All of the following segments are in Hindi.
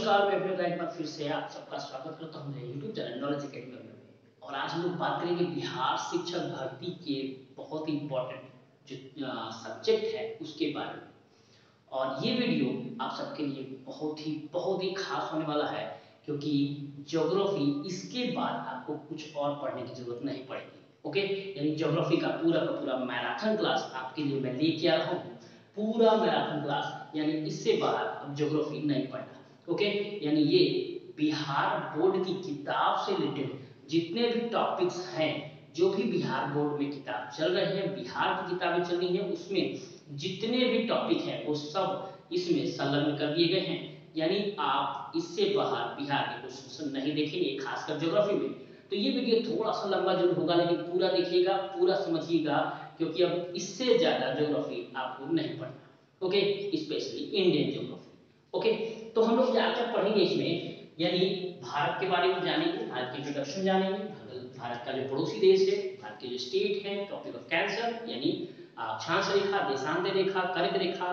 नमस्कार, मैं अपने एक बार फिर से आप सबका स्वागत करता हूं मेरे YouTube चैनल नॉलेज एकेडमी में। और आज हम लोग बात करेंगे बिहार शिक्षक भर्ती के बहुत ही इम्पोर्टेंट जो सब्जेक्ट है उसके बारे में। और ये वीडियो आप सबके लिए बहुत ही खास होने वाला है, क्योंकि ज्योग्राफी इसके बाद आपको कुछ और पढ़ने की जरूरत नहीं पड़ेगी। ओके, यानी ज्योग्राफी का पूरा मैराथन क्लास आपके लिए मैं लेके आ रहा हूँ। पूरा मैराथन क्लास, यानी इससे बाहर अब ज्योग्राफी नहीं पढ़ना। ओके, यानी ये बिहार बोर्ड की किताब से रिलेटेड जितने भी टॉपिक्स हैं, जो भी बिहार बोर्ड में किताब चल रहे हैं, बिहार की किताबें चल रही हैं, उसमें जितने भी टॉपिक हैं वो सब इसमें संलग्न कर दिए गए हैं। यानी आप इससे बाहर बिहार के क्वेश्चन नहीं देखेंगे, खासकर ज्योग्राफी में। तो ये वीडियो थोड़ा सा लंबा जरूर होगा, लेकिन पूरा देखिएगा, पूरा समझिएगा, क्योंकि अब इससे ज्यादा ज्योग्राफी आपको नहीं पढ़ना। Okay, specially Indian geography. Okay, तो हम लोग क्या क्या पढ़ेंगे इसमें, यानी भारत के बारे में जानेंगे, भारत की इंट्रोडक्शन जानेंगे, भारत का जो पड़ोसी देश है, भारत के जो स्टेट है, टॉपिक ऑफ कैंसर यानी अक्षांश रेखा, देशांतर रेखा, कर्क रेखा,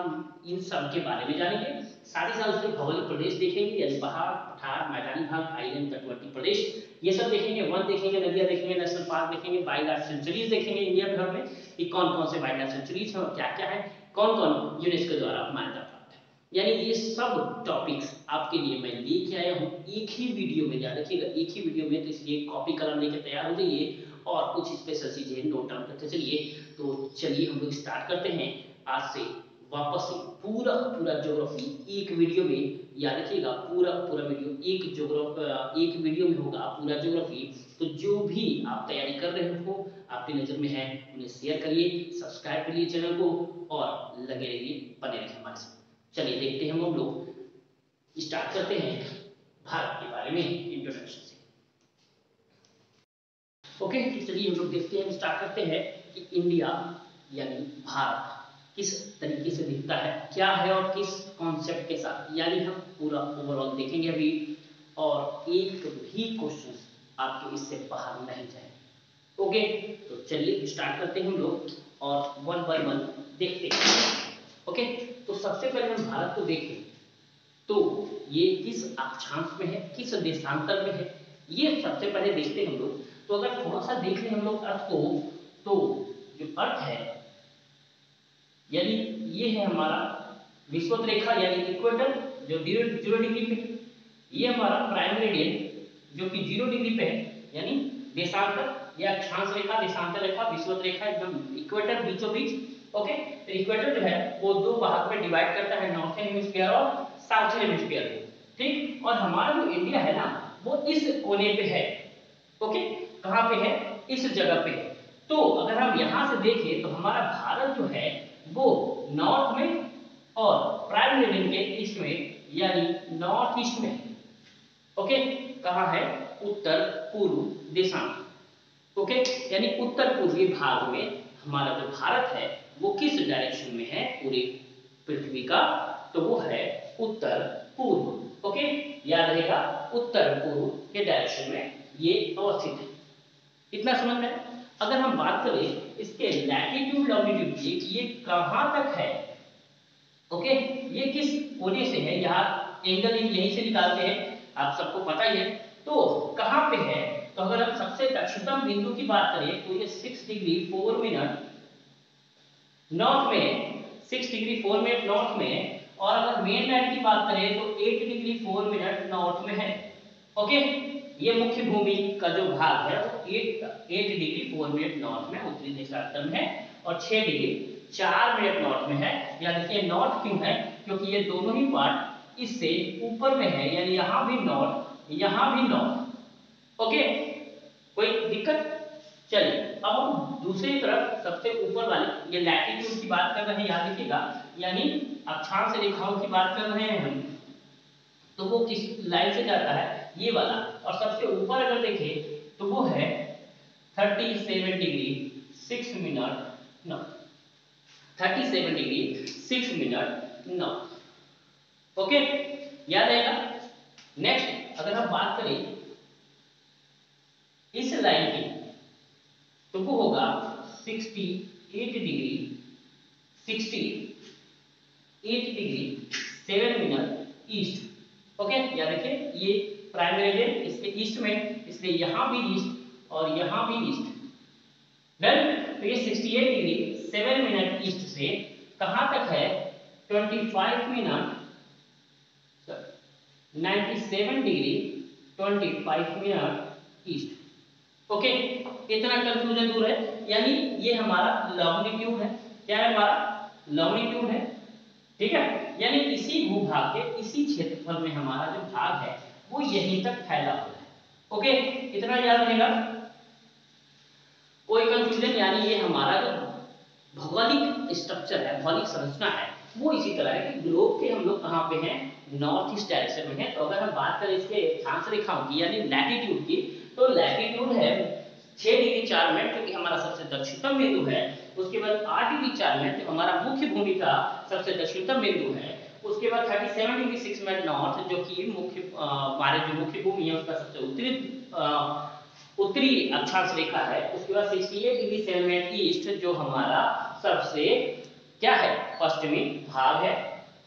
इन सब के बारे में जानेंगे। साथ ही साथ उसमें भौगोलिक प्रदेश देखेंगे, यानी पहाड़, पठार, मैदानी भाग, आइलैंड, तटवर्ती प्रदेश, ये सब देखेंगे। वन देखेंगे, नदियां देखेंगे, नेशनल पार्क देखेंगे, वाइल्ड लाइफ सेंचुरीज देखेंगे इंडिया भर में कि कौन कौन से वाइल्ड लाइफ सेंचुरीज हैं और क्या क्या है, कौन कौन यूनेस्को द्वारा मान्यता प्राप्त है। यानी ये सब टॉपिक्स आपके लिए मैं लेके आया हूँ एक ही वीडियो में। याद रखिएगा, एक ही वीडियो में, तो इसलिए कॉपी कलम लेकर तैयार हो जाइए और कुछ स्पेशल चीजें नोट डाउन करते चलिए। तो चलिए हम लोग स्टार्ट करते हैं आज से। वापस से पूरा ज्योग्राफी एक वीडियो में, याद रखिएगा, पूरा वीडियो एक वीडियो में होगा पूरा ज्योग्राफी। तो जो भी आप तैयारी कर रहे हो, आपकी नजर में है, उन्हें शेयर करिए, सब्सक्राइब करिए चैनल को और लगे रहिए, बने रहिए हमारे साथ। चलिए देखते हैं, हम लोग स्टार्ट करते हैं भारत के बारे में इंट्रोडक्शन से। ओके, तो चलिए हम लोग देखते हैं, स्टार्ट करते हैं कि इंडिया यानी भारत किस तरीके से दिखता है, क्या है और किस कॉन्सेप्ट के साथ, यानी हम पूरा ओवरऑल देखेंगे अभी। और एक भी क्वेश्चन आपके इससे बाहर नहीं जाएंगे। ओके, तो चलिए स्टार्ट करते हैं हम लोग और वन बाय वन देखते हैं। ओके, तो सबसे पहले हम भारत को देखें तो ये किस अक्षांश में है, किस देशांतर में है, ये सबसे पहले देखते हैं हम लोग। तो अगर थोड़ा सा देख लें हम लोग अर्थ को, तो जो अर्थ है, यानी ये है हमारा विषुवत रेखा यानी इक्वेटर, जो 0 डिग्री पे है। ये हमारा प्राइम मेरिडियन जो कि 0 डिग्री पे है, यानी देशांतर या अक्षांश रेखा, देशांतर रेखा, विषुवत रेखा एकदम इक्वेटर बीचों बीच। ओके, तो इक्वेटर जो है वो दो भाग में डिवाइड करता है, नॉर्थर्न हेमिस्फीयर और साउथर्न हेमिस्फीयर को। ठीक, और हमारा जो इंडिया है ना, वो इस कोने पे है। ओके, कहां पे है, इस जगह पे है। तो अगर हम यहां से देखें तो हमारा भारत जो है वो नॉर्थ में और प्राइम मेरिडियन के ईस्ट में, यानी नॉर्थ ईस्ट में। ओके, कहां है, उत्तर पूर्व देशांत। ओके, यानी उत्तर पूर्वी भाग में हमारा जो भारत है वो किस डायरेक्शन में है पूरी पृथ्वी का, तो वो है उत्तर पूर्व। ओके, याद रहेगा, उत्तर पूर्व के डायरेक्शन में ये अवस्थित है। इतना समझ में। अगर हम बात करें इसके लैटिट्यूड लॉन्गिट्यूड की, ये कहां तक है, ओके, ये किस कोने से है, यहाँ एंगल यहीं से निकालते हैं, आप सबको पता ही है। तो कहां पे है, तो अगर हम सबसे दक्षिणतम बिंदु की बात करें तो ये 6 डिग्री 4 मिनट नॉर्थ में, 6 डिग्री 4 मिनट नॉर्थ में। और अगर मेन लाइन की बात करें तो 8 डिग्री 4 मिनट नॉर्थ में है। ओके, ये मुख्य भूमि का जो भाग है वो 8 डिग्री 4 मिनट नॉर्थ में उत्तरी देशांतर में है, और 6 डिग्री 4 मिनट नॉर्थ में है। या देखिए नॉर्थ क्यों है, क्योंकि ये दोनों ही पार्ट इससे ऊपर में है, यानी यहां भी नॉर्थ, यहां भी नॉर्थ। ओके, कोई दिक्कत। चलिए अब हम दूसरी तरफ सबसे ऊपर वाले ये लैटिट्यूड की बात कर रहे हैं, याद रखिएगा, यानी अक्षांश रेखाओं की बात कर रहे हैं हम। तो वो किस लाइन से जाता है, ये वाला। और सबसे ऊपर अगर देखें तो वो है 37 degree 6 minute north, 37 degree 6 minute north. Okay, याद रहेगा। नेक्स्ट अगर हम बात करें इस लाइन की, तो वो होगा 68 डिग्री 7 मिनट ईस्ट। ओके, या देखिए ये प्राइम मेरिडियन इसके ईस्ट में, इसलिए यहाँ भी ईस्ट और यहाँ भी ईस्ट। डन। तो ये 68 डिग्री 7 मिनट ईस्ट से कहाँ तक है, 25 minute 97 degree 25 minute east. Okay, इतना कंफ्यूजन दूर है, यानी ये हमारा लॉन्गिट्यूड है। क्या है हमारा लॉन्गिट्यूड है, ठीक है, यानी इसी भूभाग के इसी क्षेत्रफल में हमारा जो भाग है वो यहीं तक फैला हुआ है। ओके, इतना याद रहेगा, कोई कंफ्यूजन, यानी ये हमारा जो भौगोलिक स्ट्रक्चर है, भौगोलिक संरचना है, वो इसी तरह है कि ग्लोब के हम लोग कहाँ पे हैं, नॉर्थ ईस्ट डायरेक्शन में है। तो अगर हम बात करें इसके अक्षांश रेखाओं की यानी लैटिट्यूड की, तो लैटिट्यूड है 6 डिग्री 4 मिनट जो कि हमारा सबसे दक्षिणतम बिंदु है। उसके बाद 8 डिग्री 4 मिनट जो हमारा मुख्य भूमि का सबसे दक्षिणतम बिंदु है। उसके बाद 37 डिग्री 6 मिनट नॉर्थ जो कि मुख्य हमारे जो मुख्य भूमि है उसका सबसे उत्तरी अक्षांश रेखा है। उसके बाद 68 डिग्री 7 मिनट ईस्ट जो हमारा सबसे क्या है, पश्चिमी भाग है।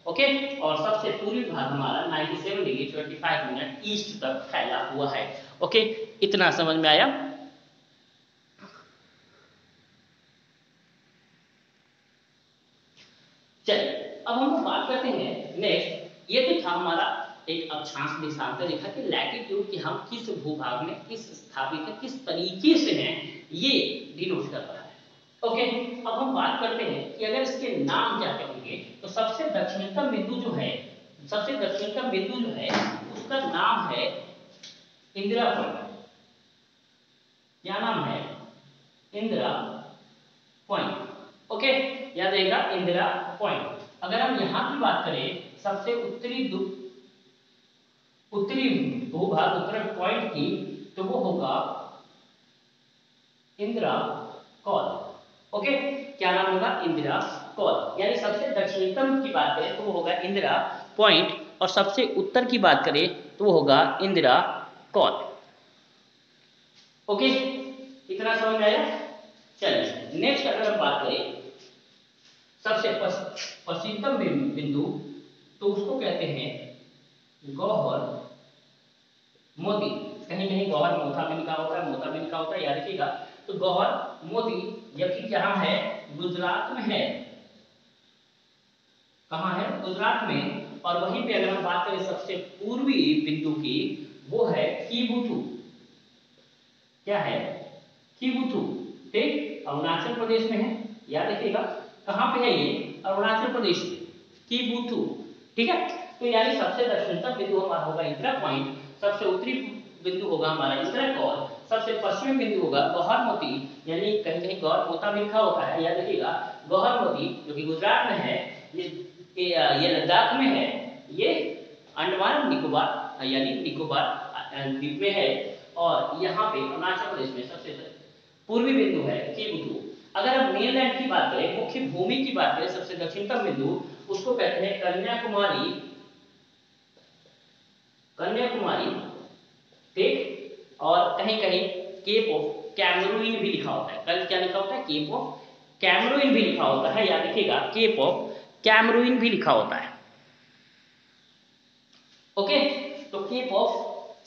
ओके, और सबसे पूर्वी भाग हमारा 97 डिग्री 25 मिनट ईस्ट तक फैला हुआ है। ओके, इतना समझ में आया। चलिए अब हम लोग बात करते हैं नेक्स्ट। ये तो था हमारा एक अक्षांश दिशांतर रेखा की लैटिट्यूड कि हम किस भूभाग में किस स्थापित है, किस तरीके से हैं, ये डिनोट कर रहा है। ओके, अब हम बात करते हैं कि अगर इसके नाम क्या कहेंगे, तो सबसे दक्षिणतम बिंदु जो है, सबसे दक्षिणतम बिंदु जो है उसका नाम है इंदिरा पॉइंट। क्या नाम है, इंदिरा पॉइंट। ओके, याद रहेगा इंदिरा पॉइंट। अगर हम यहाँ की बात करें सबसे उत्तरी भूभाग उत्तर पॉइंट की, तो वो होगा इंदिरा कॉल। ओके, क्या नाम होगा, इंदिरा कॉल। यानी सबसे दक्षिणतम की बात करें तो वो होगा इंदिरा पॉइंट, और सबसे उत्तर की बात करें तो वो होगा इंदिरा कॉल। ओके, इतना समझ में आया। चलिए नेक्स्ट अगर हम बात करें सबसे पश्चिमतम बिंदु, तो उसको कहते हैं गौहर मोती। कहीं कहीं गौहर मोथा भी लिखा होता है, मोता भी लिखा होता है, याद रखिएगा। तो गौहर मोती, जबकि जहां है गुजरात में है, कहां है, गुजरात में। और वहीं पे अगर हम बात करें सबसे पूर्वी बिंदु की, वो है कीबुथु। क्या है, कीबुथु, ठीक, अरुणाचल प्रदेश में है, याद रखिएगा। कहां पे है ये, अरुणाचल प्रदेश में, कीबुथु, ठीक है। तो यानी सबसे दक्षिणतम बिंदु हमारा होगा इंदिरा पॉइंट, सबसे उत्तरी बिंदु होगा हमारा इंदिरा कॉल, सबसे पश्चिमी बिंदु होगा गौहर मोती, यानी कहीं कहीं गौहर मोता भी लिखा होता है, याद रखिएगा। गौहर मोती जो कि गुजरात में है, ये लद्दाख में है, ये अंडमान निकोबार यानी निकोबार द्वीप में है, और यहाँ पे अरुणाचल प्रदेश में सबसे पूर्वी बिंदु है कीबुथु। अगर हम मेनलैंड की बात करें, मुख्य भूमि की बात करें, सबसे दक्षिणतम बिंदु उसको कहते हैं कन्याकुमारी, कन्याकुमारी, ठीक। और कहीं कहीं केप ऑफ कैमरून भी लिखा होता है। कल क्या लिखा होता है, केप ऑफ कैमरून भी लिखा होता है, याद रखिएगा, केप ऑफ कैमरून भी लिखा होता है। ओके, तो केप ऑफ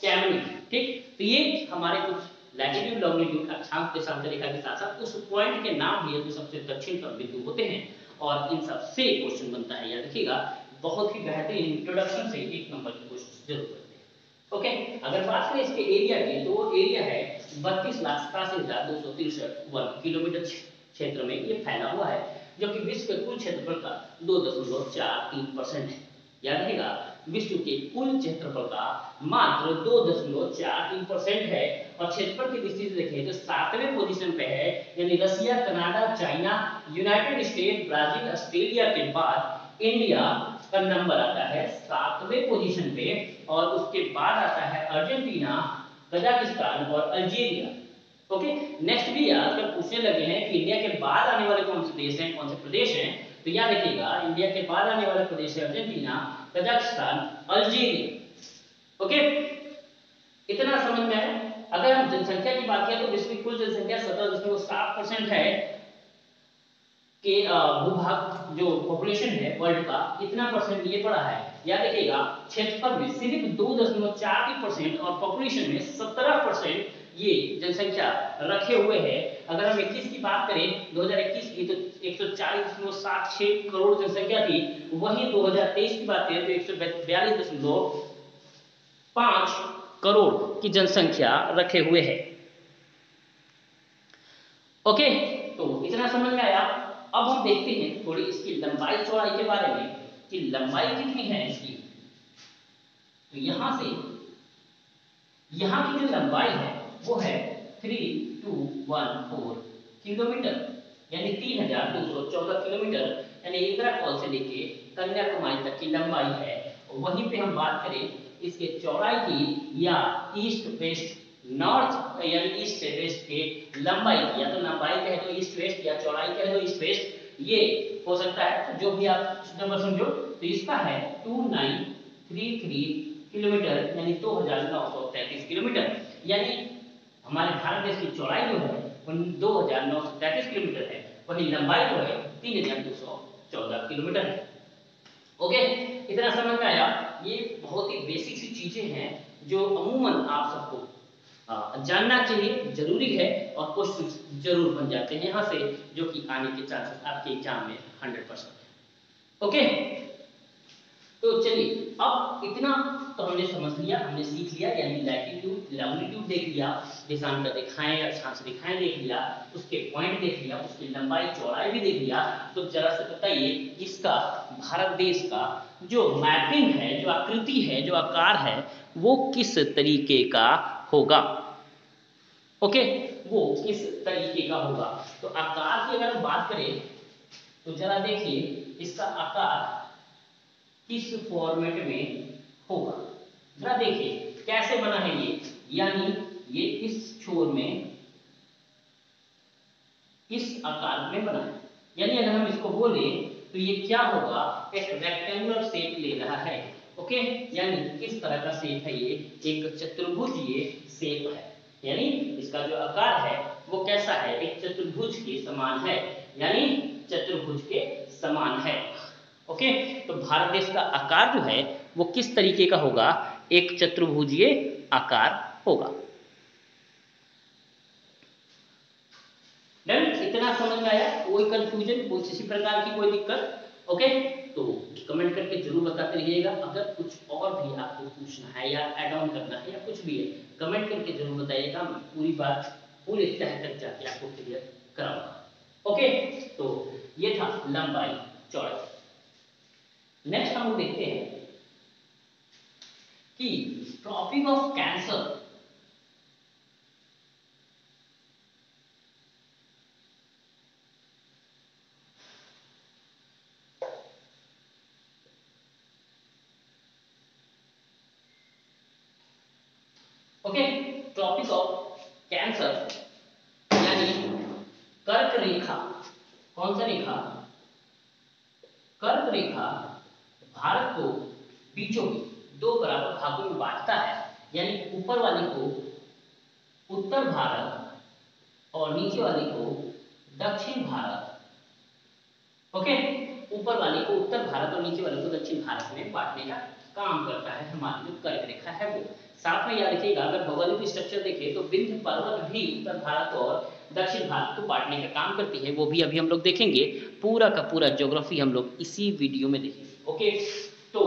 कैमरून, ठीक। तो ये हमारे कुछ लैटिट्यूड लॉन्गिट्यूड अक्षांश देशांतर रेखा के साथ साथ उस पॉइंट के नाम भी है जो सबसे दक्षिणतम बिंदु होते हैं, और इन सब से क्वेश्चन बनता है, याद रखिएगा। बहुत ही बेहतरीन इंट्रोडक्शन से 1 नंबर की क्वेश्चन जरूर करते हैं। ओके, अगर बात करें इसके एरिया की, तो वो एरिया है 32,87,263 वर्ग किलोमीटर क्षेत्र में ये फैला हुआ है, जो कि विश्व के कुल क्षेत्रफल का 2.43% है। याद रखिएगा, विश्व के कुल क्षेत्रफल का मात्र 2.43% है, और क्षेत्रफल की दृष्टि से देखें तो 7वें पोजीशन पे है, यानी Russia, Canada, China, United State, Brazil, Australia के बाद इंडिया का नंबर आता है 7वें पोजीशन पे, और उसके बाद आता है अर्जेंटीना, कजाकिस्तान और अल्जीरिया। ओके, नेक्स्ट भी आजकल पूछने लगे हैं कि इंडिया के बाद आने वाले कौन से देश हैं, कौन से प्रदेश हैं, तो याद रखिएगा इंडिया के बाद आने वाले प्रदेश है अर्जेंटीना, कजाकिस्तान, अल्जीरिया। ओके, इतना समझ में है। अगर हम जनसंख्या की बात करें तो विश्व की कुल जनसंख्या 17.7% है, के भूभाग जो पॉपुलेशन है वर्ल्ड का कितना परसेंट ये पड़ा है, या देखिएगा क्षेत्रफल में सिर्फ 2.43% और पॉपुलेशन में 17% ये जनसंख्या रखे हुए हैं। अगर हम 21 की बात करें 2021 की, तो 140.76 करोड़ जनसंख्या थी। वहीं 2023 की बात करें तो 142.5 करोड़ की जनसंख्या रखे हुए है। ओके, तो इतना समझ में आया। अब हम देखते हैं थोड़ी इसकी लंबाई चौड़ाई के बारे में कि लंबाई कितनी है इसकी। तो यहां से यहां की जो लंबाई है वो है 3214 किलोमीटर, यानी 3214 किलोमीटर, यानी इंदिरा कॉल से लेके कन्याकुमारी तक की लंबाई है। वहीं पे हम बात करें इसके चौड़ाई की, या ईस्ट वेस्ट नॉर्थ यानी ईस्ट से वेस्ट के लंबाई की, या तो लंबाई कहे तो ईस्ट वेस्ट या चौड़ाई कहे तो ईस्ट वेस्ट, ये हो सकता है, तो जो भी आप नंबर समझो। तो इसका है 2933 किलोमीटर, यानी 2933 किलोमीटर, यानी हमारे भारत देश की चौड़ाई जो है वो 2933 किलोमीटर है, वही लंबाई जो है 3214 किलोमीटर है। ओके, इतना समझ में आया। ये बहुत ही बेसिक सी चीजें हैं जो अमूमन आप सबको जानना चाहिए, जरूरी है, और क्वेश्चन जरूर बन जाते हैं यहाँ से, जो कि आने के चांसेस आपके एग्जाम में 100% है। ओके, तो चलिए अब इतना तो हमने समझ लिया, हमने सीख लिया, यानी लैटिट्यूड लॉन्गिट्यूड देख लिया, देशांतर रेखाएं अक्षांश रेखाएं देख लिया, उसके पॉइंट देख लिया, उसकी लंबाई चौड़ाई भी देख लिया। तो जरा से बताइए इसका भारत देश का जो मैपिंग है, जो आकृति है, जो आकार है, वो किस तरीके का होगा। ओके, वो किस तरीके का होगा। तो आकार की अगर हम बात करें तो जरा देखिए इसका आकार किस फॉर्मेट में होगा। जरा देखिए कैसे बना है ये, यानी ये इस छोर में इस आकार में बना है, यानी अगर हम इसको बोले तो ये क्या होगा, एक रेक्टेंगुलर शेप ले रहा है। ओके, यानी किस तरह का शेप है ये, एक चतुर्भुजीय शेप है, यानी इसका जो आकार है वो कैसा है, एक चतुर्भुज के समान है, यानी चतुर्भुज के समान है। ओके, तो भारत देश का आकार जो है वो किस तरीके का होगा, एक चतुर्भुजीय आकार होगा। डन, इतना समझ में आया, कोई कंफ्यूजन, कोई किसी प्रकार की कोई दिक्कत। ओके, तो कमेंट करके जरूर बताते रहिएगा। अगर कुछ और भी आपको पूछना है या ऐड ऑन करना है या कुछ भी है, कमेंट करके जरूर बताइएगा। मैं पूरी बात पूरी तह तक जाके आपको क्लियर कराऊंगा। ओके, तो ये था लंबाई चौड़ाई। नेक्स्ट हम देखते हैं कि Tropic of Cancer okay, Tropic of Cancer यानी कर्क रेखा। कौन सा रेखा, कर्क रेखा भारत को बीचों बीच दो बराबर भागों में बांटता है, यानी ऊपर वाले को उत्तर भारत और नीचे वाले को दक्षिण भारत। ओके, ऊपर वाले को उत्तर भारत और नीचे वाले को दक्षिण भारत में बांटने का काम करता है हमारी जो कर्क रेखा है वो। साथ में याद रखिएगा, अगर भौगोलिक स्ट्रक्चर देखें तो विंध्य पर्वत भी उत्तर भारत और दक्षिण भारत को बांटने का काम करती है, वो भी अभी हम लोग देखेंगे। पूरा का पूरा ज्योग्राफी हम लोग इसी वीडियो में देखेंगे। ओके, तो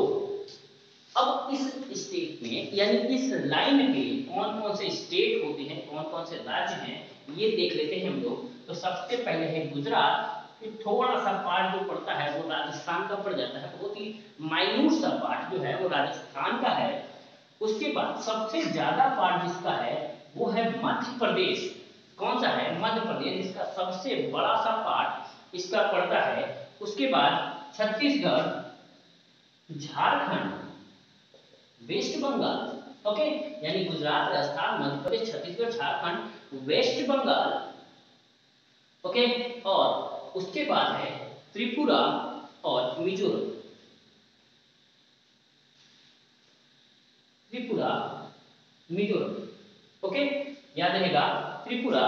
अब इस स्टेट में यानी इस लाइन पे कौन कौन से स्टेट होते हैं, कौन कौन से राज्य हैं, ये देख लेते हैं हम लोग। तो सबसे पहले है गुजरात, फिर थोड़ा सा पार्ट जो पड़ता है वो राजस्थान का पड़ जाता है, बहुत ही माइन्यूट सा पार्ट जो है वो राजस्थान का है। उसके बाद सबसे ज्यादा पार्ट जिसका है वो है मध्य प्रदेश। कौन सा है, मध्य प्रदेश, इसका सबसे बड़ा सा पार्ट इसका पड़ता है। उसके बाद छत्तीसगढ़, झारखंड, वेस्ट बंगाल। ओके, यानी गुजरात, राजस्थान, मध्य प्रदेश, छत्तीसगढ़, झारखंड, वेस्ट बंगाल। ओके, और उसके बाद है त्रिपुरा और मिजोरम। त्रिपुरा, मिजोरम। ओके, याद रहेगा त्रिपुरा,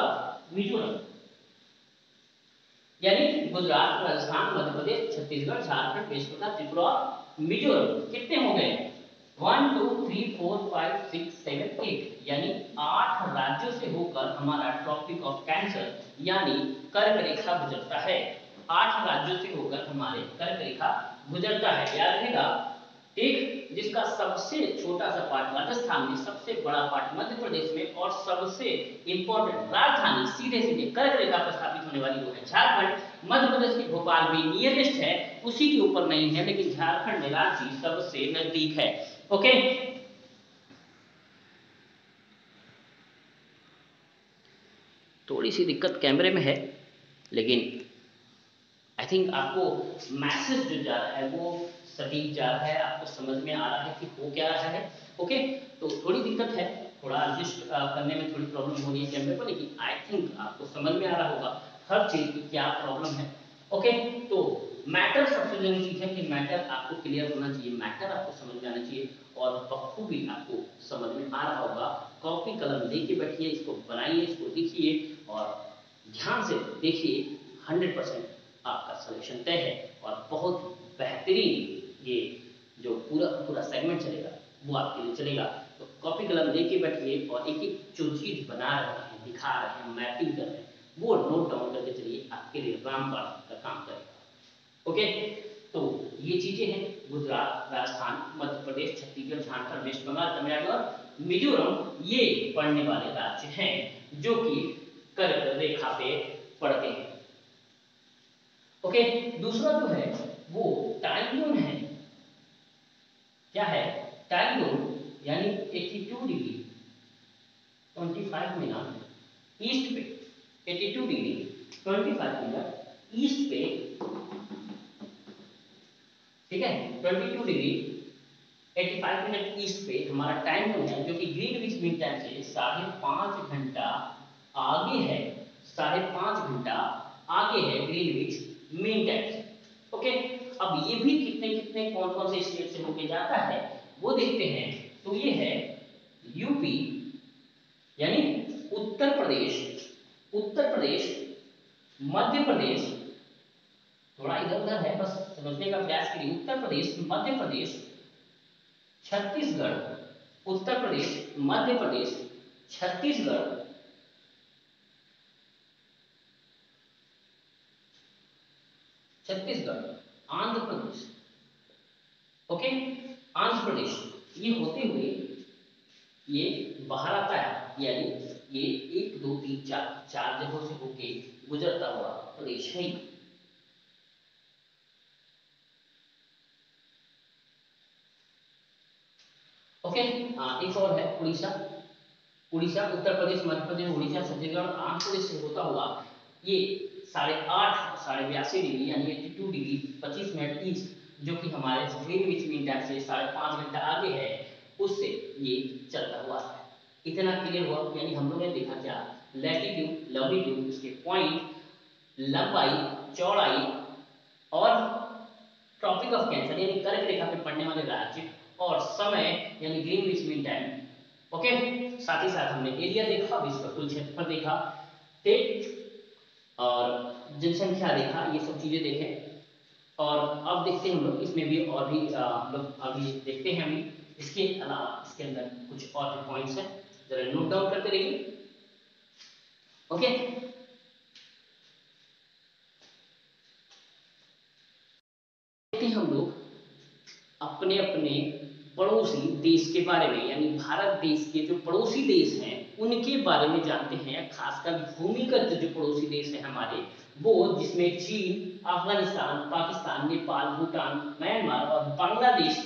मिजोरम, यानी गुजरात, राजस्थान, मध्य प्रदेश, छत्तीसगढ़, झारखंड, वेस्ट बंगाल, त्रिपुरा और मिजोरम कितने हो गए? 1 2 3 4 5 6 7 8 यानी 8 राज्यों से होकर हमारा ट्रॉपिक ऑफ कैंसर यानी कर्क रेखा गुजरता है। 8 राज्यों से होकर हमारे कर्क रेखा गुजरता है, याद रहेगा। एक जिसका सबसे छोटा सा पार्ट राजस्थान में, सबसे बड़ा पार्ट मध्य प्रदेश में और सबसे इंपॉर्टेंट राजधानी सीधे सीधे कर्क रेखा पर स्थापित होने वाली वो है झारखंड। मध्य प्रदेश के भोपाल भी नियरेस्ट है, उसी के ऊपर नहीं है, लेकिन झारखंड में रांची सबसे नजदीक है। ओके, थोड़ी सी दिक्कत कैमरे में है, लेकिन आई थिंक आपको मैसेज जो जा रहा है वो सटीक जा रहा है, आपको समझ में आ रहा है कि हो क्या रहा है। ओके, तो थोड़ी दिक्कत है, थोड़ा एडजस्ट करने में थोड़ी प्रॉब्लम हो रही है कैमरे पर, लेकिन आई थिंक आपको समझ में आ रहा होगा हर चीज की क्या प्रॉब्लम है। ओके, तो मैटर सबसे जरूरी चीज है कि मैटर आपको क्लियर होना चाहिए, मैटर आपको समझ में आना चाहिए और बखूबी आपको समझ में आ रहा होगा। कॉपी कलम लेके बैठिए, इसको बनाइए, इसको लिखिए और ध्यान से देखिए, 100% आपका सिलेक्शन तय है और बहुत बेहतरीन ये जो पूरा सेगमेंट चलेगा वो आपके लिए चलेगा। तो कॉपी कलम लेके बैठिए और एक एक जो चीज बना रहे हैं, दिखा रहे हैं, मैपिंग कर रहे हैं, वो नोट डाउन करके चलिए, आपके लिए रामबाण का काम करेगा। ओके, तो ये चीजें हैं गुजरात, राजस्थान, मध्य प्रदेश, छत्तीसगढ़, झारखंड, वेस्ट बंगाल, तमिलनाडु और मिजोरम ये पढ़ने वाले राज्य हैं जो कि कर्क रेखा पे पड़ते हैं। ओके, दूसरा जो है वो टाइम जोन है। क्या है? टाइम जोन यानी 82 डिग्री 25 मिनट ईस्ट पे, 82 डिग्री 25 मिनट ईस्ट पे, ठीक है, 22 डिग्री 85 मिनट ईस्ट पे हमारा टाइम जोन है, जो कि ग्रीनविच मीन टाइम से 5.5 घंटा आगे है, 5.5 घंटा आगे है ग्रीनविच मीन टाइम से। ओके, अब ये भी कितने कितने कौन कौन से स्टेट से होके जाता है वो देखते हैं। तो ये है यूपी यानी उत्तर प्रदेश, मध्य प्रदेश, थोड़ा इधर उधर है, बस समझने का प्रयास करिए। उत्तर प्रदेश, मध्य प्रदेश, छत्तीसगढ़, उत्तर प्रदेश, मध्य प्रदेश, छत्तीसगढ़, आंध्र प्रदेश। ओके, आंध्र प्रदेश ये होते हुए ये बाहर आता है, यानी ये 1 2 3 4 जगहों से होके गुजरता हुआ प्रदेश है। ओके, एक और है उड़ीसा, उत्तर प्रदेश, मध्य प्रदेश, उड़ीसा, छत्तीसगढ़, आंध्र प्रदेश से होता हुआ ये 8.5 82 डिग्री यानी 82 डिग्री 25 मिनट ईस्ट, जो कि हमारे ग्रीनविच मीन टाइम से 5.5 घंटा आगे है, उससे ये चलता हुआ है। इतना क्लियर हुआ, यानी हम लोगों ने देखा क्या? लैटिट्यूड, लॉन्गिट्यूड, उसके पॉइंट, लंबाई, चौड़ाई और ट्रॉपिक ऑफ कैंसर यानी कर्क रेखा पे पड़ने वाले राज्य और समय यानी ग्रीनविच मीन टाइम। ओके, साथ ही साथ हमने एरिया देखा, विश्व का कुल क्षेत्रफल देखा, और जनसंख्या देखा, ये सब चीजें देखें। और अब देखते हैं हम लोग इसमें भी और भी हम लोग अभी देखते हैं अभी इसके अलावा इसके अंदर कुछ और भी पॉइंट्स हैं, जरा नोट डाउन करते रहिए। ओके, देखते हैं हम लोग अपने अपने पड़ोसी देश के बारे में, यानी भारत देश के जो पड़ोसी देश हैं उनके बारे में जानते हैं, खासकर भूमिगत जो पड़ोसी देश हैं हमारे, वो जिसमें चीन, अफगानिस्तान, पाकिस्तान, नेपाल, भूटान, म्यांमार और बांग्लादेश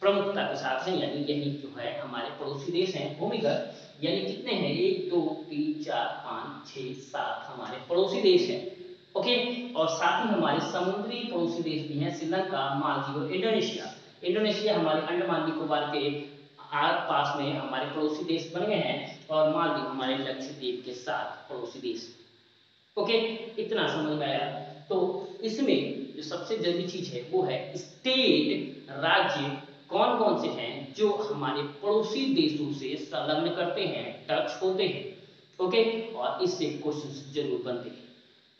प्रमुखता के साथ हैं। यानी यही जो है हमारे पड़ोसी देश हैं भूमिगत, यानी कितने हैं? 1 2 3 4 5 6 7 हमारे पड़ोसी देश हैं। ओके, और साथ ही हमारे समुद्री पड़ोसी देश भी हैं, श्रीलंका, मालदीव और इंडोनेशिया हमारे अंडमान निकोबार के आस पास में हमारे पड़ोसी देश बन गए हैं, और मालदीव हमारे लक्षद्वीप के साथ पड़ोसी देश। ओके, इतना समझ में आया। तो इसमें जो सबसे जरूरी चीज है वो है स्टेट, राज्य कौन कौन से हैं जो हमारे पड़ोसी देशों से संलग्न करते हैं, टच होते हैं। ओके, और इससे क्वेश्चन जरूर बनते हैं।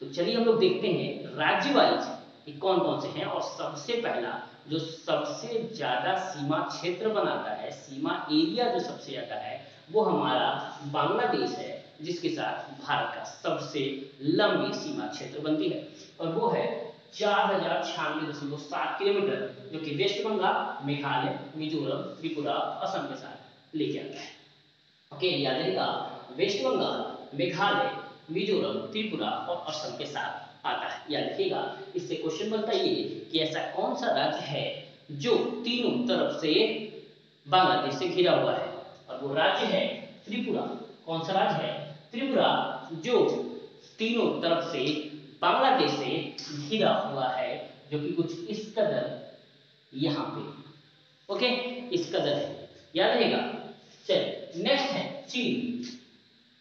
तो तो चलिए हम लोग देखते हैं राज्य वाइज कि कौन कौन से हैं। और सबसे पहला जो सबसे ज्यादा सीमा क्षेत्र बनाता है, सीमा एरिया जो सबसे ज्यादा है, वो हमारा बांग्लादेश है, जिसके साथ भारत का सबसे लंबी सीमा क्षेत्र बनती है, और वो है 4096.7 किलोमीटर, जो कि वेस्ट बंगाल, मेघालय, मिजोरम, त्रिपुरा, असम के साथ लेके आता है। ओके, याद रहेगा, वेस्ट बंगाल, मेघालय, मिजोरम, त्रिपुरा और असम के साथ आता है, याद रखिएगा। इससे क्वेश्चन बनता ये कि ऐसा कौन सा राज्य है जो तीनों तरफ से बांग्लादेश से घिरा हुआ है, और वो राज्य है त्रिपुरा। कौन सा राज्य है? त्रिपुरा, जो तीनों तरफ से बांग्लादेश से घिरा हुआ है, जो कि कुछ इस कदर यहाँ पे, ओके, इस कदर है, याद रहेगा। चलिए नेक्स्ट है चीन।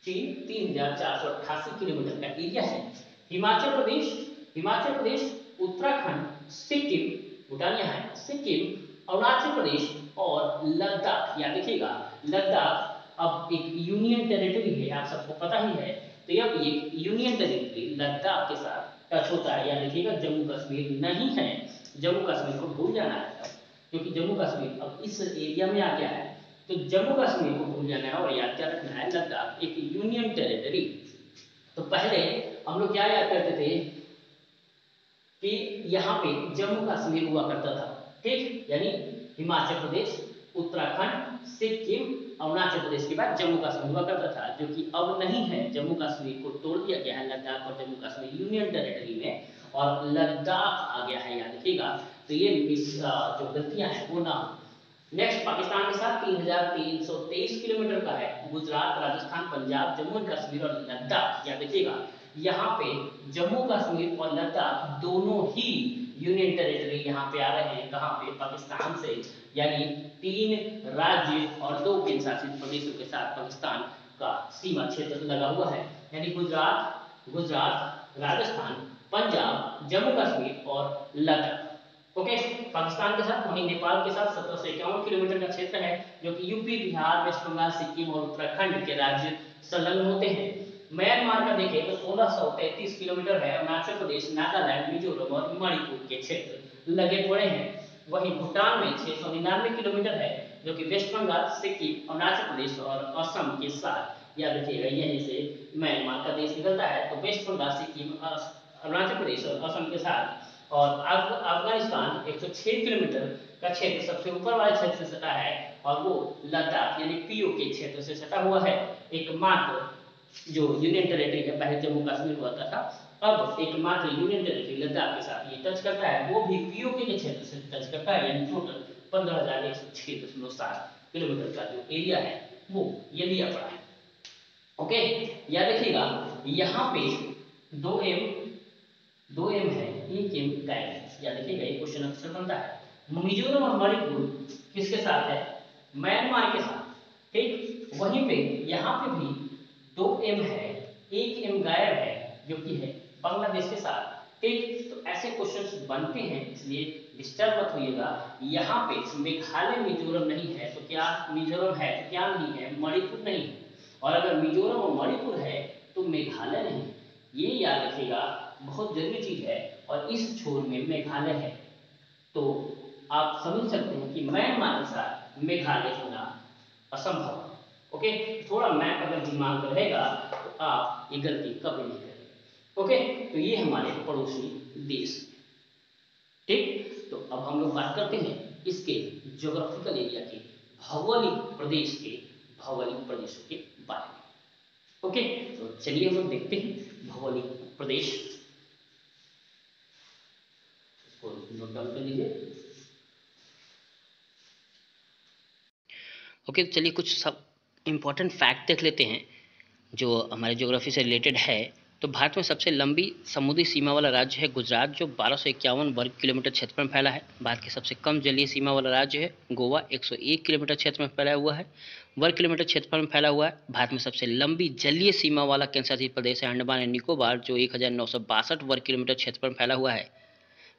चीन 3488 किलोमीटर का एरिया है। हिमाचल प्रदेश, उत्तराखंड, सिक्किम, भूटान यहाँ है, सिक्किम, अरुणाचल प्रदेश और लद्दाख। याद रखिएगा, लद्दाख अब एक यूनियन टेरिटरी है, आप सबको पता ही है। तो अब एक यूनियन टेरिटरी लद्दाख के साथ टच होता है। याद रखिएगा, जम्मू कश्मीर नहीं है, जम्मू कश्मीर को भूल जाना है, क्योंकि जम्मू कश्मीर अब इस एरिया में आ गया है। तो जम्मू कश्मीर को भूल जाना है और याद क्या रखना है, लद्दाख एक यूनियन टेरिटरी। तो पहले हम लोग क्या याद करते थे कि यहाँ पे जम्मू कश्मीर हुआ करता था, ठीक, यानी हिमाचल प्रदेश, उत्तराखंड, सिक्किम, अरुणाचल प्रदेश के बाद जम्मू कश्मीर हुआ करता था, जो कि अब नहीं है। जम्मू कश्मीर को तोड़ दिया गया है, लद्दाख और जम्मू कश्मीर यूनियन टेरिटरी में, और लद्दाख आ गया है, याद रखिएगा। तो ये जो गलतियां हैं वो ना। नेक्स्ट पाकिस्तान के साथ 3323 किलोमीटर का है। गुजरात, राजस्थान, पंजाब, जम्मू एंड कश्मीर और लद्दाख, याद रखिएगा, यहाँ पे जम्मू कश्मीर और लद्दाख दोनों ही यूनियन टेरिटरी यहाँ पे आ रहे हैं। कहाँ पे? पाकिस्तान से, यानी 3 राज्य और 2 केंद्र शासित प्रदेशों के साथ पाकिस्तान का सीमा क्षेत्र लगा हुआ है, यानी गुजरात, राजस्थान, पंजाब, जम्मू कश्मीर और लद्दाख। ओके, पाकिस्तान के साथ, वहीं नेपाल के साथ 1751 किलोमीटर का क्षेत्र है, जो कि यूपी, बिहार, वेस्ट बंगाल, सिक्किम और उत्तराखंड के राज्य संलग्न होते हैं। म्यांमार का देखें तो 1633 किलोमीटर है। अरुणाचल प्रदेश, नागालैंड, मिजोरम और मणिपुर के क्षेत्र लगे पड़े हैं। वहीं भूटान में 699 किलोमीटर है, जो कि वेस्ट बंगाल, सिक्किम, अरुणाचल प्रदेश और असम के साथ, याद रखिएगा, यहीं से म्यांमार का देश निकलता है। तो वेस्ट बंगाल, सिक्किम, अरुणाचल प्रदेश और असम के साथ। और अफगानिस्तान 106 किलोमीटर का क्षेत्र सबसे ऊपर वाले क्षेत्र से सटा है, और वो लद्दाख यानी पीओ के क्षेत्र से सटा हुआ है। एकमात्र जो यूनियन टेरिटरी है, पहले जम्मू कश्मीर हुआ था, अब एकमात्र यूनियन टेरिटरी लद्दाख के साथ ये टच करता है, वो भी पीओ के क्षेत्र से टच करता है, यानी टोटल 15,106.7 किलोमीटर का जो एरिया है वो ये लिया पड़ा है। ओके, याद रखिएगा, यहाँ पे 2M है, 1M का है, याद रखिएगा, ये क्वेश्चन अक्सर बनता है। मिजोरम और मणिपुर किसके साथ है? म्यांमार के साथ, ठीक। वहीं पे यहाँ पे भी 2M है, 1M गायब है, जो कि है बांग्लादेश के साथ, ठीक। तो ऐसे क्वेश्चंस बनते हैं, इसलिए डिस्टर्ब मत होइएगा। यहाँ पे मेघालय, मिजोरम नहीं है, तो क्या मिजोरम है तो क्या नहीं है? मणिपुर नहीं है। और अगर मिजोरम और मणिपुर है तो मेघालय नहीं, ये याद रखिएगा, बहुत जरूरी चीज है। और इस छोर में मेघालय है, तो आप समझ सकते हैं कि म्यांमार के साथ मेघालय होना असंभव है। ओके, थोड़ा मैप अगर दिमाग में रहेगा तो आप ये गलती कभी नहीं करेंगे। ओके, तो ये हमारे पड़ोसी देश, ठीक। तो अब हम लोग बात करते हैं इसके ज्योग्राफिकल एरिया के, भौगोलिक प्रदेशों के बारे में। ओके, तो चलिए हम लोग देखते हैं भौगोलिक प्रदेश, इसको नोट डाउन कर लीजिए। ओके, तो चलिए कुछ सब इम्पोर्टेंट फैक्ट देख लेते हैं जो हमारे ज्योग्राफी से रिलेटेड है। तो भारत में सबसे लंबी समुद्री सीमा वाला राज्य है गुजरात, जो 1251 वर्ग किलोमीटर क्षेत्र में फैला है। भारत के सबसे कम जलीय सीमा वाला राज्य है गोवा, 101 किलोमीटर क्षेत्र में फैला हुआ है, वर्ग किलोमीटर क्षेत्रफल में फैला हुआ है। भारत में सबसे लंबी जलीय सीमा वाला केंद्रशासित प्रदेश है अंडमान एंड निकोबार, जो 1962 वर्ग किलोमीटर क्षेत्रफल में फैला हुआ है।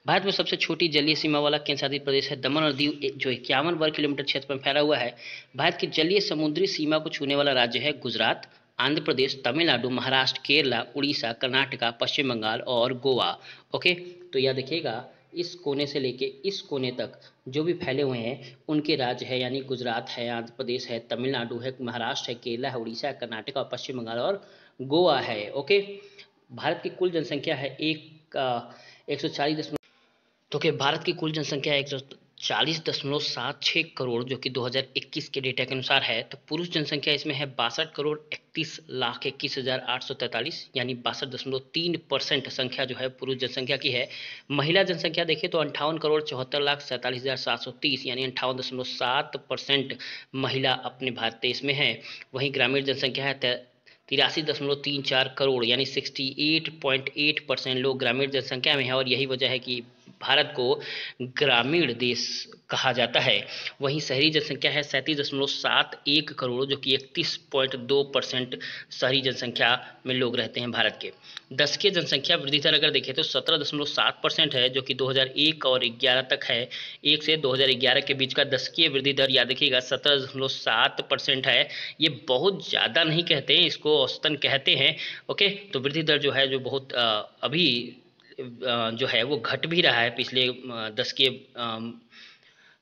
भारत में सबसे छोटी जलीय सीमा वाला केंद्रशासित प्रदेश है दमन और दीव, जो 51 वर्ग किलोमीटर क्षेत्र में फैला हुआ है। भारत की जलीय समुद्री सीमा को छूने वाला राज्य है गुजरात, आंध्र प्रदेश, तमिलनाडु, महाराष्ट्र, केरला, उड़ीसा, कर्नाटका, पश्चिम बंगाल और गोवा। ओके, तो यह देखिएगा इस कोने से लेके इस कोने तक जो भी फैले हुए हैं उनके राज्य है, यानी गुजरात है, आंध्र प्रदेश है, तमिलनाडु है, महाराष्ट्र है, केरला है, उड़ीसा है, कर्नाटक और पश्चिम बंगाल और गोवा है। ओके, भारत की कुल जनसंख्या है 140। तो कि भारत की कुल जनसंख्या 140.76 करोड़, जो कि 2021 के डेटा के अनुसार है। तो पुरुष जनसंख्या इसमें है 62,31,21,843, यानी 62.3% संख्या जो है पुरुष जनसंख्या की है। महिला जनसंख्या देखें तो 58,74,47,730, यानी 58.7% महिला अपने भारत देश में है। वहीं ग्रामीण जनसंख्या है 83.34 करोड़, यानी 68.8% लोग ग्रामीण जनसंख्या में है, और यही वजह है कि भारत को ग्रामीण देश कहा जाता है। वहीं शहरी जनसंख्या है 37.71 करोड़, जो कि 31.2% शहरी जनसंख्या में लोग रहते हैं भारत के। दशकीय जनसंख्या वृद्धि दर अगर देखें तो 17.7% है, जो कि 2001 और 11 तक है। 1 से 2011 के बीच का दशकीय वृद्धि दर याद रखिएगा 17.7% है। ये बहुत ज़्यादा नहीं कहते हैं, इसको औसतन कहते हैं। ओके, तो वृद्धि दर जो है जो बहुत अभी जो है वो घट भी रहा है पिछले दशकीय,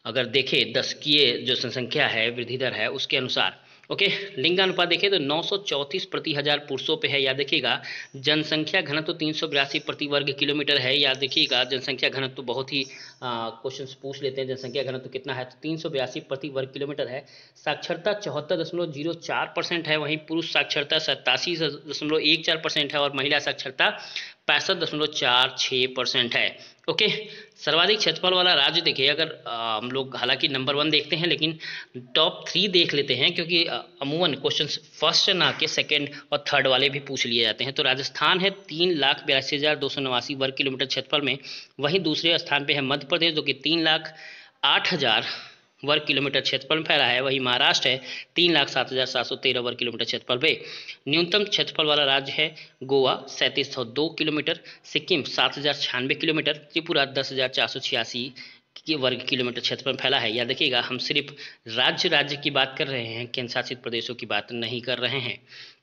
अगर देखें दशकीय जो जनसंख्या है वृद्धि दर है उसके अनुसार। ओके, लिंगानुपात देखें तो 934 प्रति हजार पुरुषों पे है, याद देखिएगा। जनसंख्या घनत्व 382 प्रति वर्ग किलोमीटर है, याद देखिएगा। जनसंख्या घनत्व तो बहुत ही क्वेश्चन पूछ लेते हैं, जनसंख्या घनत्व कितना है, तो 382 प्रति वर्ग किलोमीटर है। साक्षरता 74.04% है, वहीं पुरुष साक्षरता 87.14% है और महिला साक्षरता 65.46% है। ओके, सर्वाधिक क्षेत्रफल वाला राज्य देखिए, अगर हम लोग हालांकि नंबर 1 देखते हैं लेकिन टॉप 3 देख लेते हैं, क्योंकि अमूमन क्वेश्चंस फर्स्ट ना के सेकंड और थर्ड वाले भी पूछ लिए जाते हैं। तो राजस्थान है 3,82,289 वर्ग किलोमीटर क्षेत्रफल में। वहीं दूसरे स्थान पे है मध्य प्रदेश, जो कि 3,08,000 वर्ग किलोमीटर क्षेत्रफल में फैला है। वही महाराष्ट्र है 3,07,713 वर्ग किलोमीटर क्षेत्रफल पे। न्यूनतम क्षेत्रफल वाला राज्य है गोवा 3702 किलोमीटर, सिक्किम 7,096 किलोमीटर, त्रिपुरा 10,486 की वर्ग किलोमीटर क्षेत्रफल में फैला है। याद रखिएगा हम सिर्फ राज्य की बात कर रहे हैं, केंद्र शासित प्रदेशों की बात नहीं कर रहे हैं।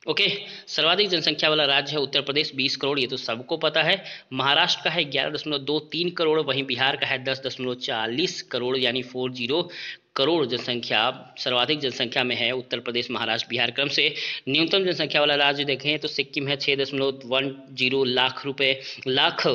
ओके, सर्वाधिक जनसंख्या वाला राज्य है उत्तर प्रदेश 20 करोड़, ये तो सबको पता है। महाराष्ट्र का है 11.23 करोड़, वहीं बिहार का है 10.40 करोड़, यानी 40 करोड़ जनसंख्या सर्वाधिक जनसंख्या में है उत्तर प्रदेश, महाराष्ट्र, बिहार क्रम से। न्यूनतम जनसंख्या वाला राज्य देखें तो सिक्किम है 6.10 लाख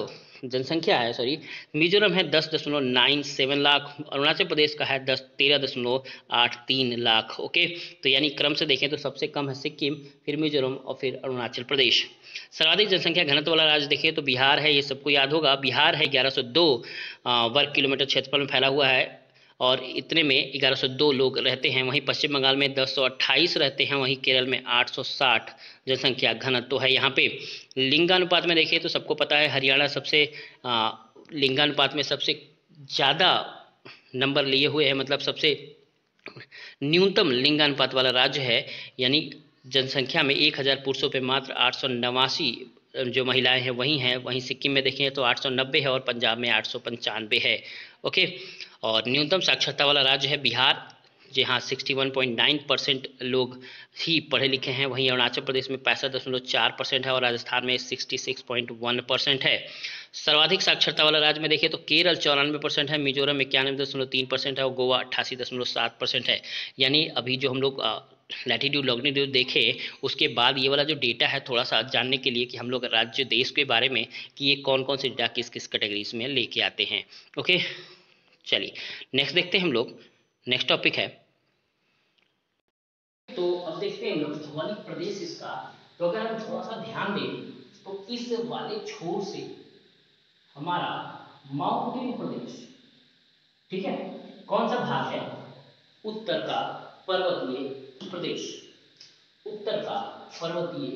जनसंख्या है, सॉरी। मिजोरम है 10.97 लाख, अरुणाचल प्रदेश का है 13.83 लाख। ओके, तो यानी क्रम से देखें तो सबसे कम है सिक्किम, फिर मिजोरम और फिर अरुणाचल प्रदेश। सर्वाधिक जनसंख्या घनत्व वाला राज्य देखिए तो बिहार है, ये सबको याद होगा। बिहार है 1102 वर्ग किलोमीटर क्षेत्रफल में फैला हुआ है और इतने में 1102 लोग रहते हैं। वहीं पश्चिम बंगाल में 1028 रहते हैं, वहीं केरल में 860 जनसंख्या घनत्व तो है यहाँ पे। लिंगानुपात में देखिए तो सबको पता है हरियाणा सबसे लिंगानुपात में सबसे ज़्यादा नंबर लिए हुए है, मतलब सबसे न्यूनतम लिंगानुपात वाला राज्य है, यानी जनसंख्या में 1000 पुरुषों पे मात्र 889 जो महिलाएं हैं वही हैं। वहीं सिक्किम में देखें तो 890 है और पंजाब में 895 है। ओके, और न्यूनतम साक्षरता वाला राज्य है बिहार, जहाँ 61.9% लोग ही पढ़े लिखे हैं। वहीं अरुणाचल प्रदेश में 65.4% है और राजस्थान में 66.1% है। सर्वाधिक साक्षरता वाला राज्य में देखिए तो केरल 94% है, मिजोरम 91.3% है और गोवा 88.7% है। यानी अभी जो हम लोग लैटिट्यूड लॉन्गिट्यूड देखें उसके बाद ये वाला जो डेटा है थोड़ा सा जानने के लिए कि हम लोग राज्य देश के बारे में कि ये कौन कौन से डेटा किस किस कैटेगरीज में लेके आते हैं। ओके, चलिए नेक्स्ट देखते हैं हम लोग। नेक्स्ट टॉपिक है, तो अब देखते हैं हम लोग भौगोलिक प्रदेश इसका। तो अगर हम थोड़ा सा ध्यान दें तो इस वाले छोर से हमारा माउंटेन प्रदेश, ठीक है, कौन सा भाग है, उत्तर का पर्वतीय प्रदेश, उत्तर का पर्वतीय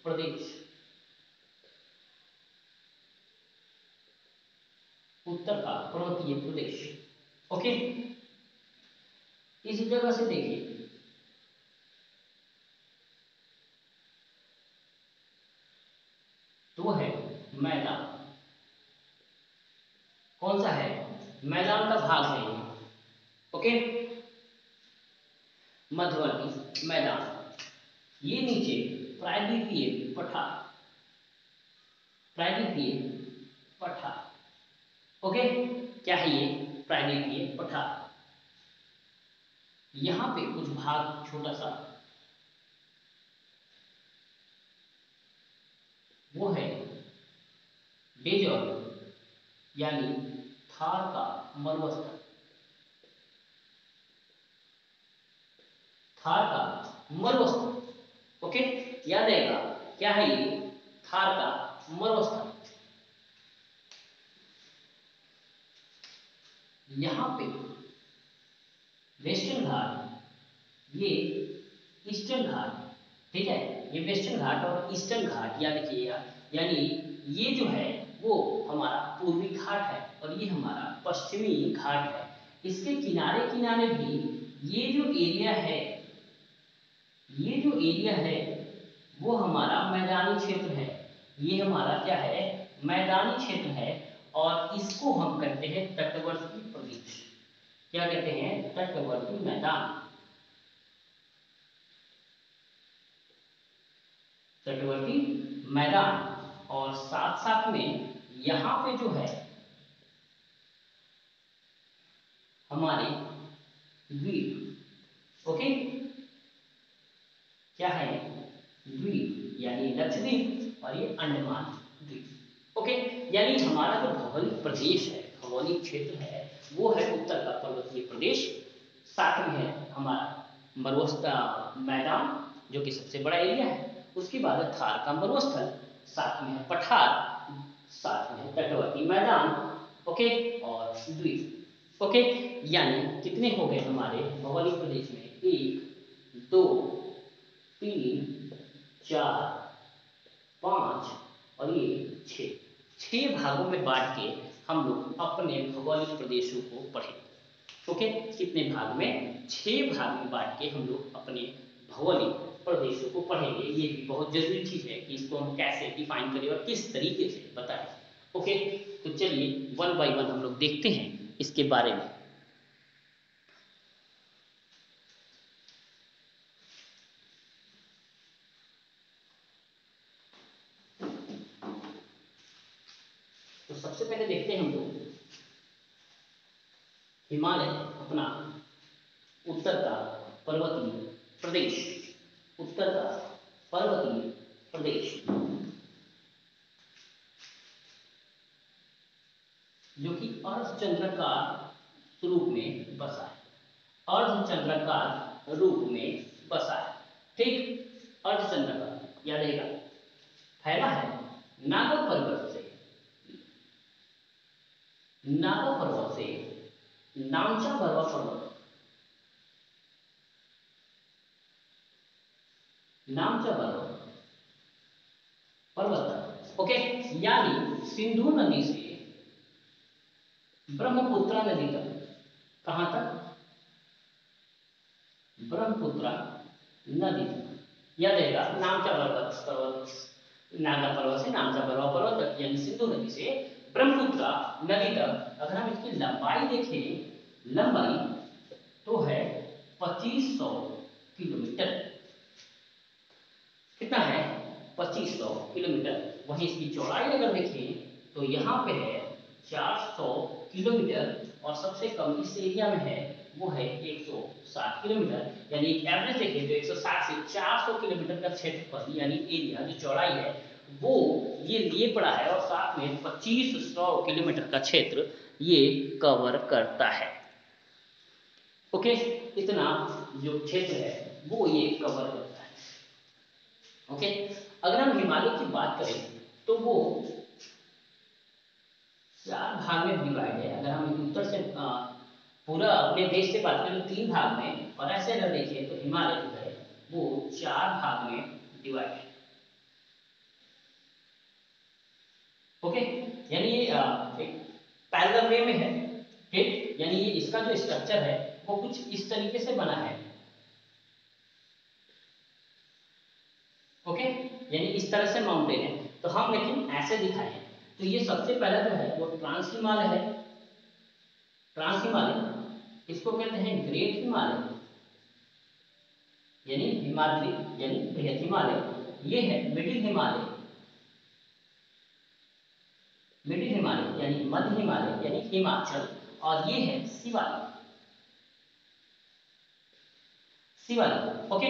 प्रदेश, उत्तर का पर्वतीय प्रदेश। ओके, इस जगह से देखिए तो है मैदान, कौन सा है, मैदान का भाग है ये। ओके, मध्यवर्ती मैदान, ये नीचे प्रायद्वीपीय पठार, प्रायद्वीपीय पठार। ओके, क्या है ये? प्रायद्वीपीय पठार। यहां पे कुछ भाग छोटा सा वो है डेजर्ट, यानी थार का मरुस्थल, थार का मरुस्थल। ओके, याद रहेगा क्या है ये? थार का मरुस्थल। यहां पे वेस्टर्न घाट, ये ईस्टर्न घाट, ठीक है, ये वेस्टर्न घाट और ईस्टर्न घाट याद रखिएगा। यानी ये जो है वो हमारा पूर्वी घाट है और ये हमारा पश्चिमी घाट है। इसके किनारे किनारे भी ये जो एरिया है, ये जो एरिया है वो हमारा मैदानी क्षेत्र है। ये हमारा क्या है? मैदानी क्षेत्र है। और इसको हम कहते हैं तटवर्ती प्रदेश। क्या कहते हैं? तटवर्ती मैदान, तटवर्ती मैदान। और साथ साथ में यहाँ पे जो है हमारे द्वीप। ओके, क्या है? द्वीप, यानी लक्षद्वीप और ये अंडमान द्वीप। ओके, यानी हमारा जो भौगोलिक प्रदेश है, भौगोलिक क्षेत्र है, वो है उत्तर का पर्वतीय प्रदेश। साथ में है हमारा मरुस्थल मैदान जो कि सबसे बड़ा एरिया है। उसके बाद है थार का मरुस्थल, साथ में है पठार, साथ में है तटवर्ती मैदान। ओके, और द्वीप। ओके, यानी कितने हो गए हमारे भौगोलिक प्रदेश में? 1 2 3 4 5 और ये 6 भागों में बांट के हम लोग अपने भौगोलिक प्रदेशों को पढ़े। ओके, कितने भाग में? 6 भाग में बांट के हम लोग अपने भौगोलिक प्रदेशों को पढ़ेंगे। ये भी बहुत जरूरी चीज है कि इसको हम कैसे डिफाइन करें और किस तरीके से बताएं। ओके, तो चलिए 1 बाय 1 हम लोग देखते हैं इसके बारे में। तो सबसे पहले देखते हैं हम लोग हिमालय, अपना उत्तर का पर्वतीय प्रदेश, उत्तर का पर्वतीय प्रदेश जो कि अर्धचंद्राकार रूप में बसा है, अर्धचंद्राकार रूप में बसा है। ठीक, अर्धचंद्राकार याद रहेगा। फैला है नागा पर्वत से, नागा पर्वत से नामचा बरवा पर्वत, नामचा बरवा पर्वत। ओके, यानी सिंधु नदी से ब्रह्मपुत्र नदी तक। कहां तक? ब्रह्मपुत्र नदी तक। याद रहेगा नामचा पर्वत, नागा पर्वत से नामचा बरवा पर्वत तक, यानी सिंधु नदी से ब्रह्मपुत्र नदी तक। अगर हम इसकी लंबाई देखें, लंबाई तो है 2500 किलोमीटर। कितना है? 2500 किलोमीटर। वहीं इसकी चौड़ाई अगर देखें तो यहाँ पे है 400 किलोमीटर और सबसे कम इस एरिया में है वो है 160 किलोमीटर। यानी एक एवरेज देखें तो 160 से 400 किलोमीटर का क्षेत्रफल यानी एरिया जो चौड़ाई है वो ये लिए पड़ा है और साथ में 2500 किलोमीटर का क्षेत्र ये कवर करता है। ओके, इतना जो क्षेत्र है वो ये कवर करता है। ओके, अगर हम हिमालय की बात करें तो वो 4 भाग में डिवाइड है। अगर हम उत्तर से पूरा अपने देश से बात करें तो 3 भाग में, और ऐसे अगर देखिए तो हिमालय जो है वो 4 भाग में डिवाइड है। ओके, यानी ये एक पैरेलल वे में है। ठीक, यानी ये इसका जो स्ट्रक्चर है वो कुछ इस तरीके से बना है। ओके, यानी इस तरह से माउंटेन है, तो हम लेकिन ऐसे दिखाए हैं। तो ये सबसे पहला जो है वो ट्रांस हिमालय है, ट्रांस हिमालय। इसको कहते हैं ग्रेट हिमालय, यानी हिमाद्री यानी बृहद हिमालय। ये है मिडिल हिमालय, मिडिल हिमालय यानी मध्य हिमालय यानी हिमाचल। और ये है शिवालिक, शिवालिक। ओके,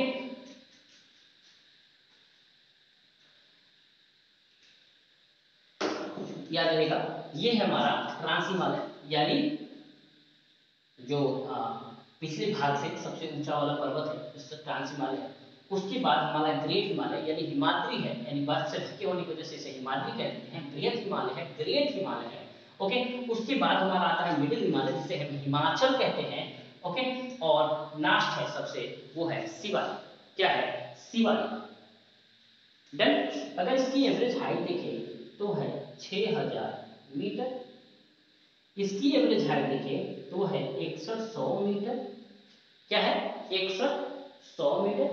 याद रहेगा ये है हमारा ट्रांस हिमालय, यानी जो पिछले भाग से सबसे ऊंचा वाला पर्वत है इससे ट्रांस हिमालय है। उसके बाद हमारा ग्रेट हिमालय यानी हिमाद्री है, यानी बर्फ से ढके होने की वजह से इसे हिमाद्री कहते हैं। बृहद हिमालय है, ग्रेट हिमालय है। ओके, उसके बाद हमारा आता है मिडिल हिमालय जिसे हम हिमाचल कहते हैं। ओके, और लास्ट है सबसे वो है शिवालिक। क्या है? शिवालिक। डन। अगर इसकी एवरेज हाइट देखें तो है 6000 मीटर, इसकी एवरेज हाइट देखें तो है 100 मीटर। क्या है? 100 मीटर।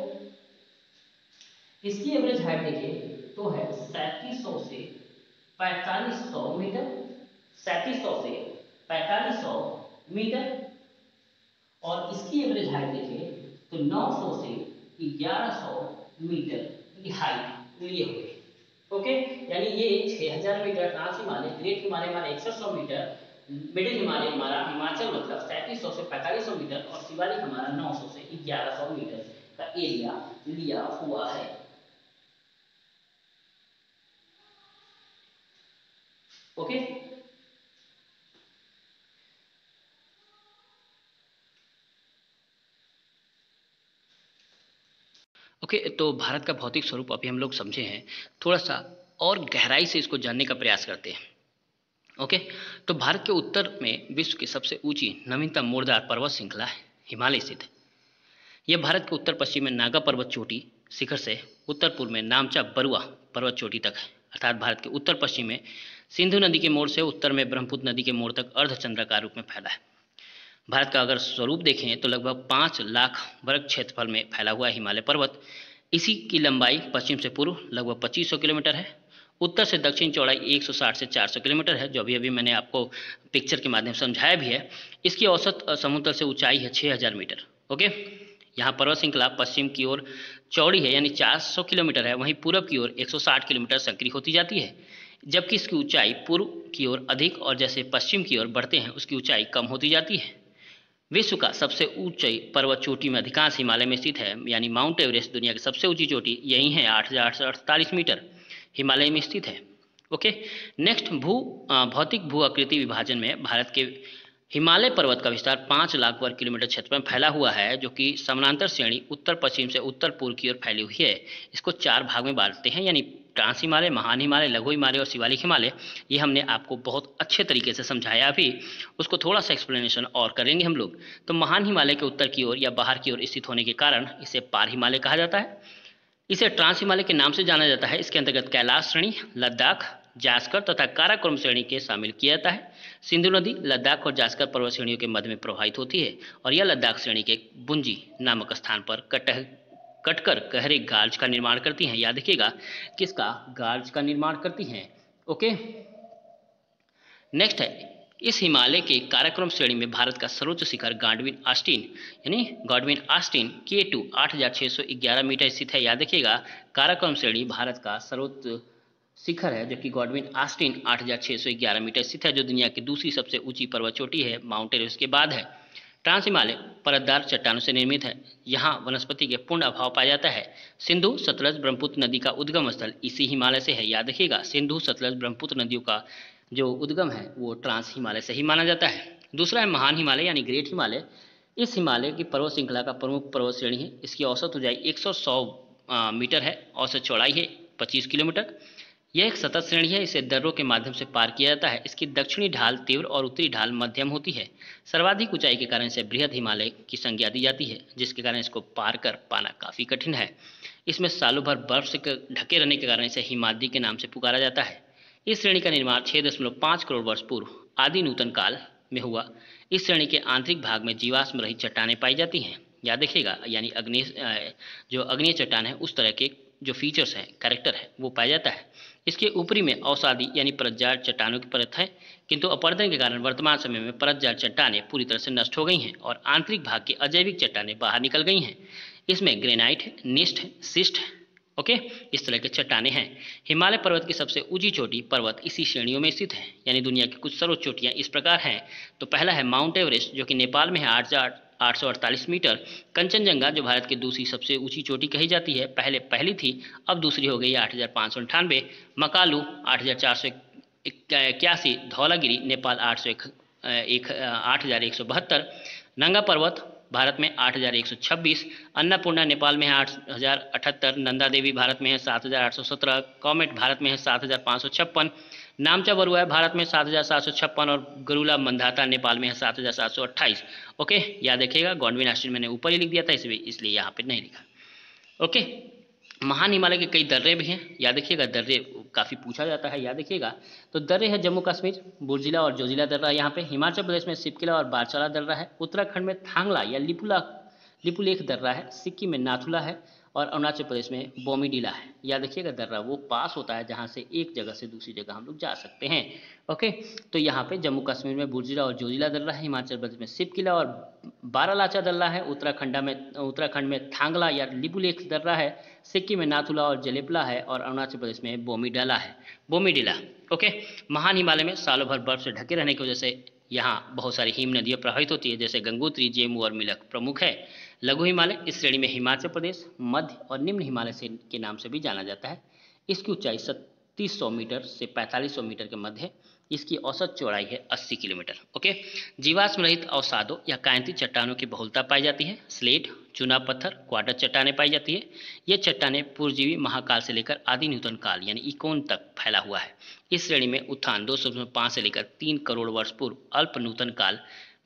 इसकी एवरेज हाइट देखें तो है 3700 से 4500 मीटर, 3700 से 4500 मीटर। और इसकी एवरेज हाइट देखें तो 900 से 1100 मीटर की हाइट लिए हुए। ओके, यानी ये 6000 metre trans Himalaya, great Himalaya हमारा 100 मीटर, मिडिल हिमालय हमारा हिमाचल मतलब 3700 से 4500 मीटर, और शिवालिक हमारा 900 से 1100 मीटर का एरिया लिया हुआ है। ओके, ओके, तो भारत का भौतिक स्वरूप अभी हम लोग समझे हैं, थोड़ा सा और गहराई से इसको जानने का प्रयास करते हैं। ओके, तो भारत के उत्तर में विश्व की सबसे ऊंची नवीनतम मोड़दार पर्वत श्रृंखला हिमालय स्थित है। यह भारत के उत्तर पश्चिम में नागा पर्वत चोटी शिखर से उत्तर पूर्व में नामचा बरुआ पर्वत चोटी तक है, अर्थात भारत के उत्तर पश्चिम में सिंधु नदी के मोड़ से उत्तर में ब्रह्मपुत्र नदी के मोड़ तक अर्धचंद्राकार रूप में फैला है। भारत का अगर स्वरूप देखें तो लगभग 5 लाख वर्ग क्षेत्रफल में फैला हुआ हिमालय पर्वत। इसी की लंबाई पश्चिम से पूर्व लगभग 2500 किलोमीटर है, उत्तर से दक्षिण चौड़ाई 160 से 400 किलोमीटर है, जो अभी अभी मैंने आपको पिक्चर के माध्यम से समझाया भी है। इसकी औसत समुद्र से ऊंचाई है 6000 मीटर। ओके, यहाँ पर्वत श्रृंखला पश्चिम की ओर चौड़ी है यानी 400 किलोमीटर है, वहीं पूरब की ओर 160 किलोमीटर संकरी होती जाती है, जबकि इसकी ऊंचाई पूर्व की ओर अधिक और जैसे पश्चिम की ओर बढ़ते हैं उसकी ऊंचाई कम होती जाती है। विश्व का सबसे ऊंची पर्वत चोटी में अधिकांश हिमालय में स्थित है, यानी माउंट एवरेस्ट दुनिया की सबसे ऊंची चोटी यही है, 8848 मीटर हिमालय में स्थित है। ओके, नेक्स्ट भौतिक भू आकृति विभाजन में भारत के हिमालय पर्वत का विस्तार 5 लाख वर्ग किलोमीटर क्षेत्र में फैला हुआ है, जो कि समानांतर श्रेणी उत्तर पश्चिम से उत्तर पूर्व की ओर फैली हुई है। इसको 4 भाग में बांटते हैं, यानी ट्रांस हिमालय, महान हिमालय, लघु हिमालय और शिवालिक हिमालय। ये हमने आपको बहुत अच्छे तरीके से समझाया, अभी उसको थोड़ा सा एक्सप्लेनेशन और करेंगे हम लोग। तो महान हिमालय के उत्तर की ओर या बाहर की ओर स्थित होने के कारण इसे पार हिमालय कहा जाता है। इसे ट्रांस हिमालय के नाम से जाना जाता है। इसके अंतर्गत कैलाश श्रेणी, लद्दाख, जास्कर तथा काराकोरम श्रेणी के शामिल किया जाता है। सिंधु नदी लद्दाख और जास्कर पर्वत श्रेणियों के मध्य में प्रवाहित होती है, और यह लद्दाख श्रेणी के बुंजी नामक स्थान पर कटकर गहरे गार्ज का निर्माण करती हैं। याद रखिएगा किसका? गार्ज का निर्माण करती हैं। ओके, नेक्स्ट है इस हिमालय के काराकोरम श्रेणी में भारत का सर्वोच्च शिखर गॉडविन ऑस्टिन K2 8611 मीटर स्थित है। याद रखिएगा काराकोरम श्रेणी भारत का सर्वोच्च शिखर है, जो कि गॉडविन ऑस्टिन 8611 मीटर स्थित है, जो दुनिया की दूसरी सबसे ऊंची पर्वत चोटी है, माउंट एवरेस्ट के बाद है। ट्रांस हिमालय परतदार चट्टानों से निर्मित है, यहाँ वनस्पति के पूर्ण अभाव पाया जाता है। सिंधु सतलज ब्रह्मपुत्र नदी का उद्गम स्थल इसी हिमालय से है। याद रखिएगा सिंधु सतलज ब्रह्मपुत्र नदियों का जो उद्गम है वो ट्रांस हिमालय से ही माना जाता है। दूसरा है महान हिमालय यानी ग्रेट हिमालय। इस हिमालय की पर्वत श्रृंखला का प्रमुख पर्वत श्रेणी है। इसकी औसत ऊंचाई 100 मीटर है, औसत चौड़ाई है 25 किलोमीटर। यह एक सतत श्रेणी है, इसे दर्रों के माध्यम से पार किया जाता है। इसकी दक्षिणी ढाल तीव्र और उत्तरी ढाल मध्यम होती है। सर्वाधिक ऊंचाई के कारण इसे बृहद हिमालय की संज्ञा दी जाती है, जिसके कारण इसको पार कर पाना काफी कठिन है। इसमें सालों भर बर्फ से ढके रहने के कारण इसे हिमाद्री के नाम से पुकारा जाता है। इस श्रेणी का निर्माण 6.5 करोड़ वर्ष पूर्व आदि नूतन काल में हुआ। इस श्रेणी के आंतरिक भाग में जीवाश्म रहित चट्टानें पाई जाती हैं। याद रखिएगा, यानी जो अग्नीय चट्टान है उस तरह के जो फीचर्स हैं, कैरेक्टर है, वो पाया जाता है। इसके ऊपरी में अवसादी यानी परतजार चट्टानों की परत है, किंतु अपरदन के कारण वर्तमान समय में परतजार चट्टानें पूरी तरह से नष्ट हो गई हैं और आंतरिक भाग की अजैविक चट्टानें बाहर निकल गई हैं। इसमें ग्रेनाइट है, निस्ट है, सिस्ट है। ओके, इस तरह के चट्टाने हैं। हिमालय पर्वत की सबसे ऊंची चोटी पर्वत इसी श्रेणियों में स्थित है, यानी दुनिया की कुछ सर्वोच्च चोटियां इस प्रकार हैं। तो पहला है माउंट एवरेस्ट, जो कि नेपाल में है 8,848 मीटर। कंचनजंगा, जो भारत की दूसरी सबसे ऊंची चोटी कही जाती है, पहली थी, अब दूसरी हो गई 8,598। मकालू 8,481। धौलागिरी नेपाल 8,172। नंगा पर्वत भारत में 8,126। अन्नपूर्णा नेपाल में है 8,078। नंदा देवी भारत में है 7,817। कॉमेट भारत में है 7,556। नामचा बरुआ भारत में 7,756 और गरुला मंधाता नेपाल में है 7,728। ओके, याद रखिएगा, गोंडविन आश्रम मैंने ऊपर ही लिख दिया था, इसलिए यहाँ पे नहीं लिखा। ओके, महान हिमालय के कई दर्रे भी हैं, याद रखिएगा, दर्रे काफ़ी पूछा जाता है, याद रखिएगा। तो दर्रे है जम्मू कश्मीर, बुर्जिला और जोजिला दर्रा यहाँ पे। हिमाचल प्रदेश में सिपकिला और बारचाला दर्रा है। उत्तराखंड में थांगला या लिपुलेख दर्रा है। सिक्किम में नाथुला है और अरुणाचल प्रदेश में बोमीडीला है। याद रखिएगा, दर्रा वो पास होता है जहाँ से एक जगह से दूसरी जगह हम लोग जा सकते हैं। ओके, तो यहाँ पे जम्मू कश्मीर में बुर्जिला और जोजिला दर्रा है। हिमाचल प्रदेश में सिपकिला और बारालाचा दर्रा है। उत्तराखंड में थांगला या लिपुलेख दर्रा है। सिक्किम में नाथुला और जलेपला है और अरुणाचल प्रदेश में बोमीडीला। ओके, महान हिमालय में सालों भर बर्फ से ढके रहने की वजह से यहाँ बहुत सारी हिम नदियाँ प्रभावित होती है, जैसे गंगोत्री, जेमू और मिलक प्रमुख है। लघु हिमालय इस श्रेणी में हिमाचल प्रदेश, मध्य और निम्न हिमालय से के नाम से भी जाना जाता है। इसकी ऊंचाई 3700 मीटर से 4500 मीटर के मध्य है। इसकी औसत चौड़ाई है 80 किलोमीटर। ओके, जीवाश्म रहित अवसादों या कांति चट्टानों की बहुलता पाई जाती है। स्लेट, चूना पत्थर, क्वार्टर चट्टानें पाई जाती है। ये चट्टानें पूर्वजीवी महाकाल से लेकर आदि नूतन काल यानी इकोन तक फैला हुआ है। इस श्रेणी में उत्थान 2.5 से लेकर 3 करोड़ वर्ष पूर्व अल्प नूतन काल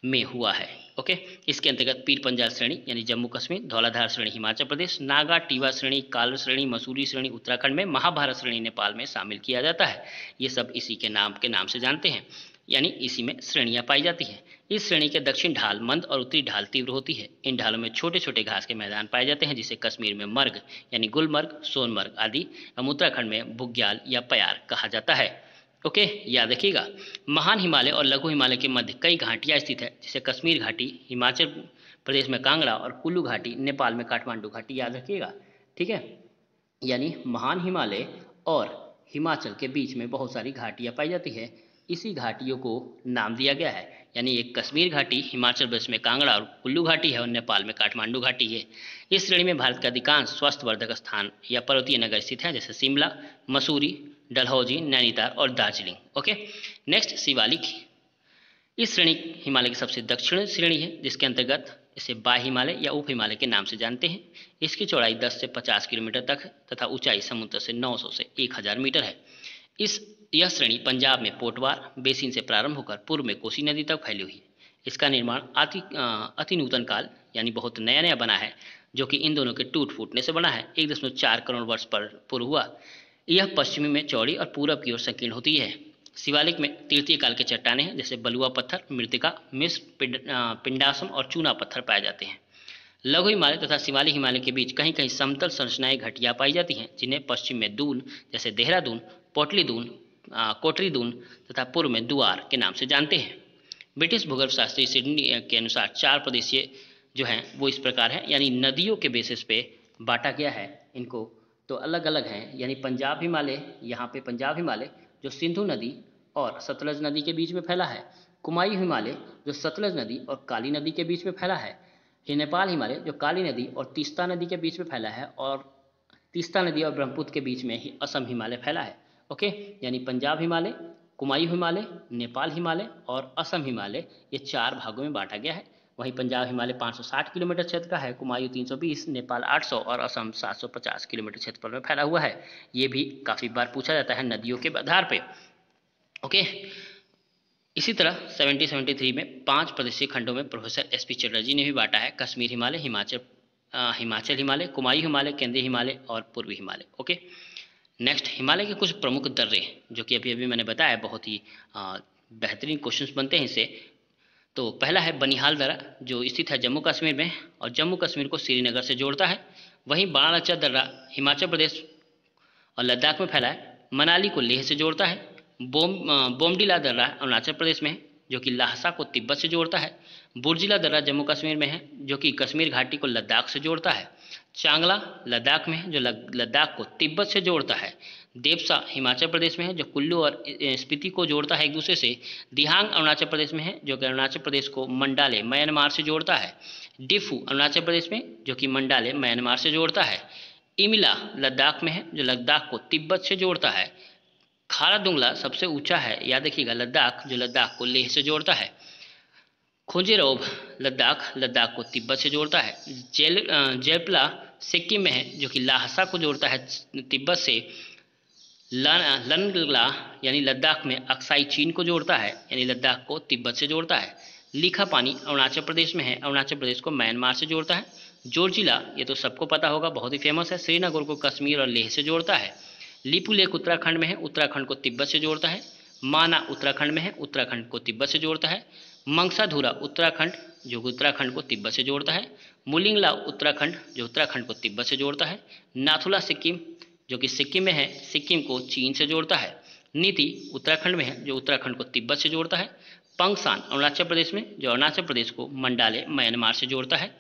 में हुआ है। ओके, इसके अंतर्गत पीर पंजाल श्रेणी यानी जम्मू कश्मीर, धौलाधार श्रेणी हिमाचल प्रदेश, नागा टीवा श्रेणी, काल्व श्रेणी, मसूरी श्रेणी उत्तराखंड में, महाभारत श्रेणी नेपाल में शामिल किया जाता है। ये सब इसी के नाम से जानते हैं, यानी इसी में श्रेणियां पाई जाती हैं। इस श्रेणी के दक्षिण ढाल मंद और उत्तरी ढाल तीव्र होती है। इन ढालों में छोटे छोटे घास के मैदान पाए जाते हैं, जिसे कश्मीर में मर्ग यानी गुलमर्ग, सोनमर्ग आदि एवं उत्तराखंड में बुग्याल या प्यार कहा जाता है। ओके, याद रखिएगा, महान हिमालय और लघु हिमालय के मध्य कई घाटियाँ स्थित है, जैसे कश्मीर घाटी हिमाचल प्रदेश में कांगड़ा और कुल्लू घाटी नेपाल में काठमांडू घाटी। याद रखिएगा, ठीक है, यानी महान हिमालय और हिमाचल के बीच में बहुत सारी घाटियाँ पाई जाती है। इसी घाटियों को नाम दिया गया है, यानी एक कश्मीर घाटी हिमाचल प्रदेश में कांगड़ा और कुल्लू घाटी है और नेपाल में काठमांडू घाटी है। इस श्रेणी में भारत के अधिकांश स्वास्थ्यवर्धक स्थान या पर्वतीय नगर स्थित हैं, जैसे शिमला, मसूरी, डलहौजी, नैनीताल और दार्जिलिंग। Okay, next Shivalik. इस श्रेणी हिमालय की सबसे दक्षिण श्रेणी है, जिसके अंतर्गत इसे बाह्य हिमालय या उप हिमालय के नाम से जानते हैं। इसकी चौड़ाई 10 से 50 किलोमीटर तक है तथा ऊंचाई समुद्र से 900 से 1000 मीटर है। यह श्रेणी पंजाब में पोटवार बेसिन से प्रारंभ होकर पूर्व में कोसी नदी तक फैली हुई है। इसका निर्माण अति नूतन काल यानी बहुत नया बना है, जो कि इन दोनों के टूट फूटने से बना है। 1.4 करोड़ वर्ष पूर्व हुआ। यह पश्चिमी में चौड़ी और पूरब की ओर संकीर्ण होती है। शिवालिक में तृतीय काल के चट्टाने हैं, जैसे बलुआ पत्थर, मृतिका, मिस्र, पिंडासम और चूना पत्थर पाए जाते हैं। लघु हिमालय तथा शिवालिक हिमालय के बीच कहीं कहीं समतल संरचनाएं घटिया पाई जाती हैं, जिन्हें पश्चिम में दून जैसे देहरादून, कोटरी दून तथा पूर्व में दुआर के नाम से जानते हैं। ब्रिटिश भूगर्भ शास्त्री सिडनी के अनुसार 4 प्रदेशीय जो हैं वो इस प्रकार है, यानी नदियों के बेसिस पे बांटा गया है इनको, तो अलग अलग हैं। यानी पंजाब हिमालय, यहाँ पे पंजाब हिमालय जो सिंधु नदी और सतलज नदी के बीच में फैला है। कुमायूं हिमालय जो सतलज नदी और काली नदी के बीच में फैला है। नेपाल हिमालय जो काली नदी और तीस्ता नदी के बीच में फैला है, और तीस्ता नदी और ब्रह्मपुत्र के बीच में ही असम हिमालय फैला है। ओके, यानी पंजाब हिमालय, कुमायूं हिमालय, नेपाल हिमालय और असम हिमालय, ये 4 भागों में बांटा गया है। वहीं पंजाब हिमालय 560 किलोमीटर क्षेत्र का है, कुमायूं 320, नेपाल 800 और असम 750 किलोमीटर क्षेत्रफल में फैला हुआ है। ये भी काफ़ी बार पूछा जाता है नदियों के आधार पे। ओके, इसी तरह 70-73 में 5 प्रदेशीय खंडों में प्रोफेसर SP चटर्जी ने भी बांटा है। कश्मीर हिमालय, हिमाचल हिमालय, कुमायूं हिमालय, केंद्रीय हिमालय और पूर्वी हिमालय। ओके, नेक्स्ट हिमालय के कुछ प्रमुख दर्रे, जो कि अभी मैंने बताया, बहुत ही बेहतरीन क्वेश्चंस बनते हैं इससे। तो पहला है बनिहाल दर्रा, जो स्थित है जम्मू कश्मीर में और जम्मू कश्मीर को श्रीनगर से जोड़ता है। वहीं बारालाचा दर्रा हिमाचल प्रदेश और लद्दाख में फैला है। मनाली को लेह से जोड़ता है। बोमडीला दर्रा अरुणाचल प्रदेश में, जो कि ल्हासा को तिब्बत से जोड़ता है। बुर्जिला दर्रा जम्मू कश्मीर में है, जो कि कश्मीर घाटी को लद्दाख से जोड़ता है। चांगला लद्दाख में है, जो लद्दाख को तिब्बत से जोड़ता है। देवसा हिमाचल प्रदेश में है, जो कुल्लू और स्पीति को जोड़ता है एक दूसरे से। दिहांग अरुणाचल प्रदेश में है, जो कि अरुणाचल प्रदेश को मंडाले म्यांमार से जोड़ता है। डिफू अरुणाचल प्रदेश में, जो कि मंडाले म्यांमार से जोड़ता है। इमिला लद्दाख में है, जो लद्दाख को तिब्बत से जोड़ता है। खारादुंगला सबसे ऊंचा है, याद रखिएगा, लद्दाख, जो लद्दाख को लेह से जोड़ता है। खोजेरोब लद्दाख को तिब्बत से जोड़ता है। जेलपला सिक्किम में है, जो कि ल्हासा को जोड़ता है तिब्बत से। लनगला यानी लद्दाख में अक्साई चीन को जोड़ता है, यानी लद्दाख को तिब्बत से जोड़ता है। लिखा पानी अरुणाचल प्रदेश में है, अरुणाचल प्रदेश को म्यांमार से जोड़ता है। जोरजिला, ये तो सबको पता होगा, बहुत ही फेमस है, श्रीनगर को कश्मीर और लेह से जोड़ता है। लिपू लेक उत्तराखंड में है, उत्तराखंड को तिब्बत से जोड़ता है। माना उत्तराखंड में है, उत्तराखंड को तिब्बत से जोड़ता है। मंगसाधुरा उत्तराखंड, जो उत्तराखंड को तिब्बत से जोड़ता है। मुलिंगला उत्तराखंड, जो उत्तराखंड को तिब्बत से जोड़ता है। नाथुला सिक्किम, जो कि सिक्किम में है, सिक्किम को चीन से जोड़ता है। नीति उत्तराखंड में है, जो उत्तराखंड को तिब्बत से जोड़ता है। पंगसान अरुणाचल प्रदेश में, जो अरुणाचल प्रदेश को मंडाले म्यांमार से जोड़ता है।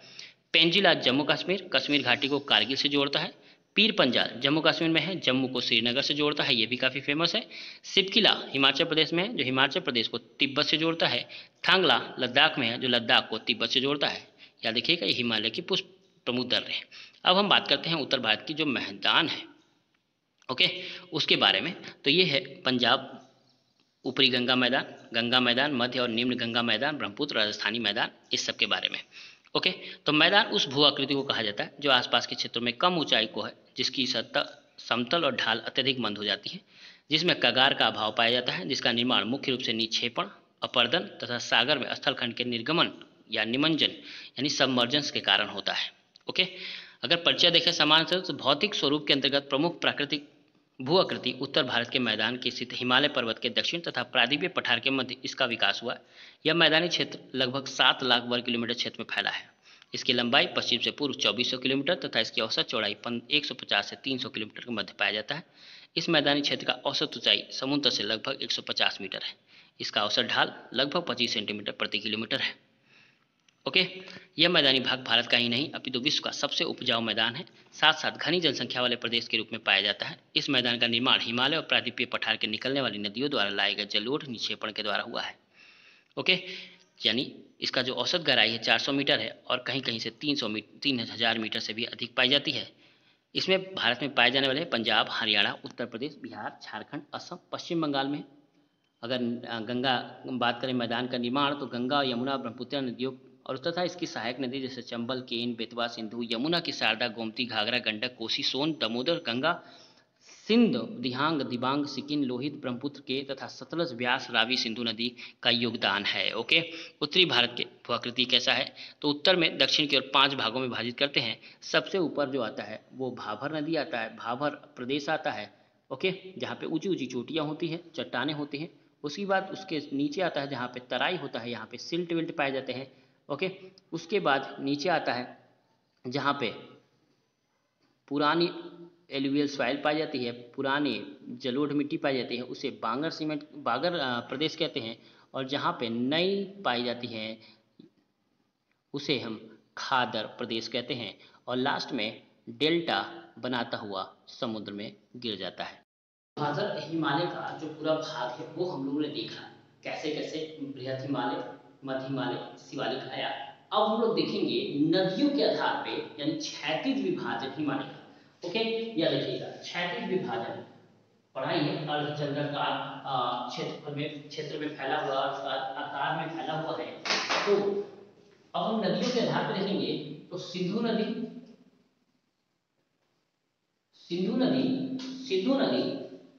पेंजिला जम्मू कश्मीर, कश्मीर घाटी को कारगिल से जोड़ता है। पीर पंजाल जम्मू कश्मीर में है, जम्मू को श्रीनगर से जोड़ता है, ये भी काफ़ी फेमस है। सिपकिला हिमाचल प्रदेश में है, जो हिमाचल प्रदेश को तिब्बत से जोड़ता है। थांगला लद्दाख में है, जो लद्दाख को तिब्बत से जोड़ता है। याद रखिएगा, ये हिमालय की पुष्प प्रमुख दर्रे हैं। अब हम बात करते हैं उत्तर भारत की जो मैदान है, ओके, उसके बारे में। तो ये है पंजाब ऊपरी गंगा मैदान, मध्य और निम्न गंगा मैदान, ब्रह्मपुत्र, राजस्थानी मैदान, इस सब के बारे में। ओके, तो मैदान उस भू आकृति को कहा जाता है जो आसपास के क्षेत्रों में कम ऊंचाई को है, जिसकी सतह समतल और ढाल अत्यधिक मंद हो जाती है, जिसमें कगार का अभाव पाया जाता है, जिसका निर्माण मुख्य रूप से निक्षेपण, अपर्दन तथा सागर में स्थलखंड के निर्गमन या निमंजन यानी सबमर्जेंस के कारण होता है। ओके, अगर परिचय देखें समान से, तो भौतिक स्वरूप के अंतर्गत प्रमुख प्राकृतिक भू आकृति उत्तर भारत के मैदान के स्थित हिमालय पर्वत के दक्षिण तथा प्रायद्वीपीय पठार के मध्य इसका विकास हुआ। यह मैदानी क्षेत्र लगभग 7 लाख वर्ग किलोमीटर क्षेत्र में फैला है। इसकी लंबाई पश्चिम से पूर्व 2400 किलोमीटर तथा इसकी औसत चौड़ाई 150 से 300 किलोमीटर के मध्य पाया जाता है। इस मैदानी क्षेत्र का औसत ऊंचाई समुद्र से लगभग 150 मीटर है। इसका औसत ढाल लगभग 25 सेंटीमीटर प्रति किलोमीटर है। ओके, यह मैदानी भाग भारत का ही नहीं अपितु विश्व का सबसे उपजाऊ मैदान है, साथ साथ घनी जनसंख्या वाले प्रदेश के रूप में पाया जाता है। इस मैदान का निर्माण हिमालय और प्रायद्वीपीय पठार के निकलने वाली नदियों द्वारा लाए गए जलोढ़ निक्षेपण के द्वारा हुआ है। ओके, यानी इसका जो औसत गहराई है 400 मीटर है और कहीं कहीं से 3000 मीटर से भी अधिक पाई जाती है। इसमें भारत में पाए जाने वाले पंजाब, हरियाणा, उत्तर प्रदेश, बिहार, झारखंड, असम, पश्चिम बंगाल में। अगर गंगा बात करें मैदान का निर्माण, तो गंगा, यमुना, ब्रह्मपुत्र नदियों और तथा इसकी सहायक नदी जैसे चंबल, केन, बेतवा, सिंधु, यमुना की शारदा, गोमती, घाघरा, गंडक, कोसी, सोन, दामोदर, गंगा, सिंध, दिहांग, दिबांग, सिकिन, लोहित, ब्रह्मपुत्र के तथा सतलज, व्यास, रावी, सिंधु नदी का योगदान है। ओके, उत्तरी भारत के भूआकृति कैसा है, तो उत्तर में दक्षिण की ओर 5 भागों में विभाजित करते हैं। सबसे ऊपर जो आता है वो भाभर नदी आता है, भाभर प्रदेश आता है। ओके, जहाँ पे ऊंची ऊंची चोटियाँ होती हैं, चट्टानें होती हैं। उसके बाद उसके नीचे आता है जहाँ पे तराई होता है, यहाँ पे सिल्ट विल्ट पाए जाते हैं। ओके, उसके बाद नीचे आता है जहाँ पे पुरानी एलुवियल सॉइल पाई जाती है, पुरानी जलोढ़ मिट्टी पाई जाती है, उसे बागर प्रदेश कहते हैं। और जहाँ पे नई पाई जाती है उसे हम खादर प्रदेश कहते हैं। और लास्ट में डेल्टा बनाता हुआ समुद्र में गिर जाता है। भाजर हिमालय का जो पूरा भाग है वो हम लोगों ने देखा कैसे कैसे बृहद हिमालय, मध्य हिमालय, शिवालिक आया। अब हम लोग देखेंगे नदियों के आधार पे, यानी क्षैतिज विभाजन हिमालय का। ओके, या देखिएगा क्षैतिज विभाजन पढ़ाई है, अर्धचंद्राकार क्षेत्र में फैला हुआ, आकार में फैला हुआ है। तो अब हम नदियों के आधार पर देखेंगे तो सिंधु नदी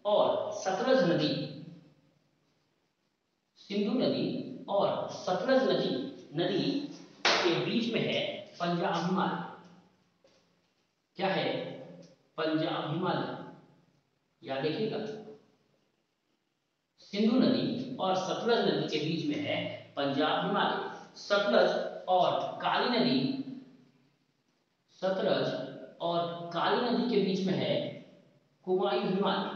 और सतलज नदी, सिंधु नदी और सतलज नदी के बीच में है पंजाब हिमालय। क्या है? पंजाब हिमालय। याद देखिएगा, सिंधु नदी और सतलज नदी के बीच में है पंजाब हिमालय। सतलज और काली नदी के बीच में है कुमायूं हिमालय।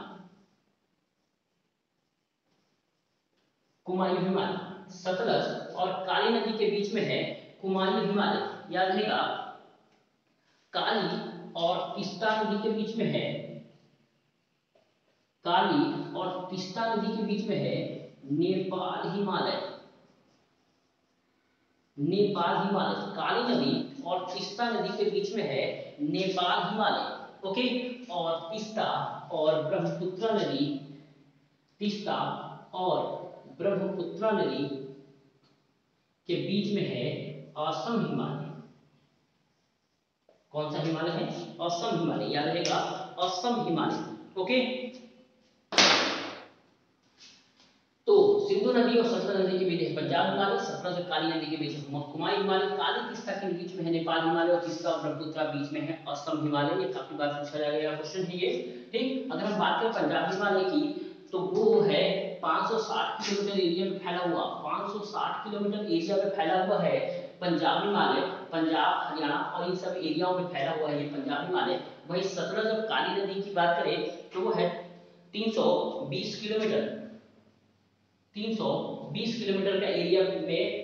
सतलज और काली नदी के बीच में है कुमायूं हिमालय। याद रहेगा, काली और तीस्ता नदी के बीच में है, काली और तीस्ता नदी के बीच में है नेपाल हिमालय। नेपाल हिमालय, काली नदी और तीस्ता नदी के बीच में है नेपाल हिमालय। ओके, और तीस्ता और ब्रह्मपुत्र नदी, तीस्ता और ब्रह्मपुत्र नदी के बीच में है असम हिमालय। कौन सा हिमालय है? असम हिमालय। याद रहेगा, असम हिमालय। ओके, तो सिंधु नदी और सतलज नदी के बीच है पंजाब हिमालय, सतलज और काली नदी के बीच है कुमायूं हिमालय, काली तीस्ता के बीच में है नेपाल हिमालय और तीस्ता और ब्रह्मपुत्र बीच में है असम हिमालय। ये काफी बार पूछा जाएगा क्वेश्चन है ये। ठीक, अगर हम बात करें पंजाब हिमालय की, तो वो है 560 किलोमीटर एरिया में फैला हुआ, 560 किलोमीटर एरिया में फैला हुआ है पंजाब हिमालय। पंजाब, हरियाणा और इन सब एरियाओं में फैला हुआ है ये पंजाब हिमालय। वही सतलज और काली नदी की बात करें तो वो है 320 किलोमीटर, 320 किलोमीटर का एरिया में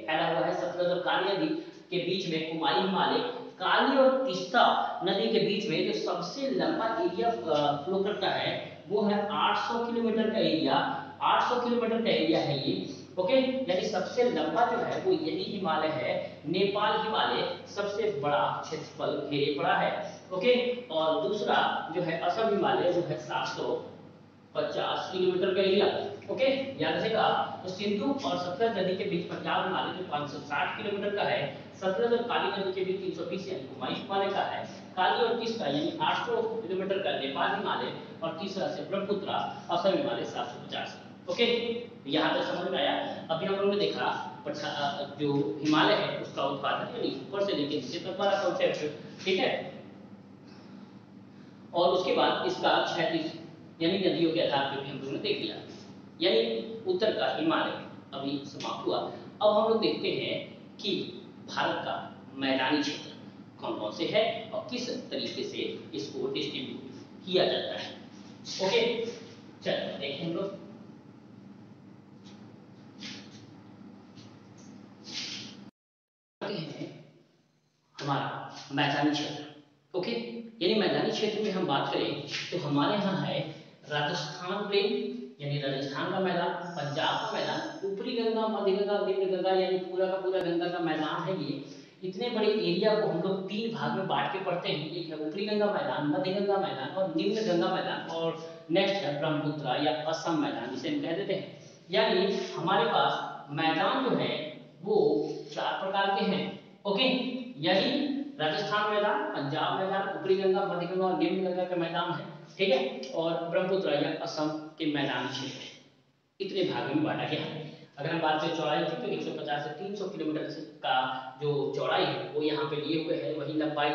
फैला हुआ है सतलज और काली नदी के बीच में कुमायूं हिमालय। काली और तीस्ता नदी के बीच में जो सबसे लंबा एरिया फ्लो करता है वो है 800 किलोमीटर का एरिया, 800 किलोमीटर का एरिया है ये। ओके, यानी सबसे लंबा जो है वो यही हिमालय है, नेपाल हिमालय सबसे बड़ा क्षेत्रफल घेरे पड़ा है। ओके, और दूसरा जो है असम हिमालय जो है 750 किलोमीटर का एरिया। ओके, याद रखेगा। तो सिंधु और सतलज नदी के बीच पंजाब हिमालय जो 560 किलोमीटर का है, सतलज और काली नदी के बीच 320 यानी कुमायूं हिमालय का है, काली और तीस्ता यानी 800 किलोमीटर का नेपाल हिमालय, और तीसरा से ब्रह्मपुत्र असम हिमालय 750। ओके, यहाँ तक समझ में आया। अभी हम लोगों ने देखा जो हिमालय है उसका उत्पादन यानी ऊपर से लेकर नीचे तक वाला कॉन्सेप्ट। ठीक है, और उसके बाद इसका क्षैतिज यानी नदियों के आधार पर भी हम लोगों ने देख लिया, यानी उत्तर का हिमालय अभी समाप्त हुआ। अब हम लोग देखते हैं कि भारत का मैदानी क्षेत्र कौन कौन से है और किस तरीके से इसको डिस्ट्रीब्यूट किया जाता है। ओके, चलो देखें हम लोग। हमारा मैदानी क्षेत्र। ओके, यानी मैदानी क्षेत्र में हम बात करें तो हमारे यहाँ है राजस्थान प्लेन यानी राजस्थान का मैदान, पंजाब का मैदान, ऊपरी गंगा, मध्य गंगा, निम्न गंगा यानी पूरा का पूरा गंगा का मैदान है ये। इतने बड़े एरिया को हम लोग 3 भाग में बांट के पढ़ते हैं। एक है ऊपरी गंगा मैदान, मध्य गंगा मैदान और निम्न गंगा मैदान, और नेक्स्ट है ब्रह्मपुत्र या असम मैदान जिसे हम कह देते हैं। यानी हमारे पास मैदान जो है वो 4 प्रकार के हैं। ओके, यानी राजस्थान मैदान, पंजाब मैदान, ऊपरी गंगा, मध्य गंगा और निम्न गंगा का मैदान है। ठीक है, और ब्रह्मपुत्र या असम के मैदान क्षेत्र इतने भागों में बांटा गया है। अगर हम बात करें चौड़ाई की तो 150 से 300 किलोमीटर का जो चौड़ाई है वो यहाँ पे लिए हुए है। वही लंबाई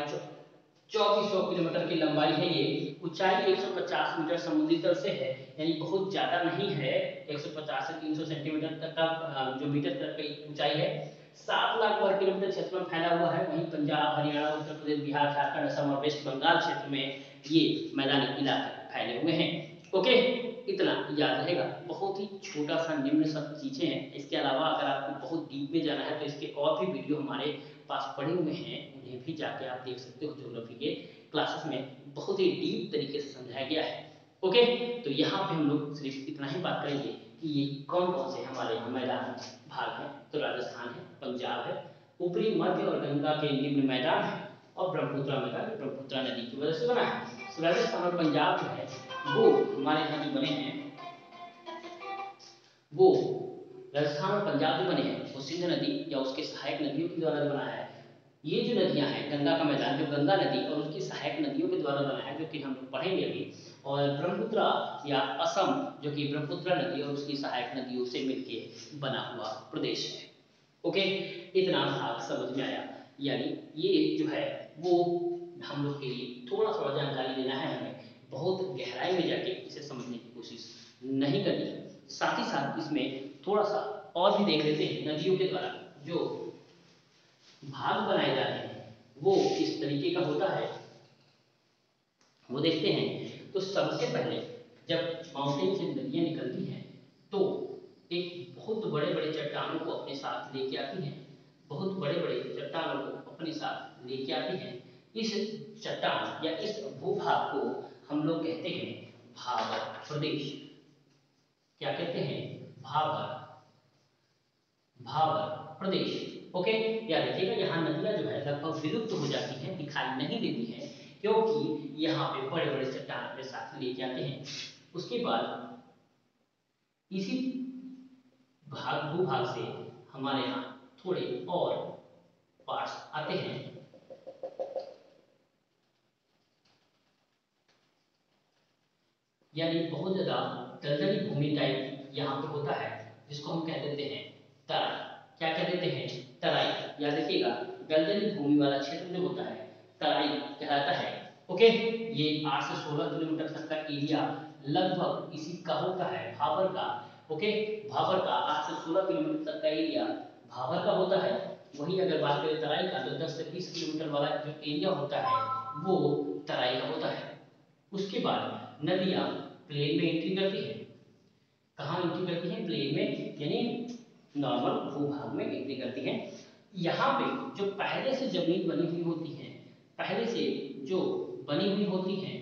2400 किलोमीटर की लंबाई है ये। ऊंचाई 150 मीटर समुद्री तल से है, यानी बहुत ज्यादा नहीं है। 150 से 300 सेंटीमीटर तक का जो मीटर तक की ऊंचाई है। 7 लाख वर्ग किलोमीटर क्षेत्र में फैला हुआ है। वहीं पंजाब, हरियाणा, उत्तर प्रदेश, बिहार, झारखंड, असम और वेस्ट बंगाल क्षेत्र में ये मैदानी इलाके फैले हुए हैं। ओके, इतना याद रहेगा। बहुत ही छोटा सा निम्न सब चीजें हैं। इसके अलावा अगर आपको बहुत डीप में जाना है तो इसके और भी वीडियो हमारे पास पड़े हुए हैं, उन्हें भी जाके आप देख सकते हो। ज्योग्राफी के क्लासेस में बहुत ही डीप तरीके से समझाया गया है। ओके, तो यहाँ पे हम लोग सिर्फ इतना ही बात करेंगे कि ये कौन कौन से हमारे यहाँ मैदान भाग है। तो राजस्थान है, पंजाब है, ऊपरी मध्य और गंगा के निम्न मैदान है, और ब्रह्मपुत्र मैदान ब्रह्मपुत्र नदी की वजह से बना है। राजस्थान और पंजाब जो है वो हमारे यहाँ जो बने हैं, वो राजस्थान और पंजाब जो बने हैं वो सिंध नदी या उसके सहायक नदियों के द्वारा बना है। ये जो नदियां हैं, गंगा का मैदान जो गंगा नदी और उसकी सहायक नदियों के द्वारा बना है, जो कि हम लोग पढ़ेंगे अभी। और ब्रह्मपुत्र या असम जो कि ब्रह्मपुत्र नदी और उसकी सहायक नदियों से मिलकर बना हुआ प्रदेश है। ओके, इतना भाग समझ में आया। यानी ये जो है वो हम लोग के लिए थोड़ा थोड़ा जानकारी लेना है, हमें बहुत गहराई में जाके इसे समझने की कोशिश नहीं करनी। साथ ही साथ इसमें थोड़ा सा और भी देख लेते हैं। नदियों के द्वारा जो भाग बनाए जा रहे हैं वो किस तरीके का होता है वो देखते हैं। तो सबसे पहले जब माउंटेन से नदियां निकलती हैं तो एक बहुत बड़े बड़े चट्टानों को अपने साथ लेके आती हैं, बहुत बड़े बड़े चट्टानों को अपने साथ लेके आती हैं। इस चट्टान या इस भूभाग को हम लोग कहते हैं भाबर प्रदेश। क्या कहते हैं? भाबर, भाबर प्रदेश। ओके, याद रखिएगा यहाँ नदियां जो है लगभग विलुप्त हो जाती हैं, दिखाई नहीं देती हैं, क्योंकि यहाँ पे बड़े बड़े चट्टान अपने साथ लेके आते हैं। उसके बाद इसी भूभाग से हमारे यहाँ थोड़े और पार्ट्स आते हैं। यानी बहुत ज्यादा दलदली भूमि टाइप यहाँ पे होता है, जिसको हम कह देते हैं तराई। क्या कह देते हैं? तराई। याद रखिएगा, दलदली भूमि वाला क्षेत्र जो होता है तराई कहलाता है। ओके, ये 8 से 16 किलोमीटर तक का एरिया लगभग इसी का होता है, भाबर का। ओके, भाबर का 8 से 16 किलोमीटर तक का एरिया भाबर का होता है। वहीं अगर बात करें तराई का, तो 10 से 20 किलोमीटर वाला जो एरिया होता है वो तराई का होता है। उसके बाद नदियां प्लेन में एंट्री करती है। कहाँ एंट्री करती है? प्लेन में, यानी नॉर्मल भूभाग में एंट्री करती है। यहाँ पे जो पहले से जमीन बनी हुई होती है, पहले से जो बनी हुई होती है,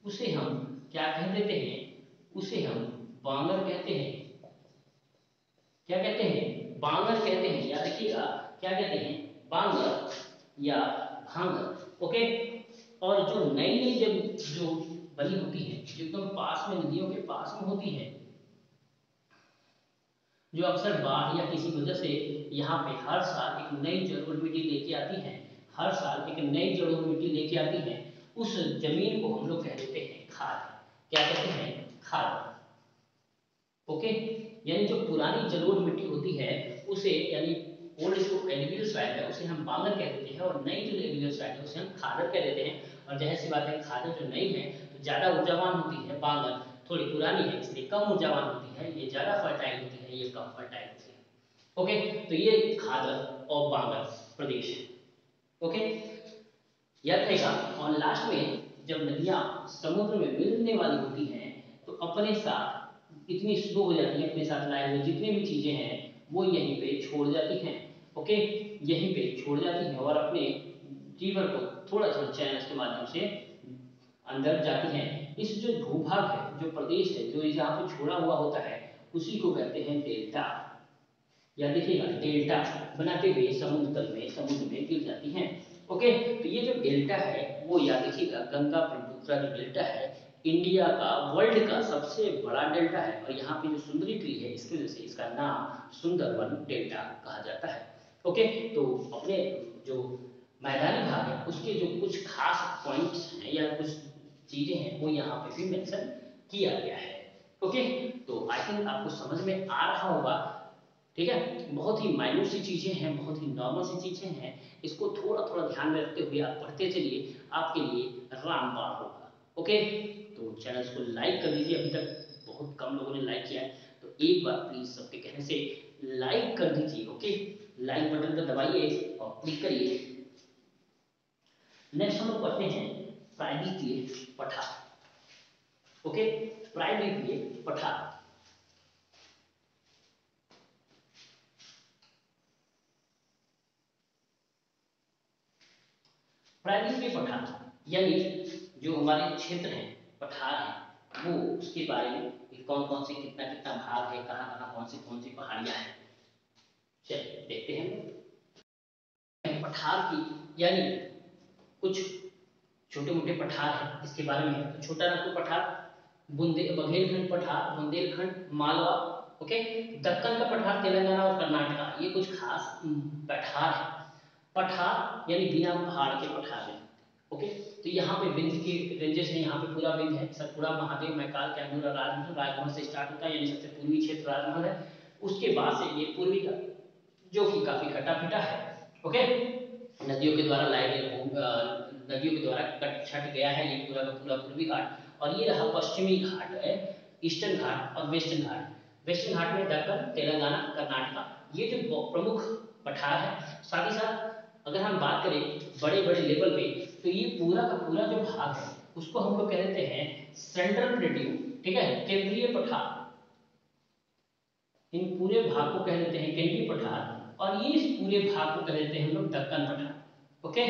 उसे हम क्या कह देते हैं? उसे हम बांगर कहते हैं। क्या कहते हैं? बांगर कहते हैं। याद रखिएगा, क्या कहते हैं? बांगर या भांगर। ओके, और जो नई नई जब जो बनी होती है, जो एकदम पास में, नदियों के पास में होती है, जो अक्सर बाढ़ या किसी वजह से यहाँ पे हर साल एक नई जलोढ़ मिट्टी लेके आती है, हर साल एक नई जलोढ़ मिट्टी लेके आती है, उस जमीन को हम लोग कह देते हैं खाद। क्या कहते हैं? खाद। ओके, यानी जो पुरानी जलोढ़ मिट्टी होती है उसे, यानी ओल्ड जो एलुवियल सॉइल है उसे हम बांगर कह देते हैं, और नई जो एलुवियल सॉइल है उसे हम खादर कह देते हैं। और जाहिर सी बात है, खादर जो नई है तो ज्यादा ऊर्जावान होती है, बांगर थोड़ी पुरानी है इसलिए कम ऊर्जावान होती है, ये ज्यादा फर्टाइल होती है, ये कम फर्टाइल होती है। ओके, तो ये खादर और बांगर प्रदेश। ओके, याद रहेगा। और लास्ट में जब नदियां समुद्र में मिलने वाली होती हैं, तो अपने साथ इतनी स्लो हो जाती है, अपने साथ लाए हुए जितने भी चीजें हैं वो यहीं पे छोड़ जाती हैं। ओके, यहीं पे छोड़ जाती हैं और अपने रिवर को थोड़ा सा चैनल्स के माध्यम से अंदर जाती हैं। इस जो भूभाग है, जो प्रदेश है, जो यहाँ पे छोड़ा हुआ होता है, उसी को कहते हैं डेल्टा। या देखिएगा, डेल्टा बनाते हुए समुद्र में गिर जाती हैं। ओके, तो ये जो डेल्टा है वो, याद रखिएगा, गंगा ब्रह्मपुत्र जो डेल्टा है इंडिया का, वर्ल्ड का सबसे बड़ा डेल्टा है। और यहाँ पे जो सुंदरी ट्री है, इसकी वजह से इसका नाम सुंदरवन डेल्टा कहा जाता है। ओके, तो अपने जो मैदानी भाग है उसके जो कुछ खास पॉइंट्स हैं या कुछ चीजें हैं वो यहाँ पे भी मेंशन किया गया है। ओके, तो आई थिंक आपको समझ में आ रहा होगा। ठीक है, बहुत ही माइन्यूट सी चीजें हैं, बहुत ही नॉर्मल सी चीजें हैं, इसको थोड़ा थोड़ा ध्यान में रखते हुए आप पढ़ते चलिए, आपके लिए रामबाण होगा। ओके, तो चैनल को लाइक कर दीजिए, अभी तक बहुत कम लोगों ने लाइक किया है, तो एक बार प्लीज सबके कहने से लाइक कर दीजिए। ओके, लाइक बटन पर दबाइए और क्लिक करिए। नेक्स्ट हम लोग पढ़ते हैं प्रायद्वीपीय पठार। ओके, प्रायद्वीपीय पठार। प्रायद्वीपीय पठार यानी जो हमारे क्षेत्र हैं, पठार है, वो उसके बारे में कौन कौन से कितना कितना भाग है, कहाँ कहाँ कौन सी पहाड़ियां हैं, चलिए देखते हैं। पठार की यानी कुछ छोटे मोटे पठार हैं, इसके बारे में तो छोटा नागपुर पठार, बघेलखंड पठार, बुंदेलखंड, मालवा। ओके, दक्कन का पठार तेलंगाना और कर्नाटका, ये कुछ खास पठार है। पठार यानी बिना पहाड़ के पठार है। ओके, तो यहाँ पे विंध्य के रेंजेस हैं, यहाँ पे पूरा विंध्य है, सतपुड़ा, महादेव, मैकाल, कैमूर और राजमहल। राजमहल से स्टार्ट होता है, यानी सबसे पूर्वी क्षेत्र राजमहल है। उसके बाद से ये पूर्वी का, जो कि काफी खट्टा पीटा है। ओके, नदियों के द्वारा लाए गए, नदियों के द्वारा कट छट गया है ये पूरा का पूरा पूर्वी घाट। और ये रहा पश्चिमी घाट है, ईस्टर्न घाट और वेस्टर्न घाट। वेस्टर्न घाट में दक्कन, तेलंगाना, कर्नाटका, ये जो प्रमुख पठार है। साथ ही साथ अगर हम बात करें बड़े बड़े लेवल पे, तो ये पूरा का पूरा जो भाग है उसको हम लोग कह देते हैं सेंट्रल प्लेट्यू। ठीक है, केंद्रीय पठार, इन पूरे भाग को कह देते हैं केंद्रीय पठार, और ये इस पूरे भाग को कह देते हैं हम लोग दक्कन पठार। ओके,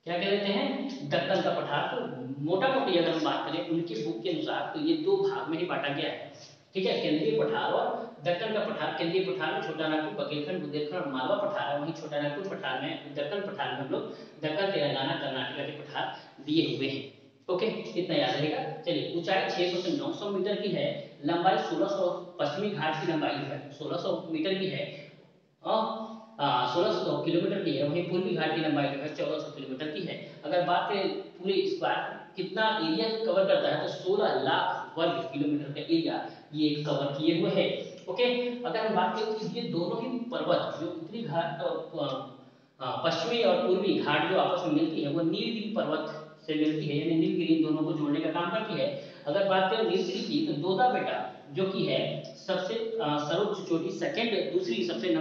क्या कह देते हैं, दक्कन का पठार। तो मोटा मोटी अगर हम बात करें उनकी बुक के अनुसार तो ये दो भाग में ही बांटा गया है, ठीक है, केंद्रीय पठार और दक्कन का पठार। केंद्रीय पठार में छोटा नागपुर, बघेलखंड, बुंदेलखंड और मालवा पठार है, वहीं छोटा नागपुर पठार में, दक्कन पठार में हम लोग दक्कन, तेलंगाना, कर्नाटक के पठार दिए हुए हैं। ओके, इतना याद रहेगा। चलिए, ऊंचाई 600 से 900 मीटर की है, लंबाई 1600, पश्चिमी घाट की लंबाई जो है 1600 मीटर की है, और 1600 किलोमीटर की है, वहीं पूर्वी घाट की लंबाई जो है 1400 किलोमीटर की है। अगर बात करें पूरे स्क्वायर कितना एरिया कवर करता है, तो 16 लाख वर्ग किलोमीटर का एरिया ये कवर किए हुए है। ओके, अगर हम बात करें कि ये दोनों ही पर्वत जो उत्तरी घाट और पश्चिमी और पूर्वी घाट जो आपस में मिलती है, वो नीलगिरी पर्वत से मिलती है, यानी नीलगिरी दोनों को जोड़ने का काम करती है। अगर बात करें नीलगिरी की, तो दोदा बेटा जो कि है सबसे सर्वोच्च चोटी, सेकंड, दूसरी सबसे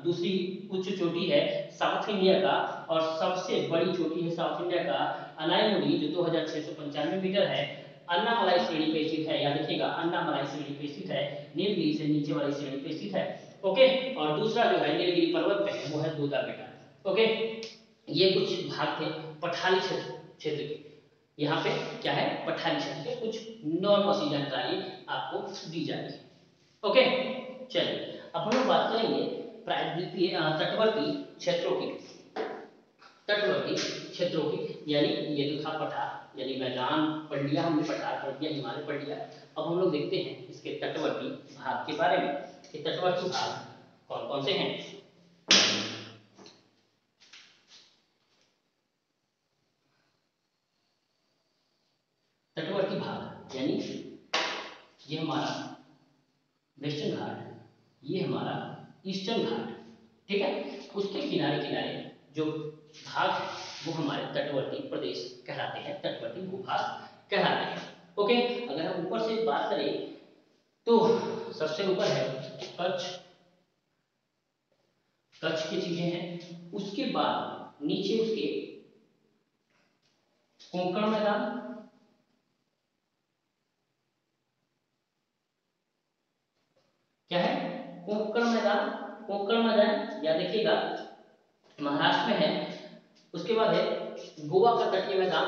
दूसरी उच्च चोटी है साउथ इंडिया का, और सबसे बड़ी चोटी है साउथ इंडिया का अनायमुडी जो 2695 मीटर है, अन्नामलाई श्रेणी पे स्थित है। याद रखिएगा, अन्नामलाई श्रेणी पे स्थित है, नीलगिरी से नीचे वाली श्रेणी पे स्थित है। ओके, और दूसरा जो है नीलगिरी पर्वत पे है, वो है दोदा बेटा। ओके, ये कुछ भाग थे पठारी क्षेत्र के। यहाँ पे क्या है, पठारी क्षेत्र के कुछ नॉर्मल सी जानकारी आपको दी जाएगी। ओके, चलिए अब हम लोग बात करेंगे प्रायद्वीपीय तटवर्ती क्षेत्रों की। तटवर्ती क्षेत्रों की, यानी ये जो था पठार, यानी मैदान पढ़ लिया हमने, पठार पढ़ लिया, हिमालय पढ़ लिया। अब हम लोग देखते हैं इसके तटवर्ती भाग के बारे में कि तटवर्ती भाग कौन कौन से हैं। तटवर्ती भाग यानी ये हमारा वेस्टर्न घाट, ये हमारा ईस्टर्न घाट, ठीक है, उसके किनारे किनारे जो भाग है वो हमारे तटवर्ती प्रदेश कहलाते हैं, तटवर्ती भूभाग कहलाते हैं। ओके, अगर हम ऊपर से बात करें तो सबसे ऊपर है कच्छ, कच्छ की चीजें हैं। उसके बाद नीचे उसके कोंकण मैदान, क्या है, कोंकण मैदान, कोंकण मैदान याद रखिएगा महाराष्ट्र में है। उसके बाद है गोवा का तटीय मैदान,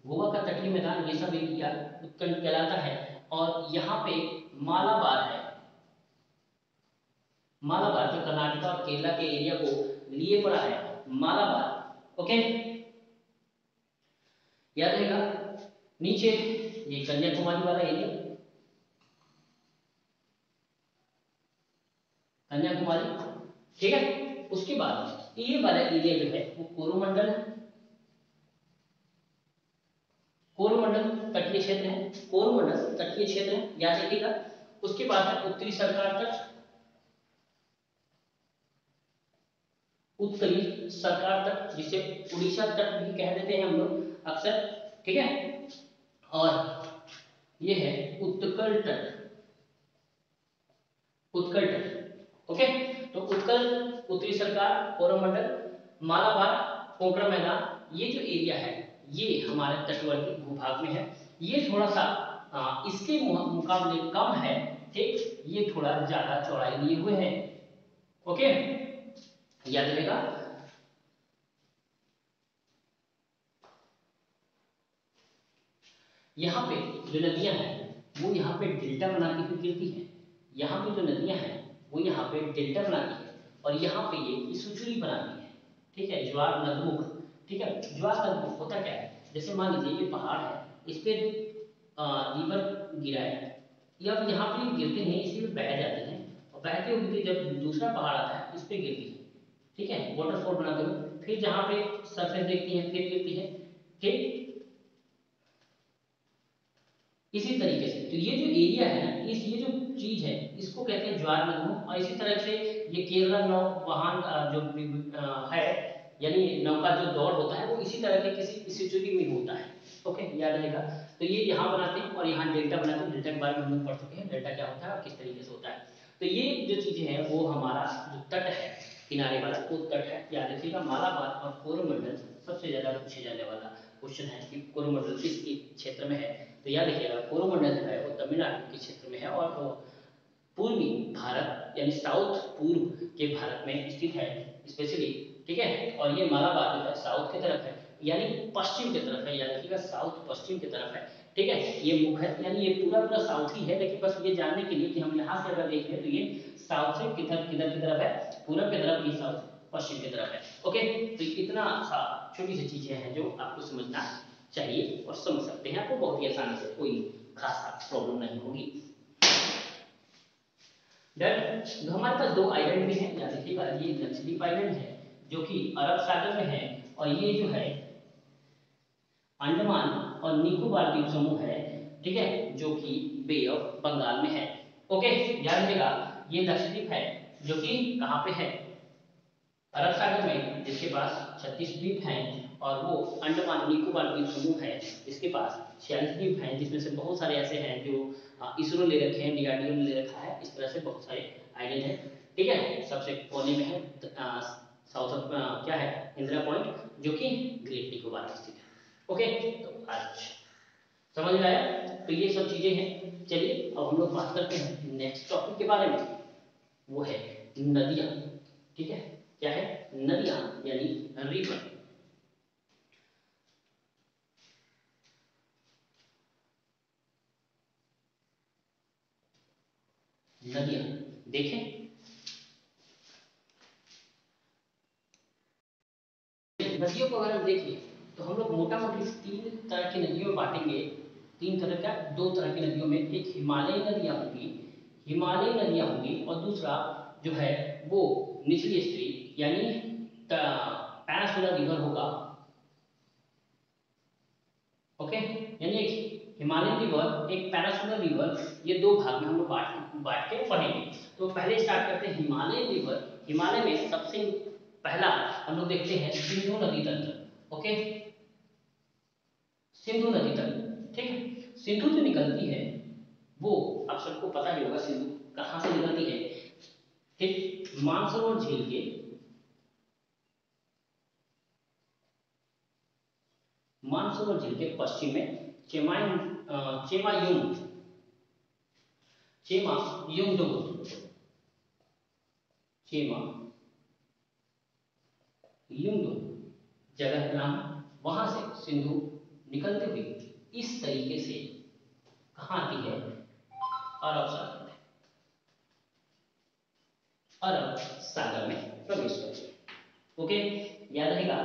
गोवा का तटीय मैदान, ये सब एरिया उत्कल कहलाता है। और यहाँ पे मालाबार है, मालाबार जो कर्नाटक और केरला के एरिया को लिए पड़ा है, मालाबार। ओके, याद रहेगा। नीचे ये कन्याकुमारी वाला एरिया, कन्याकुमारी, ठीक है। उसके बाद ये वाला एरिया जो है वो कोरोमंडल है, कोरोमंडल तटीय क्षेत्र है, कोरोमंडल तटीय क्षेत्र है, याद रखिएगा। उसके बाद है उत्तरी सरकार तट, उत्तरी सरकार तट जिसे उड़ीसा तट भी कह देते हैं हम लोग अक्सर, ठीक है। और ये है उत्कल तट, उत्कल तट। ओके, तो उत्कल, उत्तरी सरकार, कोरोमंडल, मालाबार, कोंकण मैदान, ये जो एरिया है ये हमारे तटवर्ती भूभाग में है। ये थोड़ा सा इसके मुकाबले कम है, ठीक, ये थोड़ा ज्यादा चौड़ाई लिए हुए हैं। ओके, याद रहेगा। यहाँ पे जो नदियां हैं वो यहाँ पे डेल्टा बनाती हुई गिरती हैं, यहाँ पे जो नदियां हैं वो यहाँ पे डेल्टा बनाती है, और यहाँ पे ये सुचुरी बनाती है, ठीक है, ज्वार नदमुख, ठीक है। ज्वार नदमुख होता क्या है, जैसे मान लीजिए ये पहाड़ है, इस पे रिवर गिरा है, या यहाँ पे गिरते हैं इसी में बह जाते हैं, और बहते हुए जब दूसरा पहाड़ आता है इस पे गिरती है, ठीक है, वाटरफॉल बनाते हुए, फिर जहाँ पे सरफेस देखती है फिर गिरती है, ठीक। इसी तरीके से तो ये जो एरिया है ना, इस ये जो चीज है इसको कहते हैं ज्वार नदमुख। और इसी तरह से ये केरला नौ वाहन जो है, यानी नौका जो दौड़ होता है वो इसी तरह के किसी सिचुएशन में होता है। ओके, याद रहेगा। तो ये यहाँ बनाते हैं और यहाँ डेल्टा बनाते हैं, डेल्टा के बारे में हम लोग पढ़ चुके हैं, डेल्टा क्या होता है और किस तरीके से होता है। तो ये जो चीजें हैं वो हमारा जो तट है किनारे वाला वो तट है, याद रखिएगा। मालाबार और कोरोमंडल सबसे ज्यादा पूछे जाने वाला क्वेश्चन है कि कोरोमंडल किस क्षेत्र में है, तो याद रखिएगा कोरोमंडल जो है वो तमिलनाडु के क्षेत्र में है और पूर्वी भारत यानी साउथ पूर्व के भारत में स्थित है स्पेशली, ठीक है। और ये मालाबार जो है साउथ की तरफ है यानी पश्चिम की तरफ है, याद रखिएगा साउथ पश्चिम की तरफ है, ठीक है। ये मुख है यानी ये पूरा पूरा साउथ ही है, लेकिन बस ये जानने के लिए कि हम यहाँ से अगर देखें तो ये साउथ से किधर किधर की तरफ है, पूरब की तरफ, ये साउथ पश्चिम की तरफ है। ओके, तो इतना सा छोटी सी चीजें हैं जो आपको समझना चाहिए और समझ सकते हैं, आपको बहुत ही आसानी से, कोई खास प्रॉब्लम नहीं होगी। डन। हमारे पास दो आइलैंड भी हैं, याद रखिएगा ये लक्षद्वीप आइलैंड है जो कि अरब सागर में है, और ये जो है अंडमान और निकोबार द्वीप समूह है, ठीक है, जो कि बे ऑफ बंगाल में है। ओके, याद रखिएगा ये लक्षद्वीप है जो कि कहाँ पे है, अरब सागर में, जिसके पास 36 द्वीप हैं, और वो अंडमान निकोबार द्वीप समूह है जिसके पास 46 द्वीप हैं, जिसमें से बहुत सारे ऐसे हैं जो इसरो ले रखे हैं, डीआरडीओ ने ले रखा है, इस तरह से बहुत सारे आइलैंड है, ठीक है। सबसे कोने में है साउथ ऑफ क्या है इंदिरा पॉइंट जो कि ग्रेट निकोबार में स्थित है। ओके, तो आज समझ में आया, तो ये सब चीजें हैं। चलिए अब हम लोग बात करते हैं नेक्स्ट टॉपिक के बारे में, वो है नदियां, ठीक है। क्या है, नदियां यानी रिवर। नदियां देखें, नदियों को अगर हम देखें तो हम लोग मोटा मोटी तीन तरह की नदियों में बांटेंगे। तीन तरह का, दो तरह की नदियों में, एक हिमालयी नदियां होंगी, हिमालयी नदियां होंगी, और दूसरा जो है वो निचली स्तरीय यानी पैनासोला रिवर होगा। ओके, यानी एक हिमालयन रिवर, एक पैनासोला रिवर, ये दो भाग में हम लोग बांट के पढ़ेंगे। तो पहले स्टार्ट करते हैं हिमालयन रिवर। हिमालय में सबसे पहला हम लोग देखते हैं सिंधु नदी तंत्र। ओके, सिंधु नदी तंत्र, ठीक है। सिंधु जो निकलती है वो आप सबको पता ही होगा, सिंधु कहाँ से निकलती है, ठीक, मानसरोवर झील के, मानसरोवर झील के पश्चिम में चेमायुंग चेमायुंगडुंग चेमायुंगडुंग जगह का नाम, वहां से सिंधु निकलते हुए इस तरीके से कहाँ आती है, अरब सागर में, अरब सागर में प्रवेश करती है। ओके, याद रहेगा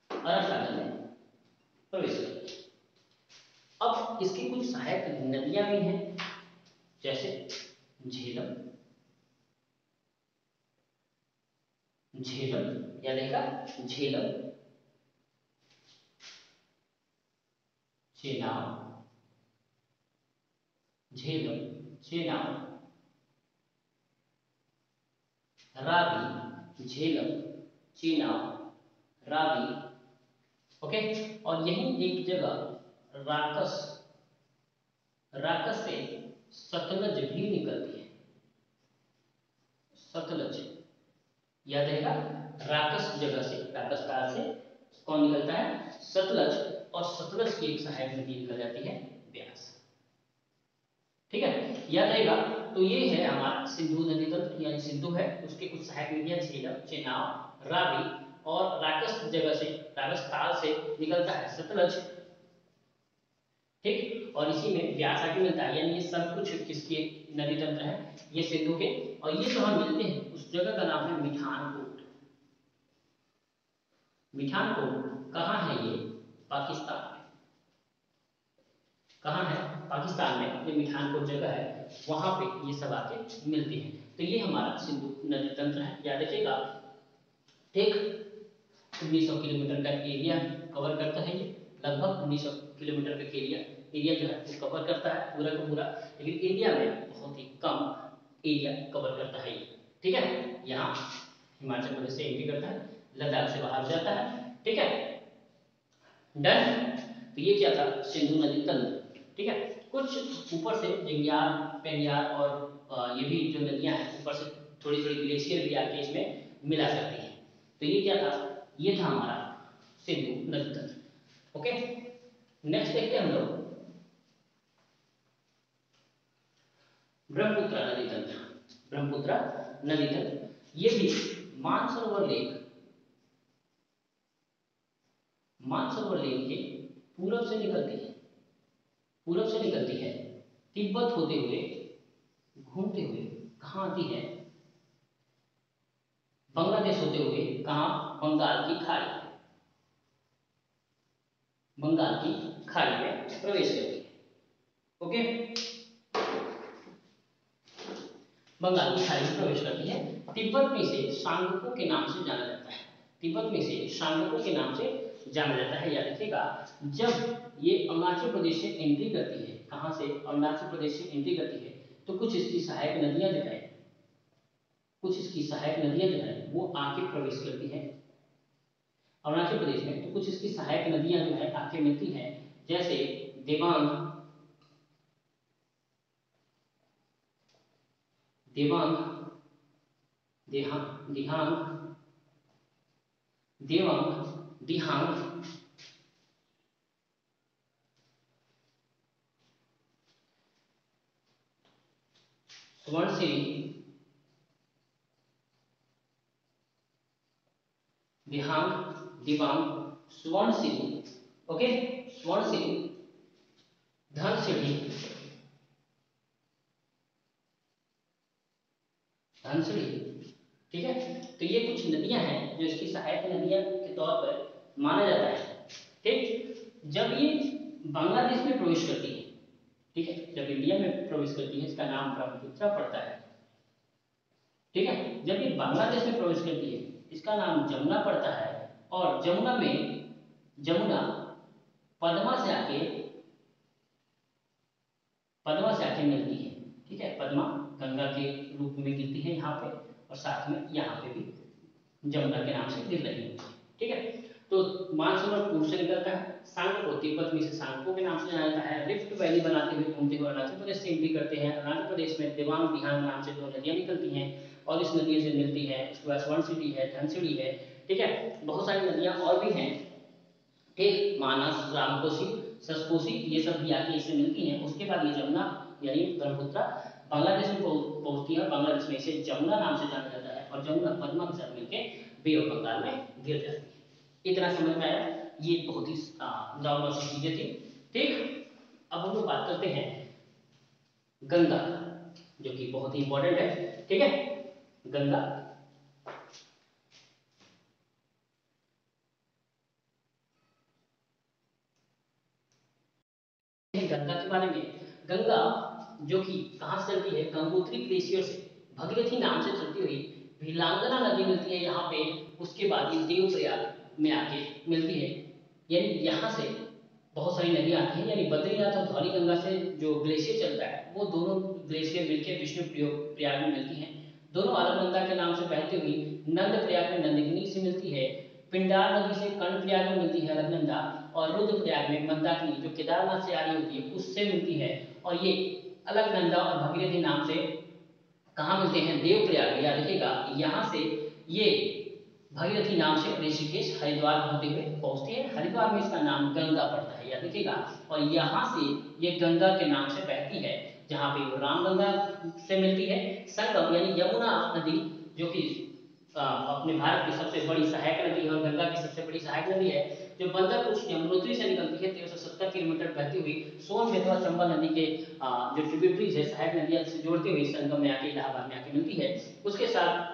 अरब सागर में प्रवेश करती है। अब इसकी कुछ सहायक नदियां भी हैं, जैसे झेलम, झेलम याद रहेगा, झेलम, चेनाब, झेलम, चेनाब, रावी, झेलम, चेनाब, रावी। ओके, और यही एक जगह राकस, राकस से सतलज भी निकलती है, सतलज, याद रहेगा राकस जगह से, राकस ताल से कौन निकलता है, सतलज, और सतलज की एक सहायक नदी निकल जाती है ब्यास, ठीक है, याद रहेगा। तो ये है हमारा सिंधु नदी तंत्र, यानी सिंधु है, उसके कुछ सहायक नदियां झेलम, चेनाब, रावी, और राकस जगह से, राकस ताल से निकलता है सतलज, ठीक। और इसी में व्यास आके मिलता है, यानी ये सब कुछ किसके नदी तंत्र है, ये सिंधु के। और ये जहां मिलते हैं उस जगह का नाम है मिठानकोट। मिठानकोट कहाँ है, ये पाकिस्तान में, कहाँ है, पाकिस्तान में, ये मिठानकोट जगह है, वहां पे ये सब आके मिलते हैं। तो ये हमारा सिंधु नदी तंत्र है, याद रखिएगा, ठीक। 1900 किलोमीटर का एरिया कवर करता है, ये लगभग 1900 किलोमीटर का एरिया जो है वो कवर करता है पूरा का पूरा, लेकिन इंडिया में बहुत ही कम एरिया कवर करता है ये, ठीक है। यहाँ हिमाचल प्रदेश से एंट्री करता है, लद्दाख से बाहर जाता है, ठीक है, डन। तो ये क्या था, सिंधु नदी तंत्र, ठीक है। कुछ ऊपर से जंगियार, पेरियार और ये भी जो नदियां हैं ऊपर से थोड़ी थोड़ी ग्लेशियर भी आके इसमें मिला करती हैं। तो ये क्या था, ये था हमारा सिंधु नदी तंत्र। ओके, नेक्स्ट देखते हैं हम लोग ब्रह्मपुत्र नदी तंत्र। ब्रह्मपुत्र नदी तंत्र ये भी मानसरोवर लेक, मानसरोवर लेक के पूरब से निकलती है, पूरब से निकलती है, तिब्बत होते हुए घूमते हुए कहाँ आती है, बांग्लादेश होते हुए कहाँ, बंगाल की खाड़ी, बंगाल की खाड़ी में प्रवेश करती है। ओके, बंगाल की खाड़ी में प्रवेश करती है। तिब्बत में इसे सांगपो के नाम से जाना जाता है, तिब्बत में इसे सांगपो के नाम से जाना जाता है। याद रखिएगा, जब ये अरुणाचल प्रदेश से एंट्री करती है, कहाँ से, अरुणाचल प्रदेश से एंट्री करती है, तो कुछ इसकी सहायक नदियां जो है, कुछ इसकी सहायक नदियां जो है वो आके प्रवेश करती हैं अरुणाचल प्रदेश में। तो कुछ इसकी सहायक नदियां जो है आके मिलती हैं, जैसे देवांग, देवांग, दिहांग, देवांग, दिहांग, सुवर्णसिरी, दिहांग, दिबांग, सुवर्णसिरी, ओके, सुवर्णसिरी, धनसिरी, धनसिरी, ठीक है। तो ये कुछ नदियां हैं जो इसकी सहायक नदियां के तौर पर माना जाता है। ठीक, जब ये बांग्लादेश में प्रवेश करती है, ठीक है, जब इंडिया में प्रवेश करती है, इसका नाम ब्रह्मपुत्र पड़ता है। ठीक है, जब ये बांग्लादेश में प्रवेश करती है, इसका नाम जमुना पड़ता है। और जमुना में, जमुना पद्मा से आके, पद्मा से आके मिलती है। ठीक है, पद्मा गंगा के रूप में गिरती है यहाँ पे, और साथ में यहाँ पे भी जमुना के नाम से गिर रही है। ठीक है, तो मानसरोवर पूर्व से निकलता है, सांगपो तिब्बत में से सांगपो के नाम से जाना जाता है। रिफ्ट वैली बनाते हुए घूमते हुए अरुणाचल प्रदेश से एंट्री करते हैं। अरुणाचल प्रदेश में देवांग, दिहांग नाम से दो नदियां निकलती हैं और इस नदियों से मिलती है। उसके बाद सुवर्णसिरी है, धनसिरी है, ठीक है, बहुत सारी नदियां और भी हैं। ठीक, मानस, रामकोसी, ससकोसी, ये सब भी आके इससे मिलती हैं। उसके बाद ये जमुना यानी ब्रह्मपुत्र बांग्लादेश में पहुंचती है, बांग्लादेश में इसे जमुना नाम से जाना जाता है, और जमुना पद्मा के साथ मिलकर बे ऑफ बंगाल में गिर जाती है। इतना समझ में आया? ये बहुत ही नॉर्मल सी चीजें थी। ठीक, अब हम लोग बात करते हैं गंगा, जो कि बहुत ही इंपॉर्टेंट है। ठीक है, गंगा, गंगा के बारे में। गंगा जो कि कहां से चलती है, गंगोत्री ग्लेशियर से भगीरथी नाम से चलती हुई भिलांगना नदी मिलती है यहाँ पे। उसके बाद ये देवप्रयाग में आके मिलती है। यानी यहाँ से बहुत सारी नदियां आती हैं, यानी बद्रीनाथ और धौली गंगा से जो ग्लेशियर चलता है, वो दोनों ग्लेशियर मिलकर विष्णु प्रयाग में मिलती हैं। दोनों अलकनंदा के नाम से बहती हुई नंद प्रयाग में नंदगिनी से मिलती है। पिंडार नदी से कर्णप्रयाग में मिलती है अलकनंदा, और रुद्रप्रयाग में मंदाकिनी जो केदारनाथ से आ रही होती है उससे मिलती है। और ये अलकनंदा और भगीरथी नाम से कहाँ मिलते हैं, देवप्रयाग। याद रखिएगा, यहाँ से ये भगीरथी नाम से ऋषिकेश हरिद्वार होते हुए पहुंचती है। हरिद्वार में इसका नाम गंगा पड़ता है, याद रखिएगा। और यहाँ से ये गंगा के नाम से बहती है, जहाँ पे वो रामगंगा से मिलती है। संगम यानी यमुना नदी, जो कि अपने भारत की सबसे बड़ी सहायक नदी है और गंगा की सबसे बड़ी सहायक नदी है, जो बंदरपुर यमुनोत्री से निकलती है 1370 किलोमीटर बहती हुई सोन, बेतवा, चंबल नदी के जो ट्रिब्यूटरीज है, सहायक नदियां से जोड़ते हुए संगम में आके इलाहाबाद में आके मिलती है। उसके साथ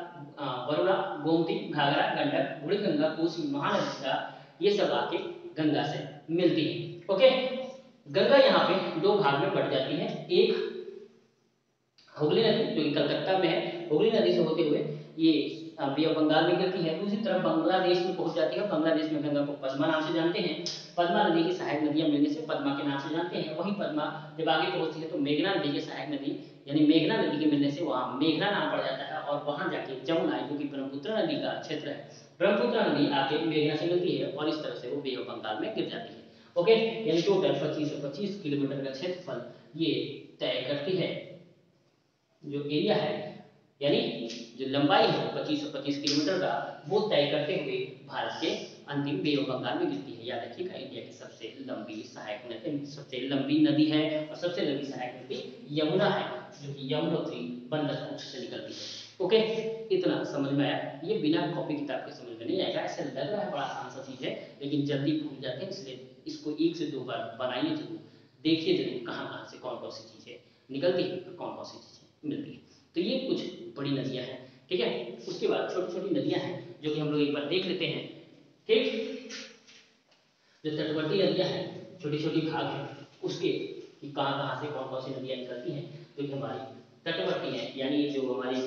वरुणा, गोमती, घाघरा, गंडक, बुढ़ीगंगा, कोसी, महानंदा, ये सब आके गंगा से मिलती है। ओके, गंगा यहाँ पे दो भाग में बढ़ जाती है। एक हुगली नदी जो कि कलकत्ता में है, हुगली नदी से होते हुए ये बे ऑफ बंगाल में गिरती है। दूसरी तरफ बांग्लादेश में पहुंच जाती है। बांग्लादेश में गंगा को पद्मा नाम से जानते हैं। पद्मा नदी की सहायक नदियां मिलने से पद्मा के नाम से जानते हैं। वही पद्मा जब आगे पहुंचती है तो मेघना नदी की सहायक नदी यानी मेघना नदी के मिलने से वहां मेघना नाम पड़ जाता है, और वहां जाके जमुना जो कि ब्रह्मपुत्र नदी का क्षेत्र है, ब्रह्मपुत्र नदी आके मेघना से मिलती है और इस तरह से वो बे ऑफ बंगाल में गिर जाती है। ओके, यानी टोटल 2525 किलोमीटर का क्षेत्रफल ये तय करती है। जो एरिया है यानी जो लंबाई है 2525 किलोमीटर का, वो तय करते हुए भारत के अंतिम बे ऑफ बंगाल में गिरती है। याद रखिएगा इंडिया की सबसे लंबी सहायक नदी, सबसे लंबी नदी है और सबसे लंबी सहायक नदी यमुना है, जो कि यमुनोत्री बंदरपुर से निकलती है। ओके, इतना समझ में आया। ये बिना कॉपी किताब के समझ में नहीं आएगा, ऐसे लग रहा है बड़ा आसान सा चीज है, लेकिन जल्दी भूल जाते हैं, इसलिए इसको 1 से 2 बार बनाइए जरूर, देखिए जरूर कहाँ से कौन कौन सी चीजें निकलती है, कौन कौन सी चीजें मिलती है। तो ये कुछ बड़ी नदियां हैं, ठीक है। उसके बाद छोटी छोटी नदियां हैं जो कि हम लोग एक बार देख लेते हैं, ठीक। जो तटवर्ती नदियां हैं, छोटी छोटी भाग है उसके, कि कहाँ कहाँ से कौन कौन सी नदियां निकलती हैं, जो कि हमारी तटवर्ती है, यानी जो हमारी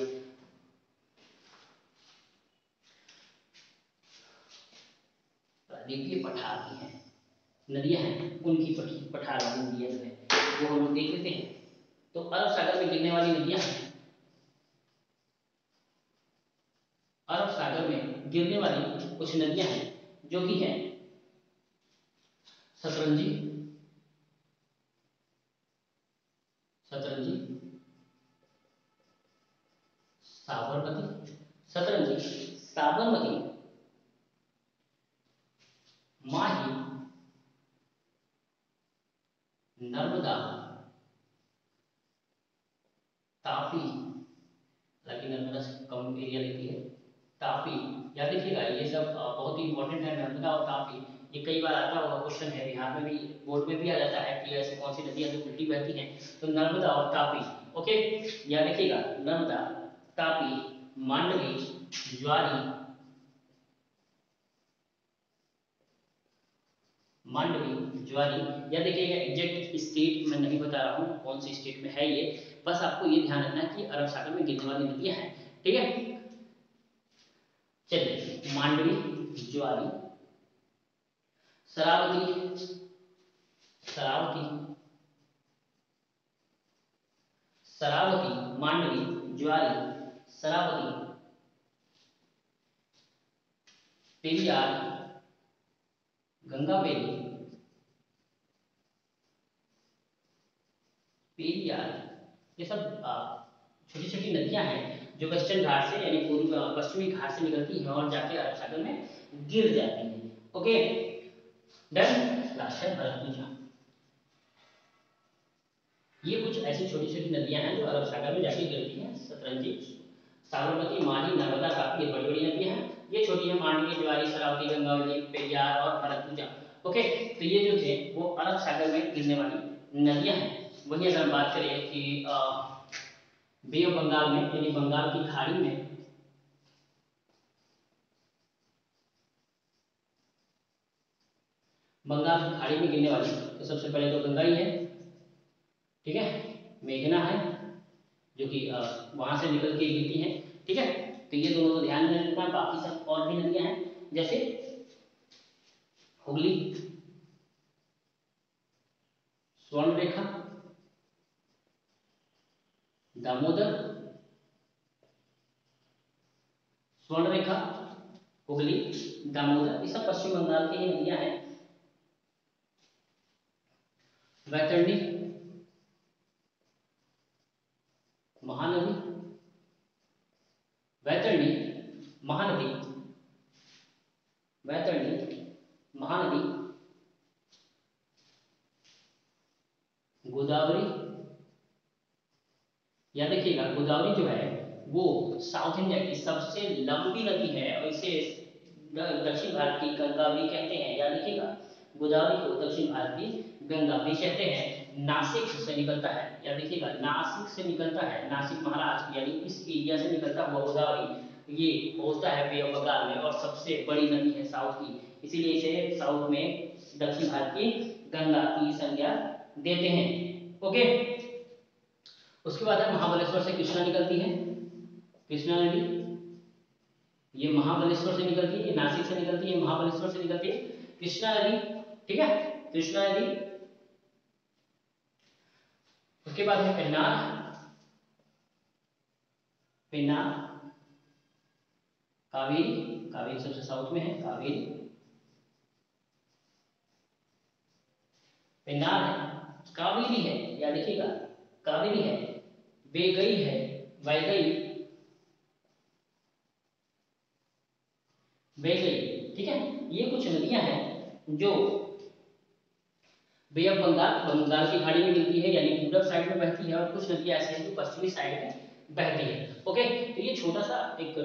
रेतीय पठार की हैं नदियां हैं, उनकी पठार वाली नदियां जो है वो हम लोग देख लेते हैं। तो अरब सागर में गिरने वाली नदियां हैं, अरब सागर में गिरने वाली कुछ नदियां हैं जो कि हैं सतरंजी, सतरंजी, साबरमती, सतरंजी, साबरमती, माही, नर्मदा, तापी, हालांकि नर्मदा से कम एरिया लेती है, तापी। याद रखिएगा ये सब बहुत ही इंपॉर्टेंट है, नर्मदा और तापी। ये कई बार आता हुआ क्वेश्चन है, बिहार में भी बोर्ड में भी आ जाता है कि ऐसी कौन सी नदियां जो उल्टी बहती हैं, तो नर्मदा और तापी। ओके, याद रखिएगा नर्मदा, तापी, मांडवी, ज्वारी, मांडवी, ज्वारी। या देखिएगा एग्जैक्ट स्टेट मैं नहीं बता रहा हूँ कौन सी स्टेट में है ये, बस आपको ये ध्यान रखना है कि अरब सागर में गिरने वाली नदियां हैं, ठीक है। चलिए, मांडवी, ज्वारी, शरावती, शरावती, शरावती, मांडवी, ज्वारी, शरावती, पेरियार, गंगावेली, पेरियार। ये सब छोटी छोटी नदियां हैं जो वेस्टर्न घाट से यानी पूर्व पश्चिमी घाट से निकलती हैं और जाके अरब सागर में गिर जाती हैं। Okay, done. लास्ट है भरतपुर। ये कुछ ऐसी छोटी छोटी नदियां हैं जो अरब सागर में जाके गिरती हैं, सतरंजी, साबरमती, माही, नर्मदा, तापी, ये बड़ी बड़ी नदियां हैं। ये छोटी है मांडवी, ज्वारी, शरावती, गंगावली, पेरियार और भरतपुजा। ओके, तो ये जो थे वो अरब सागर में गिरने वाली नदियां हैं। वही अगर हम बात करें कि बे ऑफ बंगाल में यानी बंगाल की खाड़ी में, बंगाल की खाड़ी में गिरने वाली, तो सबसे पहले तो गंगा ही है, ठीक है। मेघना है जो कि वहां से निकल के गिरती है, ठीक है। तो ये दोनों तो ध्यान में रखना। बाकी सब और भी नदियां हैं जैसे हुगली, स्वर्णरेखा, दामोदर, स्वर्णरेखा, हुगली, दामोदर, ये सब पश्चिम बंगाल की ही नदियां हैं। वैतरणी, महानदी, वैतरणी, महानदी, वैतरणी, महानदी, गोदावरी। याद रखिएगा गोदावरी जो है वो साउथ इंडिया की सबसे लंबी नदी है और इसे दक्षिण भारत की गंगा भी कहते हैं। याद रखिएगा गोदावरी को दक्षिण भारत की गंगा भी कहते हैं। नासिक से निकलता है, याद रखिएगा नासिक से निकलता है, नासिक महाराष्ट्र यानी इस एरिया से निकलता हुआ गोदावरी ये पहुंचता है बे ऑफ बंगाल में और सबसे बड़ी नदी है साउथ की, इसीलिए इसे साउथ में दक्षिण भारत की गंगा की संज्ञा देते हैं। ओके, उसके बाद है महाबलेश्वर से कृष्णा निकलती है, कृष्णा नदी, ये महाबलेश्वर से निकलती है, ये नासिक से निकलती है, महाबलेश्वर से निकलती है कृष्णा नदी, ठीक है, कृष्णा नदी। उसके बाद है पेन्नार, पेन्नार, कावेरी, कावेरी सबसे साउथ में है, कावेरी, पेन्नार है, कावेरी है, याद रखिएगा कावेरी है, बेगई है, वैगई, बेगई, ठीक है। ये कुछ नदियां हैं जो बे ऑफ बंगाल की खाड़ी में मिलती है, यानी पूरब साइड में बहती है, और कुछ नदियां ऐसी हैं जो पश्चिमी साइड में बहती है। ओके, तो ये छोटा सा एक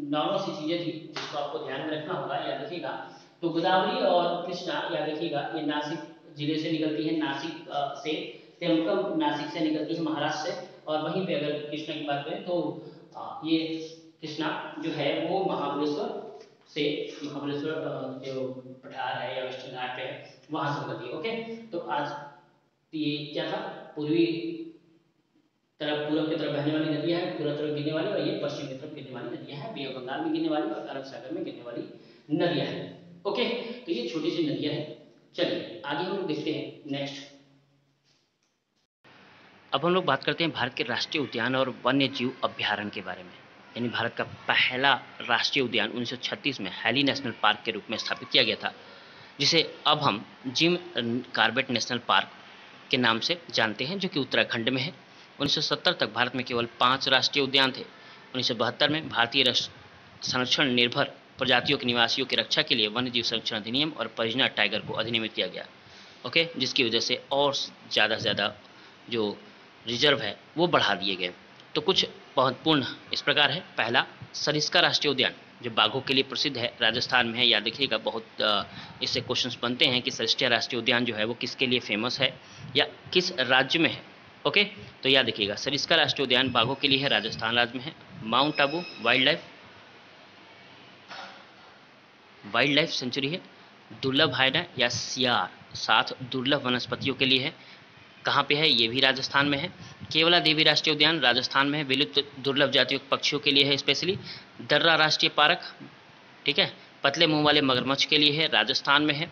नॉर्मल सी चीजें थी जिसको आपको ध्यान में रखना होगा, याद रखिएगा। तो गोदावरी और कृष्णा, याद रखिएगा, ये नासिक जिले से निकलती है, नासिक से, तेमकम नासिक से निकलती है, महाराष्ट्र से। और वहीं पे अगर कृष्णा की बात करें तो ये कृष्णा जो है वो महाबलेश्वर से, महाबलेश्वर जो पठार है या वेस्टर्न घाट है वहां से निकलती है। ओके, तो आज ये क्या था, पूर्वी तरफ, पूरब की तरफ बहने वाली नदियां हैं, पूरब तरफ गिरने वाली, और ये पश्चिम की तरफ गिरने वाली नदियां हैं, बे ऑफ बंगाल में गिरने वाली और अरब सागर में गिरने वाली नदियां हैं। ओके, तो ये छोटी सी नदियां हैं। चलिए आगे हम लोग देखते हैं नेक्स्ट। अब हम लोग बात करते हैं भारत के राष्ट्रीय उद्यान और वन्य जीव अभ्यारण्य के बारे में। यानी भारत का पहला राष्ट्रीय उद्यान 1936 में हैली नेशनल पार्क के रूप में स्थापित किया गया था, जिसे अब हम जिम कॉर्बेट नेशनल पार्क के नाम से जानते हैं, जो कि उत्तराखंड में है। 1970 तक भारत में केवल 5 राष्ट्रीय उद्यान थे। 1972 में भारतीय संरक्षण निर्भर प्रजातियों के निवासियों की रक्षा के लिए वन्य जीव संरक्षण अधिनियम और परियोजना टाइगर को अधिनियमित किया गया। ओके, जिसकी वजह से और ज़्यादा से ज़्यादा जो रिजर्व है वो बढ़ा दिए गए। तो कुछ महत्वपूर्ण इस प्रकार है। पहला, सरिस्का राष्ट्रीय उद्यान जो बाघों के लिए प्रसिद्ध है, राजस्थान में है। याद रखिएगा, बहुत इससे क्वेश्चंस बनते हैं कि सरिस्का राष्ट्रीय उद्यान जो है वो किसके लिए फेमस है या किस राज्य में है। ओके, तो याद रखिएगा, सरिस्का राष्ट्रीय उद्यान बाघों के लिए है, राजस्थान राज्य में है। Mount Abu wild life sanctuary है। दुर्लभ हाइना या सियार 7 दुर्लभ वनस्पतियों के लिए है। कहाँ पे है, ये भी राजस्थान में है। केवला देवी राष्ट्रीय उद्यान राजस्थान में है, विलुप्त दुर्लभ जातियों के पक्षियों के लिए है स्पेशली। दर्रा राष्ट्रीय पार्क, ठीक है, पतले मुंह वाले मगरमच्छ के लिए है, राजस्थान में है।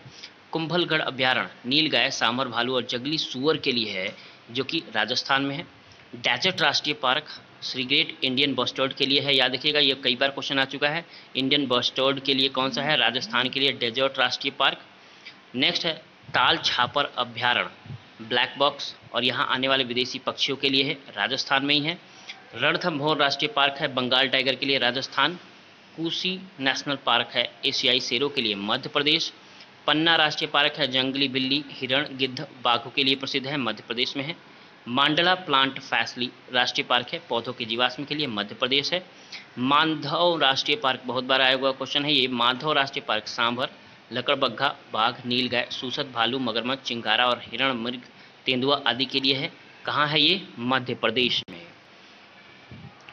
कुंभलगढ़ अभ्यारण्य नीलगाय, सांभर भालू और जंगली सुअर के लिए है, जो कि राजस्थान में है। डेजर्ट राष्ट्रीय park Shri great Indian bustard के लिए है। याद रखिएगा, ये कई बार क्वेश्चन आ चुका है। इंडियन बस्टर्ड के लिए कौन सा है, राजस्थान के लिए डेजर्ट राष्ट्रीय पार्क। नेक्स्ट है ताल छापर अभ्यारण्य, ब्लैक बॉक्स और यहाँ आने वाले विदेशी पक्षियों के लिए है, राजस्थान में ही है। रणथंभौर राष्ट्रीय पार्क है, बंगाल टाइगर के लिए, राजस्थान। कुशी नेशनल पार्क है, एशियाई शेरों के लिए, मध्य प्रदेश। पन्ना राष्ट्रीय पार्क है, जंगली बिल्ली, हिरण, गिद्ध, बाघों के लिए प्रसिद्ध है, मध्य प्रदेश में है। मांडला प्लांट फैसली राष्ट्रीय पार्क है, पौधों के जीवाश्म के लिए, मध्य प्रदेश है। माधव राष्ट्रीय पार्क बहुत बार आया हुआ क्वेश्चन है ये। माधव राष्ट्रीय पार्क सांभर, लकड़बग्घा, बाघ, नीलगाय, सूसत भालू, मगरमच्छ, चिंकारा और हिरण, मृग, तेंदुआ आदि के लिए है। कहाँ है ये, मध्य प्रदेश में।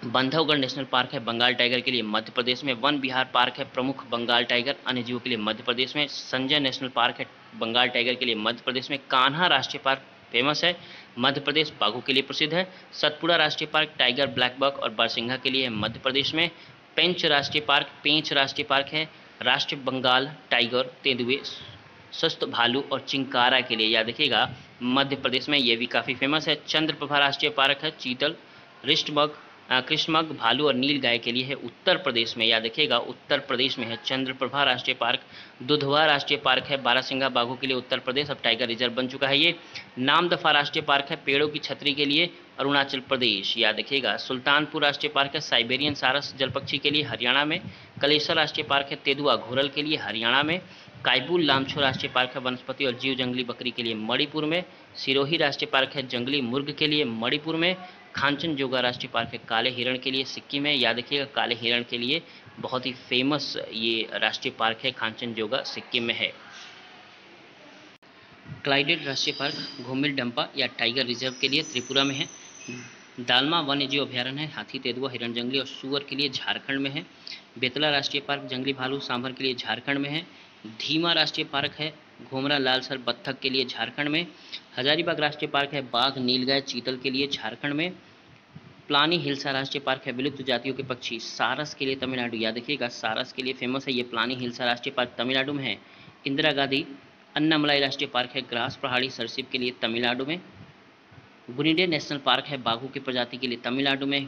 बांधवगढ़ नेशनल पार्क है, बंगाल टाइगर के लिए, मध्य प्रदेश में। वन विहार पार्क है, प्रमुख बंगाल टाइगर, अन्य जीवों के लिए, मध्य प्रदेश में। संजय नेशनल पार्क है, बंगाल टाइगर के लिए, मध्य प्रदेश में। कान्हा राष्ट्रीय पार्क फेमस है, मध्य प्रदेश, बाघों के लिए प्रसिद्ध है। सतपुड़ा राष्ट्रीय पार्क टाइगर, ब्लैक बक और बारसिंघा के लिए है, मध्य प्रदेश में। पेंच राष्ट्रीय पार्क है, राष्ट्रीय बंगाल टाइगर, तेंदुए, स्वस्थ भालू और चिंकारा के लिए, याद रखिएगा, मध्य प्रदेश में। ये भी काफ़ी फेमस है। चंद्रप्रभा राष्ट्रीय पार्क है, चीतल, रिष्टमग, कृष्णमग, भालू और नील गाय के लिए है, उत्तर प्रदेश में। याद रखिएगा, उत्तर प्रदेश में है चंद्रप्रभा राष्ट्रीय पार्क। दुधवा राष्ट्रीय पार्क है, बारहसिंगा बाघों के लिए, उत्तर प्रदेश, अब टाइगर रिजर्व बन चुका है ये। नामदफा राष्ट्रीय पार्क है, पेड़ों की छतरी के लिए, अरुणाचल प्रदेश। याद रखिएगा, सुल्तानपुर राष्ट्रीय पार्क है, साइबेरियन सारस जलपक्षी के लिए, हरियाणा में। कलेसर राष्ट्रीय पार्क है, तेंदुआ घोरल के लिए, हरियाणा में। कायबुल लामछो राष्ट्रीय पार्क है, वनस्पति और जीव जंगली बकरी के लिए, मणिपुर में। सिरोही राष्ट्रीय पार्क है, जंगली मुर्ग के लिए, मणिपुर में। खांचनजोगा राष्ट्रीय पार्क है, काले हिरण के लिए, सिक्किम में। याद रखिएगा, काले हिरण के लिए बहुत ही फेमस ये राष्ट्रीय पार्क है, खांचनजोगा सिक्किम में है। क्लाइडेड राष्ट्रीय पार्क घूमिल डंपा या टाइगर रिजर्व के लिए, त्रिपुरा में है। दालमा वन्य जीव अभ्यारण्य है, हाथी, तेंदुआ, हिरण, जंगली और सुअर के लिए, झारखंड में है। बेतला राष्ट्रीय पार्क जंगली भालू, सांभर के लिए, झारखंड में है। धीमा राष्ट्रीय पार्क है, घोमरा लालसर बत्तख के लिए, झारखंड में। हजारीबाग राष्ट्रीय पार्क है, बाघ, नीलगाय, चीतल के लिए, झारखंड में। प्लानी हिल्सा राष्ट्रीय पार्क है, विलुप्त जातियों के पक्षी, सारस के लिए, तमिलनाडु। याद रखिएगा, सारस के लिए फेमस है ये प्लानी हिल्सा राष्ट्रीय पार्क, तमिलनाडु में है। इंदिरा गांधी अन्नामलाई राष्ट्रीय पार्क है, ग्रास पहाड़ी सरसिप के लिए, तमिलनाडु में। गुनिडे नेशनल पार्क है, बाघों की प्रजाति के लिए, तमिलनाडु में।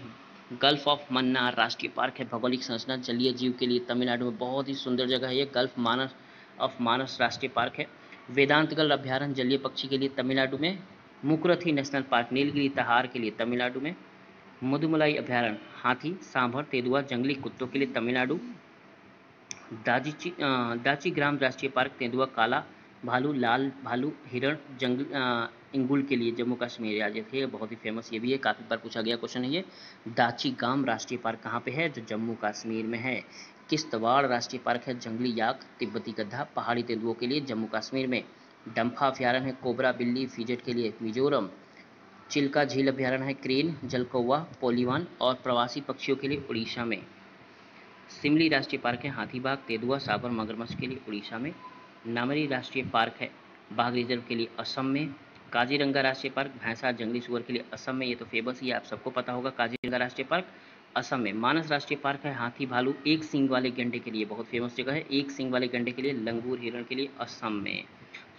गल्फ ऑफ मन्नार राष्ट्रीय पार्क है, भौगोलिक संरचना जलीय जीव के लिए, तमिलनाडु में। बहुत ही सुंदर जगह है ये, गल्फ मानस राष्ट्रीय पार्क है। वेदांतगल अभ्यारण्य जलीय पक्षी के लिए, तमिलनाडु में। मुकुरथी नेशनल पार्क नीलगिरी तहार के लिए, तमिलनाडु में। मुदुमलाई अभ्यारण्य हाथी, सांभर, तेंदुआ, जंगली कुत्तों के लिए, तमिलनाडु। दाची ग्राम राष्ट्रीय पार्क तेंदुआ काला भालू, लाल भालू, हिरण, इंगुल के लिए जम्मू कश्मीर। याद रखिए, बहुत ही फेमस ये भी है, काफ़ी बार पूछा गया क्वेश्चन है ये। दाची गाम राष्ट्रीय पार्क कहाँ पे है? जो जम्मू कश्मीर में है। किश्तवाड़ राष्ट्रीय पार्क है जंगली याक, तिब्बती गधा, पहाड़ी तेंदुओं के लिए जम्मू कश्मीर में। डम्फा अभ्यारण्य है कोबरा बिल्ली फीजेट के लिए मिजोरम। चिल्का झील अभ्यारण्य है क्रेन, जलकौवा, पोलीवान और प्रवासी पक्षियों के लिए उड़ीसा में। सिमली राष्ट्रीय पार्क है हाथीबाग, तेंदुआ, साबर, मगरमच्छ के लिए उड़ीसा में। नामरी राष्ट्रीय पार्क है बाघ रिजर्व के लिए असम में। काजीरंगा राष्ट्रीय पार्क भैंसा जंगली सुअर के लिए असम में। ये तो फेमस ही आप सबको पता होगा, काजीरंगा राष्ट्रीय पार्क असम में। मानस राष्ट्रीय पार्क है हाथी भालू एक सींग वाले गैंडे के लिए, बहुत फेमस जगह है, एक सींग वाले गैंडे के लिए। लंगूर हिरण के लिए असम में।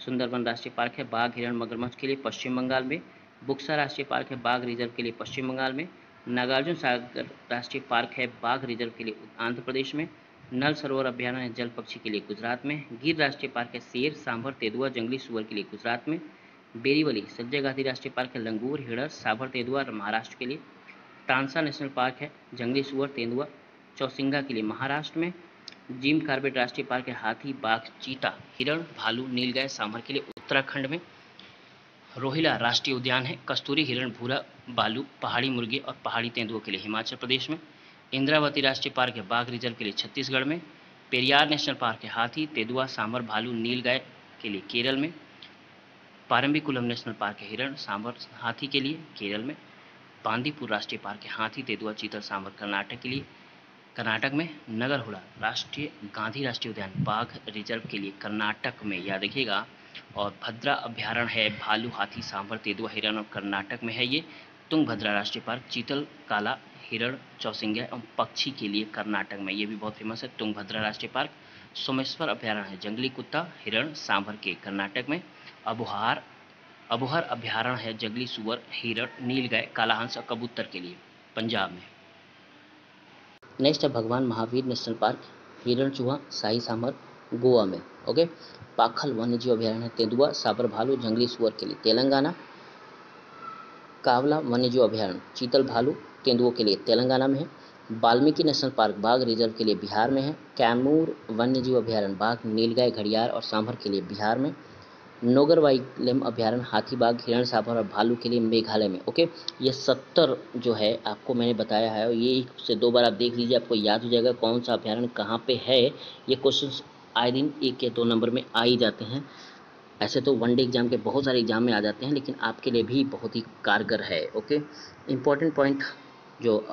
सुंदरबन राष्ट्रीय पार्क है बाघ हिरण मगरमच्छ के लिए पश्चिम बंगाल में। बुक्सा राष्ट्रीय पार्क है बाघ रिजर्व के लिए पश्चिम बंगाल में। नागार्जुन सागर राष्ट्रीय पार्क है बाघ रिजर्व के लिए आंध्र प्रदेश में। नल सरोवर अभ्यारण्य है जल पक्षी के लिए गुजरात में। गिर राष्ट्रीय पार्क है शेर, सांभर, तेंदुआ, जंगली सुअर के लिए गुजरात में। बेरीवली संजय गांधी राष्ट्रीय पार्क है लंगूर, हिरण, सांभर, तेंदुआ महाराष्ट्र के लिए। तानसा नेशनल पार्क है जंगली सुअर, तेंदुआ, चौसिंगा के लिए महाराष्ट्र में। जिम कार्बेट राष्ट्रीय पार्क है हाथी, बाघ, चीता, हिरण, भालू, नीलगाय, सांभर के लिए उत्तराखंड में। रोहिला राष्ट्रीय उद्यान है कस्तूरी हिरण, भूरा भालू, पहाड़ी मुर्गे और पहाड़ी तेंदुओं के लिए हिमाचल प्रदेश में। इंद्रावती राष्ट्रीय पार्क है बाघ रिजर्व के लिए छत्तीसगढ़ में। पेरियार नेशनल पार्क है हाथी, तेंदुआ, सांभर, भालू, नीलगाय के लिए केरल में। पारंबीकुलम नेशनल पार्क है हिरण, सांभर, हाथी के लिए केरल में। बांदीपुर राष्ट्रीय पार्क है हाथी, तेंदुआ, चीतल, सांभर कर्नाटक के लिए। कर्नाटक में नगरहोला राष्ट्रीय गांधी राष्ट्रीय उद्यान बाघ रिजर्व के लिए कर्नाटक में, याद रखिएगा। और भद्रा अभ्यारण्य है भालू, हाथी, सांभर, तेंदुआ, हिरण और कर्नाटक में है ये। तुंगभद्रा राष्ट्रीय पार्क चीतल, काला हिरण, चौसिंगा एवं पक्षी के लिए कर्नाटक में, ये भी बहुत फेमस है तुंगभद्रा राष्ट्रीय पार्क। सोमेश्वर अभ्यारण्य है जंगली कुत्ता, हिरण, सांभर के कर्नाटक में। अबोहर अभ्यारण्य है जंगली सुअर, हिरण, नीलगाय, काला हंस और कबूतर के लिए पंजाब में। नेक्स्ट है भगवान महावीर नेशनल पार्क, हिरण, चूहा, शाही सांभर गोवा में। ओके। पाखल वन्यजीव अभ्यारण्य तेंदुआ, साबर, भालू, जंगली सुअर के लिए तेलंगाना। कावला वन्यजीव अभ्यारण्य चीतल, भालू, तेंदुओं के लिए तेलंगाना में है। वाल्मीकि नेशनल पार्क बाघ रिजर्व के लिए बिहार में है। कैमूर वन्यजीव अभ्यारण्य बाघ, नीलगाय, घड़ियाल और सांभर के लिए बिहार में। नोगरवाइलम अभ्यारण्य हाथी, बाघ, हिरण, सांभर और भालू के लिए मेघालय में। ओके। ये 70 जो है आपको मैंने बताया है, और ये 1 से 2 बार आप देख लीजिए, आपको याद हो जाएगा कौन सा अभ्यारण्य कहाँ पे है। ये क्वेश्चन आए दिन 1 या 2 नंबर में आ ही जाते हैं। ऐसे तो वनडे एग्जाम के बहुत सारे एग्जाम में आ जाते हैं, लेकिन आपके लिए भी बहुत ही कारगर है। ओके। इंपॉर्टेंट पॉइंट जो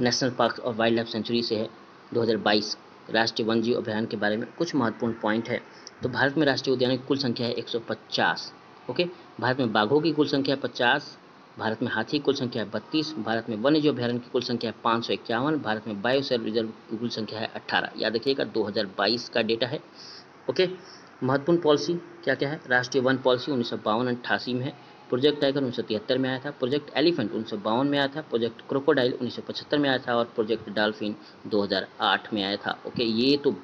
नेशनल पार्क और वाइल्ड लाइफ सेंचुरी से है 2022 राष्ट्रीय वन्यजीव अभ्यारण्य के बारे में कुछ महत्वपूर्ण पॉइंट है। तो भारत में राष्ट्रीय उद्यानों की कुल संख्या है 150। ओके। भारत में बाघों की कुल संख्या है 50। भारत में हाथी की कुल संख्या है 32। भारत में वन्यजीव अभ्यारण्य की कुल संख्या है 551। भारत में बायोस्फीयर रिजर्व की कुल संख्या है 18। याद रखिएगा 2022 का डेटा है। ओके। महत्वपूर्ण पॉलिसी क्या क्या है? राष्ट्रीय वन पॉलिसी 1952-88 में है। प्रोजेक्ट टाइगर 1973 में आया था। प्रोजेक्ट एलिफेंट 1952 में आया था। प्रोजेक्ट क्रोकोडाइल 1975 में आया था और प्रोजेक्ट डॉल्फिन 2008 में आया था। ओके। ये तो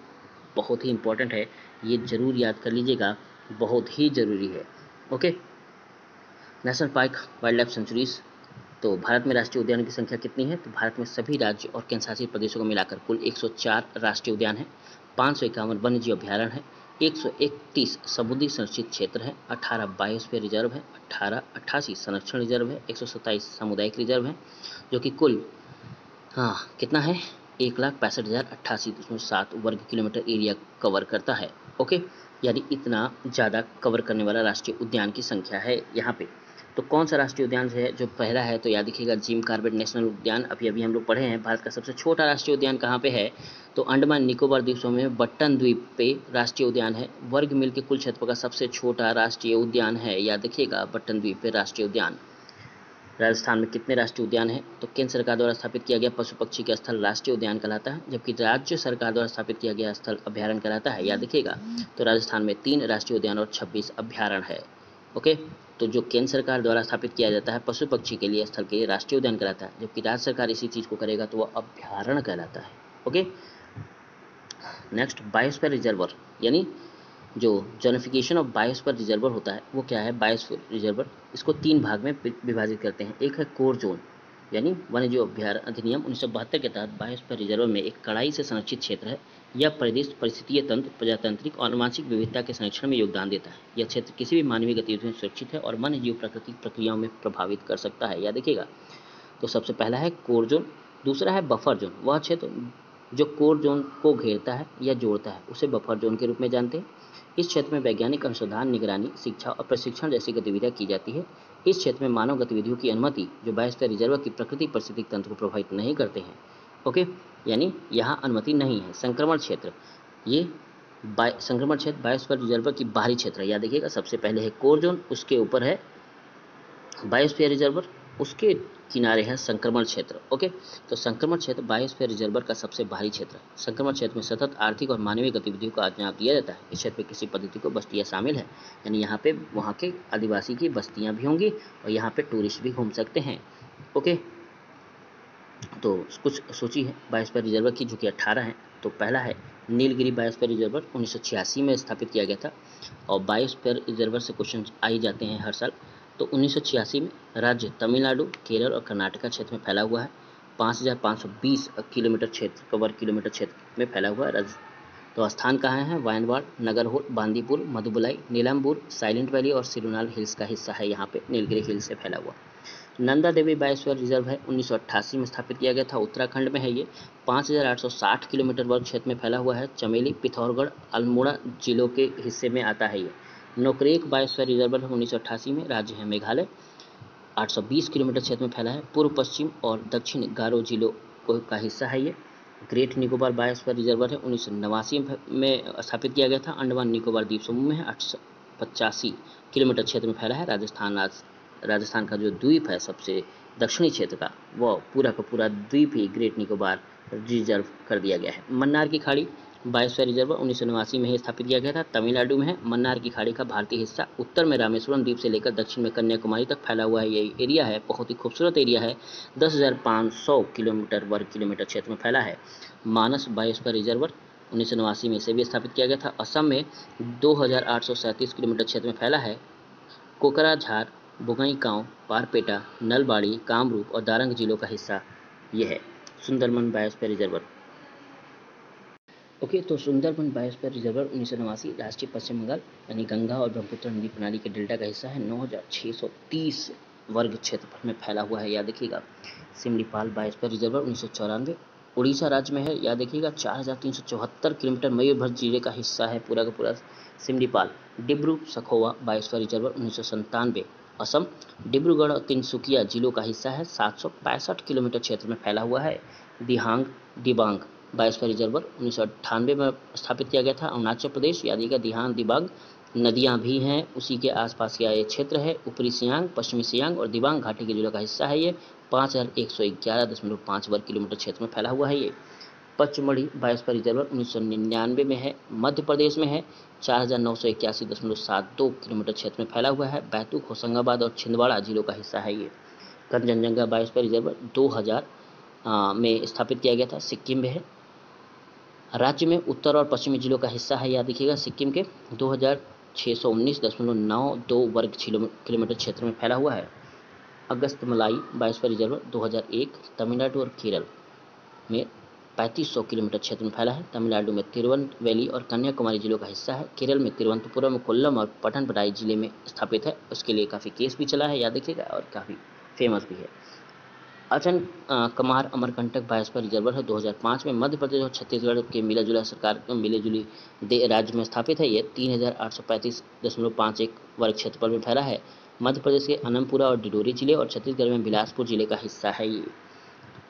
बहुत ही इंपॉर्टेंट है, ये जरूर याद कर लीजिएगा, बहुत ही ज़रूरी है। Okay. National park wild life sanctuaries, तो भारत में राष्ट्रीय उद्यानों की संख्या कितनी है? तो भारत में सभी राज्य और केंद्रशासित प्रदेशों को मिलाकर कुल 104 राष्ट्रीय उद्यान है, 551 वन्यजीव अभ्यारण्य है, 131 समुद्री संरक्षित क्षेत्र है, 18 बायोस्फीयर रिजर्व है, 88 संरक्षण रिजर्व है, 127 सामुदायिक रिजर्व है, जो कि कुल कितना है? 1,65,088 वर्ग किलोमीटर एरिया कवर करता है। ओके। यानी इतना ज़्यादा कवर करने वाला राष्ट्रीय उद्यान की संख्या है यहाँ पे। तो कौन सा राष्ट्रीय उद्यान है जो पहला है? तो याद रखिएगा जिम कार्बेट नेशनल उद्यान, अभी हम लोग पढ़े हैं। भारत का सबसे छोटा राष्ट्रीय उद्यान कहाँ पे है? तो अंडमान निकोबार द्वीपों में बट्टन द्वीप पे राष्ट्रीय उद्यान है। वर्ग मील के कुल क्षेत्र का सबसे छोटा राष्ट्रीय उद्यान है, याद रखिएगा बट्टन द्वीप पे राष्ट्रीय उद्यान। राजस्थान में कितने राष्ट्रीय उद्यान हैं? तो केंद्र सरकार द्वारा स्थापित किया गया पशु पक्षी का स्थल राष्ट्रीय उद्यान कहलाता है, जबकि राज्य सरकार द्वारा स्थापित किया गया स्थल अभ्यारण्य कहलाता है, याद रखिएगा। तो राजस्थान में 3 राष्ट्रीय उद्यान और 26 अभ्यारण्य है। ओके। तो जो केंद्र सरकार द्वारा स्थापित किया जाता है पशु पक्षी के लिए स्थल के लिए राष्ट्रीय उद्यान कहलाता है, जबकि राज्य सरकार इसी चीज़ को करेगा तो वह अभ्यारण्य कहलाता है। ओके। नेक्स्ट बायोस्फीयर रिजर्वर, यानी जो जोनिफिकेशन ऑफ बायोस्फीयर रिजर्वर होता है वो क्या है? बायोस्फीयर रिजर्वर इसको 3 भाग में विभाजित करते हैं। एक है कोर जोन, यानी वन्यजीव अभ्यारण्य अधिनियम 1972 के तहत बायोस्फीयर रिजर्व में एक कड़ाई से संरक्षित क्षेत्र है यह प्रदेश परिस्थितीय तंत्र, प्रजातांत्रिक और आनुवंशिक विविधता के संरक्षण में योगदान देता है। यह क्षेत्र किसी भी मानवीय गतिविधियों से सुरक्षित है और वन्य जीव प्राकृतिक प्रक्रियाओं में प्रभावित कर सकता है। यह देखिएगा, तो सबसे पहला है कोर जोन, दूसरा है बफर जोन। वह क्षेत्र जो कोर जोन को घेरता है या जोड़ता है उसे बफर जोन के रूप में जानते हैं। इस क्षेत्र में वैज्ञानिक अनुसंधान, निगरानी, शिक्षा और प्रशिक्षण जैसी गतिविधियां की जाती है। इस क्षेत्र में मानव गतिविधियों की अनुमति जो बायोस्फीयर रिजर्व की प्राकृतिक पारिस्थितिक तंत्र को प्रभावित नहीं करते हैं। ओके, यानी यहाँ अनुमति नहीं है। संक्रमण क्षेत्र, ये संक्रमण क्षेत्र बायोस्फीयर रिजर्व की बाहरी क्षेत्र है। याद देखिएगा, सबसे पहले है कोर जोन, उसके ऊपर है बायोस्फीयर रिजर्व, उसके किनारे है संक्रमण क्षेत्र। ओके, तो संक्रमण क्षेत्र बायोस्फीयर रिजर्व का सबसे बाहरी क्षेत्र है। संक्रमण क्षेत्र में सतत आर्थिक और मानवीय गतिविधियों को आज्ञा दिया जाता है। इस क्षेत्र में किसी पद्धति को बस्तियां शामिल है, यानी यहाँ पे वहाँ के आदिवासी की बस्तियां भी होंगी और यहाँ पे टूरिस्ट भी घूम सकते हैं। ओके, तो कुछ सूची है बायोस्फीयर रिजर्व की जो कि 18 है। तो पहला है नीलगिरी बायोस्फीयर रिजर्व, 1986 में स्थापित किया गया था और बायोस्फीयर रिजर्व से क्वेश्चन आ ही जाते हैं हर साल। तो 1986 में राज्य तमिलनाडु, केरल और कर्नाटका क्षेत्र में फैला हुआ है। 5520 किलोमीटर क्षेत्र, वर्ग किलोमीटर क्षेत्र में फैला हुआ है। तो स्थान कहाँ है? वायनाड, नगरहोल, बांदीपुर, मधुबलाई, नीलाम्बूर, साइलेंट वैली और सिरुनाल हिल्स का हिस्सा है यहाँ पे नीलगिरी हिल्स से फैला हुआ। नंदा देवी बायोस्फीयर रिजर्व है, 1988 में स्थापित किया गया था, उत्तराखंड में है ये। 5860 किलोमीटर वर्ग क्षेत्र में फैला हुआ है। चमेली, पिथौरागढ़, अल्मोड़ा जिलों के हिस्से में आता है ये। नोकरेक बायोस्फीयर रिजर्व है 1988 में, राज्य है मेघालय, 820 किलोमीटर क्षेत्र में फैला है। पूर्व पश्चिम और दक्षिण गारो जिलों का हिस्सा है ये। ग्रेट निकोबार बायोस्फीयर रिजर्व है 1989 में स्थापित किया गया था, अंडमान निकोबार द्वीप समूह में है, 885 किलोमीटर क्षेत्र में फैला है। राजस्थान का जो द्वीप है सबसे दक्षिणी क्षेत्र का, वह पूरा का पूरा द्वीप ही ग्रेट निकोबार रिजर्व कर दिया गया है। मन्नार की खाड़ी बायोस्फीयर रिजर्व 1989 में ही स्थापित किया गया था, तमिलनाडु में है। मन्नार की खाड़ी का भारतीय हिस्सा उत्तर में रामेश्वरम द्वीप से लेकर दक्षिण में कन्याकुमारी तक फैला हुआ है। ये एरिया है, बहुत ही खूबसूरत एरिया है, 10,500 किलोमीटर वर्ग किलोमीटर क्षेत्र में फैला है। मानस बायोस्फीयर रिजर्व 1989 में इसे भी स्थापित किया गया था। असम में 2,837 किलोमीटर क्षेत्र में फैला है। कोकराझार, बोंगईगांव, बारपेटा, नलबाड़ी, कामरूप और दारंग जिलों का हिस्सा यह है। Sundarban biosphere reserve. ओके, तो सुंदरबन बायोस्फीयर रिजर्व 1989 राष्ट्रीय पश्चिम बंगाल यानी गंगा और ब्रह्मपुत्र नदी प्रणाली के डेल्टा का हिस्सा है। 9,630 वर्ग क्षेत्रफल में फैला हुआ है। याद देखिएगा। सिमलीपाल बायोस्फीयर रिजर्व 1994 उड़ीसा राज्य में है। याद देखिएगा, 4,374 किलोमीटर मयूरभंज जिले का हिस्सा है पूरा का पूरा सिमलीपाल। डिब्रू सखोवा बायोस्फीयर रिजर्व 1997 असम, डिब्रूगढ़ और तिनसुकिया जिलों का हिस्सा है, 765 किलोमीटर क्षेत्र में फैला हुआ है। दिबांग बायोस्फीयर रिजर्व 1998 में स्थापित किया गया था, अरुणाचल प्रदेश। यादिका दिहांग दिबांग नदियां भी हैं, उसी के आसपास का ये क्षेत्र है। ऊपरी सियांग, पश्चिमी सियांग और दिबांग घाटी के जिलों का हिस्सा है ये। 5,111.5 वर्ग किलोमीटर क्षेत्र में फैला हुआ है ये। पचमढ़ी बायोस्फीयर रिजर्व 1999 में है, मध्य प्रदेश में है। 4,981.72 किलोमीटर क्षेत्र में फैला हुआ है। बैतूल, होशंगाबाद और छिंदवाड़ा जिलों का हिस्सा है ये। कंचनजंगा बायोस्फीयर रिजर्व 2000 में स्थापित किया गया था, सिक्किम में है। राज्य में उत्तर और पश्चिमी जिलों का हिस्सा है। याद रखिएगा, सिक्किम के 2,619.92 वर्ग किलोमीटर क्षेत्र में फैला हुआ है। अगस्तमलाई बायोस्फीयर रिजर्व 2001 तमिलनाडु और केरल में 3500 किलोमीटर क्षेत्र में फैला है। तमिलनाडु में तिरुवनंतवैली और कन्याकुमारी जिलों का हिस्सा है। केरल में तिरुवनंतपुरम, कोल्लम और पटनमथिट्टा जिले में स्थापित है। उसके लिए काफ़ी केस भी चला है, याद रखिएगा, और काफ़ी फेमस भी है। अचन कमार अमरकंटक बायोस्फीयर रिजर्व है 2005 में मध्य प्रदेश और छत्तीसगढ़ के मिलेजुली राज्य में स्थापित है। ये 3,835.51 वर्ग क्षेत्रफल में फैला है। मध्य प्रदेश के अनंतपुरा और डिडोरी जिले और छत्तीसगढ़ में बिलासपुर जिले का हिस्सा है ये।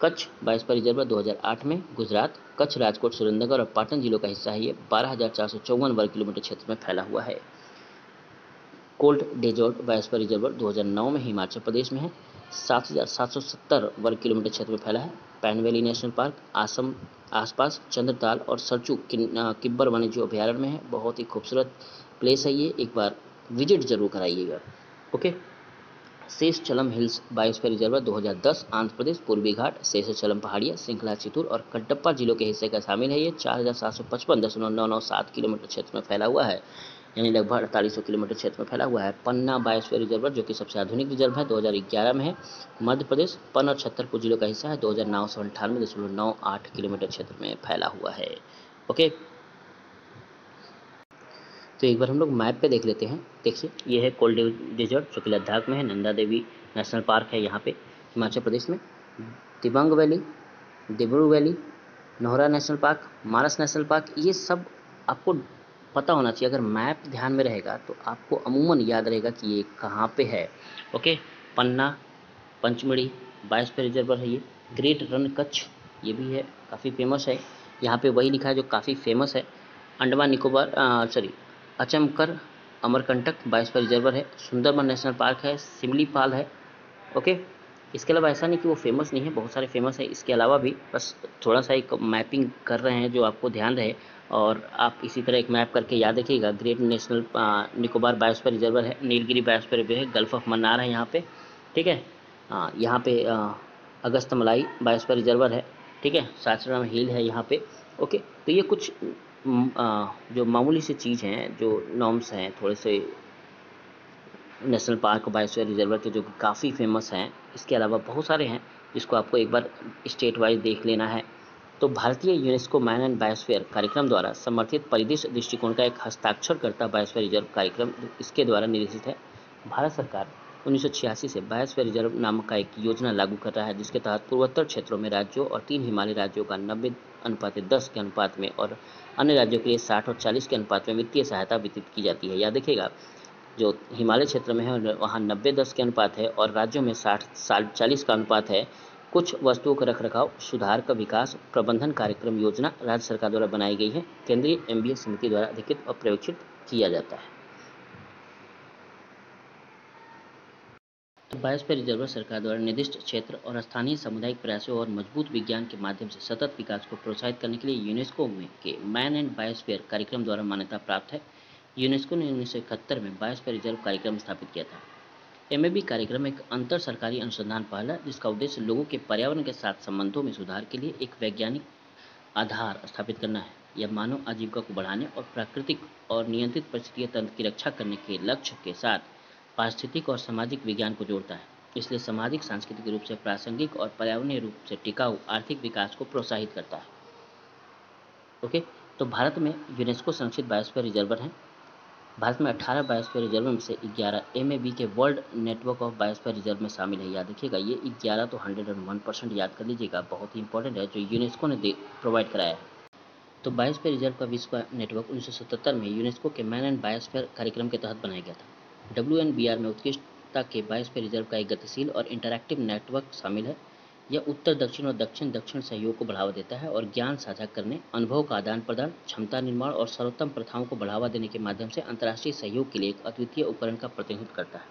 कच्छ बायोस्फीयर रिजर्व 2008 में गुजरात, कच्छ, राजकोट, सुरेंद्रनगर और पाटन जिलों का हिस्सा है ये। 12,454 वर्ग किलोमीटर क्षेत्र में फैला हुआ है। कोल्ड डेजर्ट बायोस्फीयर रिजर्व 2009 में हिमाचल प्रदेश में है। 7,770 वर्ग किलोमीटर क्षेत्र में फैला है। पैन वैली नेशनल पार्क आसम आसपास चंद्रताल और सरचू किब्बर वन्यजीव अभ्यारण्य में है। बहुत ही खूबसूरत प्लेस है ये, एक बार विजिट जरूर कराइएगा। Okay, Seshachalam hills biosphere reserve 2010 Andhra Pradesh, पूर्वी घाट, शेषचलम पहाड़ियाँ, श्रृंखला चितूर और कटप्पा जिलों के हिस्से का शामिल है। ये 4,755.997 किलोमीटर क्षेत्र में फैला हुआ है, यानी लगभग 4800 किलोमीटर क्षेत्र में फैला हुआ है। पन्ना बायोस्फीयर रिजर्व जो कि सबसे आधुनिक रिजर्व है, 2011 में है, मध्य प्रदेश, पन्न और छतरपुर जिलों का हिस्सा है। 2,998.98 किलोमीटर क्षेत्र में फैला हुआ है। ओके, तो एक बार हम लोग मैप पे देख लेते हैं। देखिए, ये है कोल्ड डिजर्ट जो कि लद्दाख में है, नंदा देवी नेशनल पार्क है यहाँ पे हिमाचल प्रदेश में, Dibang valley, Dibru valley, Nohra national park, Manas national park, ये सब आपको पता होना चाहिए। अगर मैप ध्यान में रहेगा तो आपको अमूमन याद रहेगा कि ये कहाँ पे है। ओके, पन्ना, पंचमढ़ी बायोस्फीयर रिजर्व है ये, ग्रेट रन कच्छ ये भी है, काफ़ी फेमस है। यहाँ पे वही लिखा है जो काफ़ी फेमस है। Andaman Nicobar sorry Achanakmar Amarkantak biosphere reserve है, सुंदरबन नेशनल पार्क है, सिमलीपाल है। ओके, इसके अलावा ऐसा नहीं कि वो फेमस नहीं है, बहुत सारे फेमस है इसके अलावा भी, बस थोड़ा सा एक मैपिंग कर रहे हैं जो आपको ध्यान रहे। और आप इसी तरह एक मैप करके याद रखिएगा। Great national Nicobar biosphere reserve है, नीलगिरी बायोस्फीयर रिजर्व है, गल्फ ऑफ मन्नार है यहाँ पे, ठीक है। यहाँ पे अगस्तमलाई बायोस्फीयर रिजर्वर है, ठीक है, साचराम हिल है यहाँ पे। ओके, तो ये कुछ जो मामूली सी चीज़ हैं, जो नॉर्म्स हैं थोड़े से नेशनल पार्क बायोस्फीयर रिजर्वर के, जो कि काफ़ी फेमस हैं। इसके अलावा बहुत सारे हैं जिसको आपको एक बार स्टेट वाइज देख लेना है। तो भारतीय यूनेस्को मैन एंड बायोस्फीयर कार्यक्रम द्वारा समर्थित परिदृश्य दृष्टिकोण का एक हस्ताक्षरकर्ता बायोस्फीयर रिजर्व कार्यक्रम इसके द्वारा निर्देशित है। भारत सरकार 1986 से बायोस्फीयर रिजर्व नामक का एक योजना लागू कर रहा है, जिसके तहत पूर्वोत्तर क्षेत्रों में राज्यों और 3 हिमालयी राज्यों का 90:10 के अनुपात में और अन्य राज्यों के लिए 60 और 40 के अनुपात में वित्तीय सहायता वितरित की जाती है। याद रखिएगा, जो हिमालय क्षेत्र में है वहाँ 90:10 के अनुपात है और राज्यों में 60-40 का अनुपात है। कुछ वस्तुओं का रखरखाव, सुधार का विकास, प्रबंधन कार्यक्रम योजना राज्य सरकार द्वारा बनाई गई है, केंद्रीय एमबीए समिति द्वारा अधिकृत और पर्यवेक्षित किया जाता है। तो बायोस्फीयर रिजर्व सरकार द्वारा निर्दिष्ट क्षेत्र और स्थानीय सामुदायिक प्रयासों और मजबूत विज्ञान के माध्यम से सतत विकास को प्रोत्साहित करने के लिए यूनेस्को में के मैन एंड बायोस्फीयर कार्यक्रम द्वारा मान्यता प्राप्त है। यूनेस्को ने 1971 में बायोस्फीयर रिजर्व कार्यक्रम स्थापित किया था। एमएबी कार्यक्रम एक अंतर सरकारी अनुसंधान पहल है जिसका उद्देश्य लोगों के पर्यावरण के साथ संबंधों में सुधार के लिए एक वैज्ञानिक आधार स्थापित करना है। यह मानव आजीविका को बढ़ाने और प्राकृतिक और नियंत्रित परिस्थितिकीय तंत्र की रक्षा करने के लक्ष्य के साथ पारिस्थितिक और सामाजिक विज्ञान को जोड़ता है। इसलिए सामाजिक सांस्कृतिक रूप से प्रासंगिक और पर्यावरणीय रूप से टिकाऊ आर्थिक विकास को प्रोत्साहित करता है। ओके, तो भारत में यूनेस्को संरक्षित बायोस्फीयर रिजर्वर हैं। भारत में 18 बायोस्फीयर रिजर्व में से 11 एमएबी के world network of biosphere reserve में शामिल है। याद रखिएगा, ये 11 तो 101% याद कर लीजिएगा, बहुत ही इंपॉर्टेंट है, जो यूनेस्को ने प्रोवाइड कराया है। तो बायोस्फीयर रिजर्व का विश्व नेटवर्क 1977 में यूनेस्को के मैन एंड बायोस्फीयर कार्यक्रम के तहत बनाया गया था। WNBR में उत्कृष्टता के बायोस्फीयर रिजर्व का एक गतिशील और इंटरैक्टिव नेटवर्क शामिल है। यह उत्तर दक्षिण और दक्षिण दक्षिण सहयोग को बढ़ावा देता है और ज्ञान साझा करने, अनुभव का आदान प्रदान, क्षमता निर्माण और सर्वोत्तम प्रथाओं को बढ़ावा देने के माध्यम से अंतर्राष्ट्रीय सहयोग के लिए एक अद्वितीय उपकरण का प्रतिनिधित्व करता है।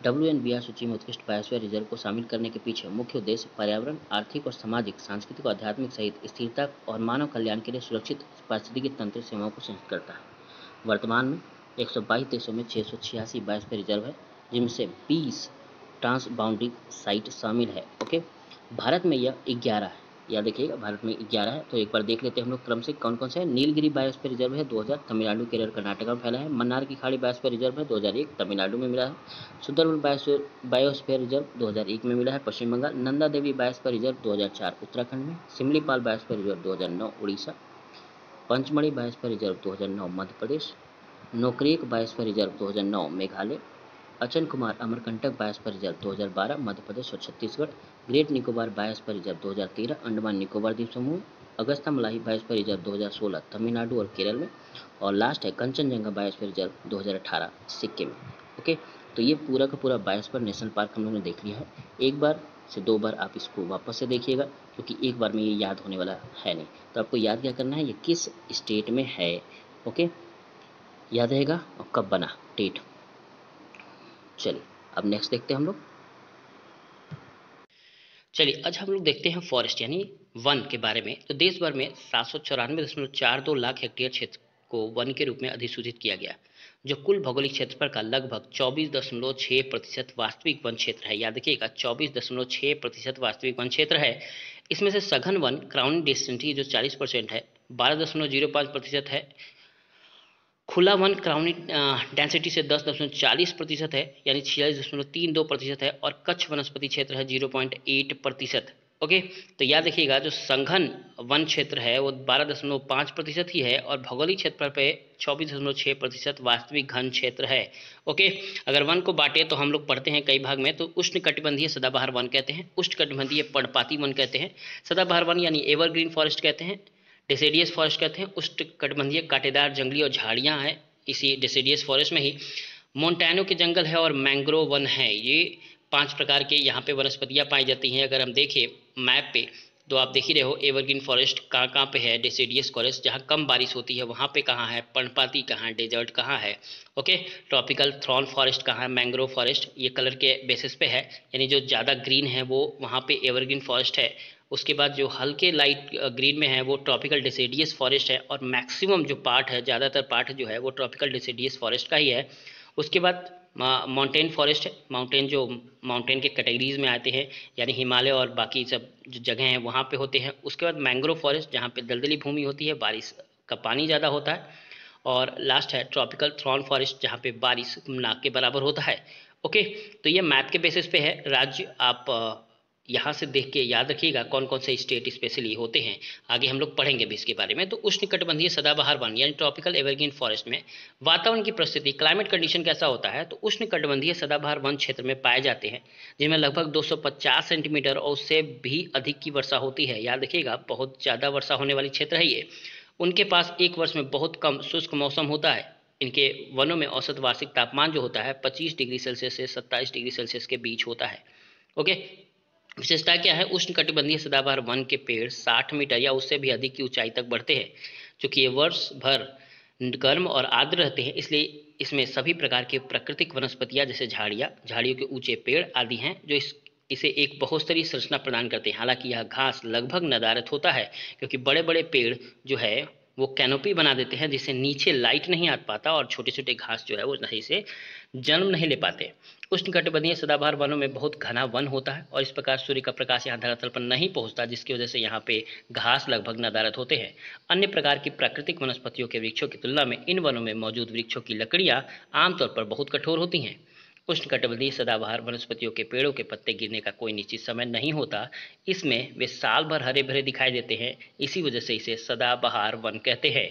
WNBR सूची में उत्कृष्ट बायोस्फीयर रिजर्व को शामिल करने के पीछे मुख्य उद्देश्य पर्यावरण, आर्थिक और सामाजिक, सांस्कृतिक और आध्यात्मिक सहित स्थिरता और मानव कल्याण के लिए सुरक्षित पारिस्थितिकी तंत्र सेवाओं को संरक्षित करता है। वर्तमान में 122 देशों में 686 बायोस्फीयर रिजर्व है, जिनमें से 20 ट्रांस बाउंड्री साइट शामिल है। ओके, भारत में यह 11 है। याद रखिएगा, भारत में 11 है। तो एक बार देख लेते हैं हम लोग क्रम से कौन कौन से है। नीलगिरी बायोस्फीयर रिजर्व है 2000, तमिलनाडु, केरल, कर्नाटक में फैला है। मन्नार की खाड़ी बायोस्फीयर रिजर्व है 2001, तमिलनाडु में मिला है। सुंदरबन बायोस्फीयर रिजर्व 2001 में मिला है, पश्चिम बंगाल। नंदा देवी बायोस्फीयर रिजर्व 2004, उत्तराखंड में। Similipal biosphere reserve 2009, Orissa. Pachmarhi biosphere reserve 2009, Madhya Pradesh. Nokrek biosphere reserve 2009, Meghalaya. Achanakmar Amarkantak biosphere reserve 2012, Madhya Pradesh और Chhattisgarh. Great Nicobar biosphere reserve 2013, Andaman Nicobar द्वीप समूह। Agasthyamalai biosphere reserve 2016, Tamil Nadu और केरल में। और लास्ट है Kanchenjunga biosphere reserve 2018, Sikkim. Okay, तो ये पूरा का पूरा बायोस्फीयर नेशनल पार्क हम लोगों ने देख लिया है। एक बार से 2 बार आप इसको वापस से देखिएगा, क्योंकि एक बार में ये याद होने वाला है नहीं। तो आपको याद क्या करना है, ये किस स्टेट में है। ओके, याद रहेगा और कब बना, डेट। चलिए अब नेक्स्ट देखते हैं हम लोग। चलिए आज हम लोग देखते हैं फॉरेस्ट यानी वन के बारे में। तो देश भर में 794.42 लाख हेक्टेयर क्षेत्र को वन के रूप में अधिसूचित किया गया, जो कुल भौगोलिक क्षेत्रफल का लगभग 24.6% वास्तविक वन क्षेत्र है। याद रखिएगा, 24.6% वास्तविक वन क्षेत्र है। इसमें से सघन वन क्राउनिंग डेंसिटी जो 40% है, 12.05% है। खुला वन क्राउनिंग डेंसिटी से 10.40% है, यानी 46.32% है। और कच्छ वनस्पति क्षेत्र है 0.8%। ओके, तो याद रखिएगा जो संघन वन क्षेत्र है वो 12.5% ही है और भौगोलिक क्षेत्रफल पे 24.6% वास्तविक घन क्षेत्र है। ओके, अगर वन को बांटे तो हम लोग पढ़ते हैं कई भाग में, तो उष्णकटिबंधीय सदाबहार वन कहते हैं, उष्णकटिबंधीय पर्णपाती वन कहते हैं, सदाबहार वन यानी एवरग्रीन फॉरेस्ट कहते हैं, डेसिडियस फॉरेस्ट कहते हैं, उष्णकटिबंधीय कांटेदार जंगली और झाड़ियां हैं इसी डेसिडियस फॉरेस्ट में ही, मोन्टानो के जंगल है और मैंग्रोव वन है। ये 5 प्रकार के यहाँ पे वनस्पतियाँ पाई जाती हैं। अगर हम देखें मैप पे तो आप देख ही रहे हो एवरग्रीन फॉरेस्ट कहाँ पे है, डेसिडियस फॉरेस्ट जहाँ कम बारिश होती है वहाँ पे कहाँ है, पर्णपाती कहाँ है, डेजर्ट कहाँ है। ओके, ट्रॉपिकल थ्रॉन फॉरेस्ट कहाँ है, मैंग्रोव फॉरेस्ट ये कलर के बेसिस पे है, यानी जो ज़्यादा ग्रीन है वो वहाँ पे एवरग्रीन फॉरेस्ट है। उसके बाद जो हल्के लाइट ग्रीन में है वो ट्रॉपिकल डेसिडियस फॉरेस्ट है और मैक्सिमम जो पार्ट है, ज़्यादातर पार्ट जो है वो ट्रॉपिकल डेसिडियस फॉरेस्ट का ही है। उसके बाद माउंटेन फॉरेस्ट है, माउंटेन जो माउंटेन के कैटेगरीज में आते हैं, यानी हिमालय और बाकी सब जो जगह हैं वहाँ पे होते हैं। उसके बाद मैंग्रोव फॉरेस्ट जहाँ पे दलदली भूमि होती है, बारिश का पानी ज़्यादा होता है। और लास्ट है ट्रॉपिकल थ्रॉन फॉरेस्ट जहाँ पे बारिश नाक के बराबर होता है। ओके, तो ये मैप के बेसिस पे है राज्य, आप यहाँ से देख के याद रखिएगा कौन कौन से स्टेट स्पेशली होते हैं, आगे हम लोग पढ़ेंगे भी इसके बारे में। तो उष्णकटिबंधीय सदाबहार वन यानी ट्रॉपिकल एवरग्रीन फॉरेस्ट में वातावरण की परिस्थिति, क्लाइमेट कंडीशन कैसा होता है, तो उष्णकटिबंधीय सदाबहार वन क्षेत्र में पाए जाते हैं जिनमें लगभग 250 सेंटीमीटर और उससे भी अधिक की वर्षा होती है। याद रखिएगा बहुत ज़्यादा वर्षा होने वाली क्षेत्र है ये। उनके पास एक वर्ष में बहुत कम शुष्क मौसम होता है। इनके वनों में औसत वार्षिक तापमान जो होता है 25 डिग्री सेल्सियस से 27 डिग्री सेल्सियस के बीच होता है। ओके, विशेषता क्या है, उष्णकटिबंधीय सदाबहार वन के पेड़ 60 मीटर या उससे भी अधिक की ऊंचाई तक बढ़ते हैं। चूंकि ये वर्ष भर गर्म और आर्द्र रहते हैं इसलिए इसमें सभी प्रकार के प्राकृतिक वनस्पतियां जैसे झाड़ियां, झाड़ियों के ऊंचे पेड़ आदि हैं जो इसे एक बहुस्तरीय संरचना प्रदान करते हैं। हालांकि यह घास लगभग नदारत होता है क्योंकि बड़े बड़े पेड़ जो है वो कैनोपी बना देते हैं जिससे नीचे लाइट नहीं आ पाता और छोटे छोटे घास जो है वो सही से जन्म नहीं ले पाते। उष्णकटिबंधीय सदाबहार वनों में बहुत घना वन होता है और इस प्रकार सूर्य का प्रकाश यहाँ धरातल पर नहीं पहुँचता, जिसकी वजह से यहाँ पे घास लगभग नदारत होते हैं। अन्य प्रकार की प्राकृतिक वनस्पतियों के वृक्षों की तुलना में इन वनों में मौजूद वृक्षों की लकड़ियाँ आमतौर पर बहुत कठोर होती हैं। उष्णकटिबंधीय सदाबहार वनस्पतियों के पेड़ों के पत्ते गिरने का कोई निश्चित समय नहीं होता, इसमें वे साल भर हरे भरे दिखाई देते हैं, इसी वजह से इसे सदाबहार वन कहते हैं।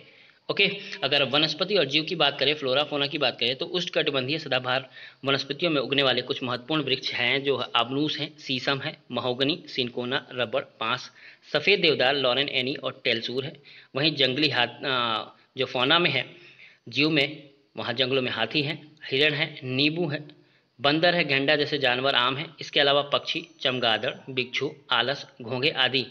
ओके, अगर वनस्पति और जीव की बात करें, फ्लोरा फोना की बात करें, तो उष्णकटिबंधीय सदाबहार वनस्पतियों में उगने वाले कुछ महत्वपूर्ण वृक्ष हैं जो आबनूस हैं, शीशम है, महोगनी, सिनकोना, रबड़, बांस, सफ़ेद देवदार, लॉरेन एनी और टेलसूर है। वहीं जंगली जो फोना में है, जीव में, वहाँ जंगलों में हाथी हैं, हिरण है, नींबू है, बंदर है, गेंडा जैसे जानवर आम हैं। इसके अलावा पक्षी, चमगादड़, बिच्छू, आलस, घोंघे आदि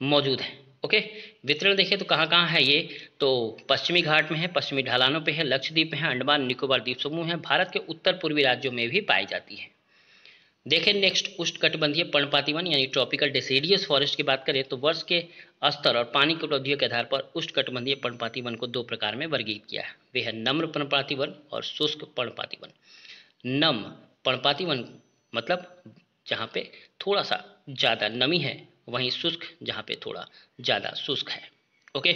मौजूद हैं। ओके, वितरण देखें तो कहाँ कहाँ है ये, तो पश्चिमी घाट में है, पश्चिमी ढलानों पे है, लक्षद्वीप में है, अंडमान निकोबार द्वीप समूह है, भारत के उत्तर पूर्वी राज्यों में भी पाई जाती है। देखें नेक्स्ट, उष्णकटिबंधीय पर्णपाती वन यानी ट्रॉपिकल डेसिडियस फॉरेस्ट की बात करें तो वर्ष के स्तर और पानी की उपलब्धियों के आधार पर उष्णकटिबंधीय पर्णपाती वन को 2 प्रकार में वर्गीकृत किया है। वे है नम्र पर्णपाती वन और शुष्क पर्णपाती वन। नम पर्णपाती वन मतलब जहाँ पे थोड़ा सा ज़्यादा नमी है, वहीं शुष्क जहाँ पे थोड़ा ज़्यादा शुष्क है। ओके,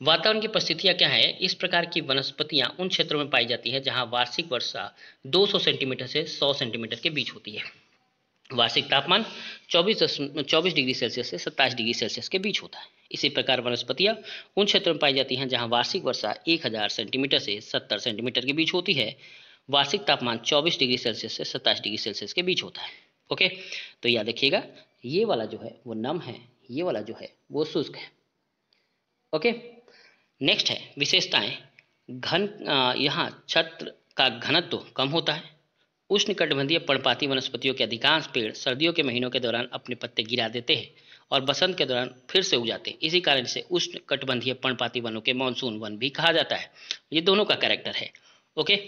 वातावरण की परिस्थितियाँ क्या है, इस प्रकार की वनस्पतियाँ उन क्षेत्रों में पाई जाती है जहाँ वार्षिक वर्षा 200 सेंटीमीटर से 100 सेंटीमीटर के बीच होती है। वार्षिक तापमान 24 डिग्री सेल्सियस से 27 डिग्री सेल्सियस के बीच होता है। इसी प्रकार वनस्पतियाँ उन क्षेत्रों में पाई जाती हैं जहाँ वार्षिक वर्षा 1000 सेंटीमीटर से 70 सेंटीमीटर के बीच होती है। वार्षिक तापमान 24 डिग्री सेल्सियस से 27 डिग्री सेल्सियस के बीच होता है। ओके, तो याद रखिएगा ये वाला जो है वो नम है, ये वाला जो है वो शुष्क है। ओके, नेक्स्ट है विशेषताएं। यहाँ छत्र का घनत्व कम होता है। उष्णकटिबंधीय पर्णपाती वनस्पतियों के अधिकांश पेड़ सर्दियों के महीनों के दौरान अपने पत्ते गिरा देते हैं और बसंत के दौरान फिर से उग जाते हैं। इसी कारण से उष्णकटिबंधीय पर्णपाती वनों के मानसून वन भी कहा जाता है। ये दोनों का कैरेक्टर है। ओके,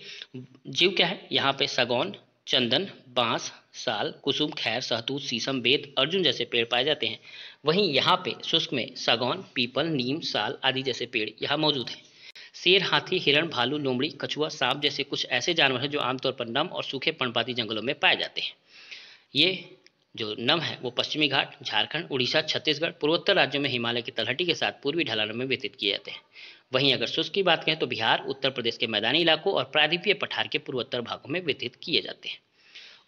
जीव क्या है, यहाँ पे सागौन, चंदन, बांस, साल, कुसुम, खैर, सहतूत, शीशम, बेत, अर्जुन जैसे पेड़ पाए जाते हैं। वहीं यहाँ पे शुष्क में सागौन, पीपल, नीम, साल आदि जैसे पेड़ यहाँ मौजूद हैं। शेर, हाथी, हिरण, भालू, लोमड़ी, कछुआ, सांप जैसे कुछ ऐसे जानवर हैं जो आमतौर पर नम और सूखे पर्णपाती जंगलों में पाए जाते हैं। ये जो नम है वो पश्चिमी घाट, झारखंड, उड़ीसा, छत्तीसगढ़, पूर्वोत्तर राज्यों में हिमालय की तलहटी के साथ पूर्वी ढलानों में व्यतीत किए जाते हैं। वहीं अगर शुष्क की बात करें तो बिहार, उत्तर प्रदेश के मैदानी इलाकों और प्रायद्वीपीय पठार के पूर्वोत्तर भागों में व्यतीत किए जाते हैं।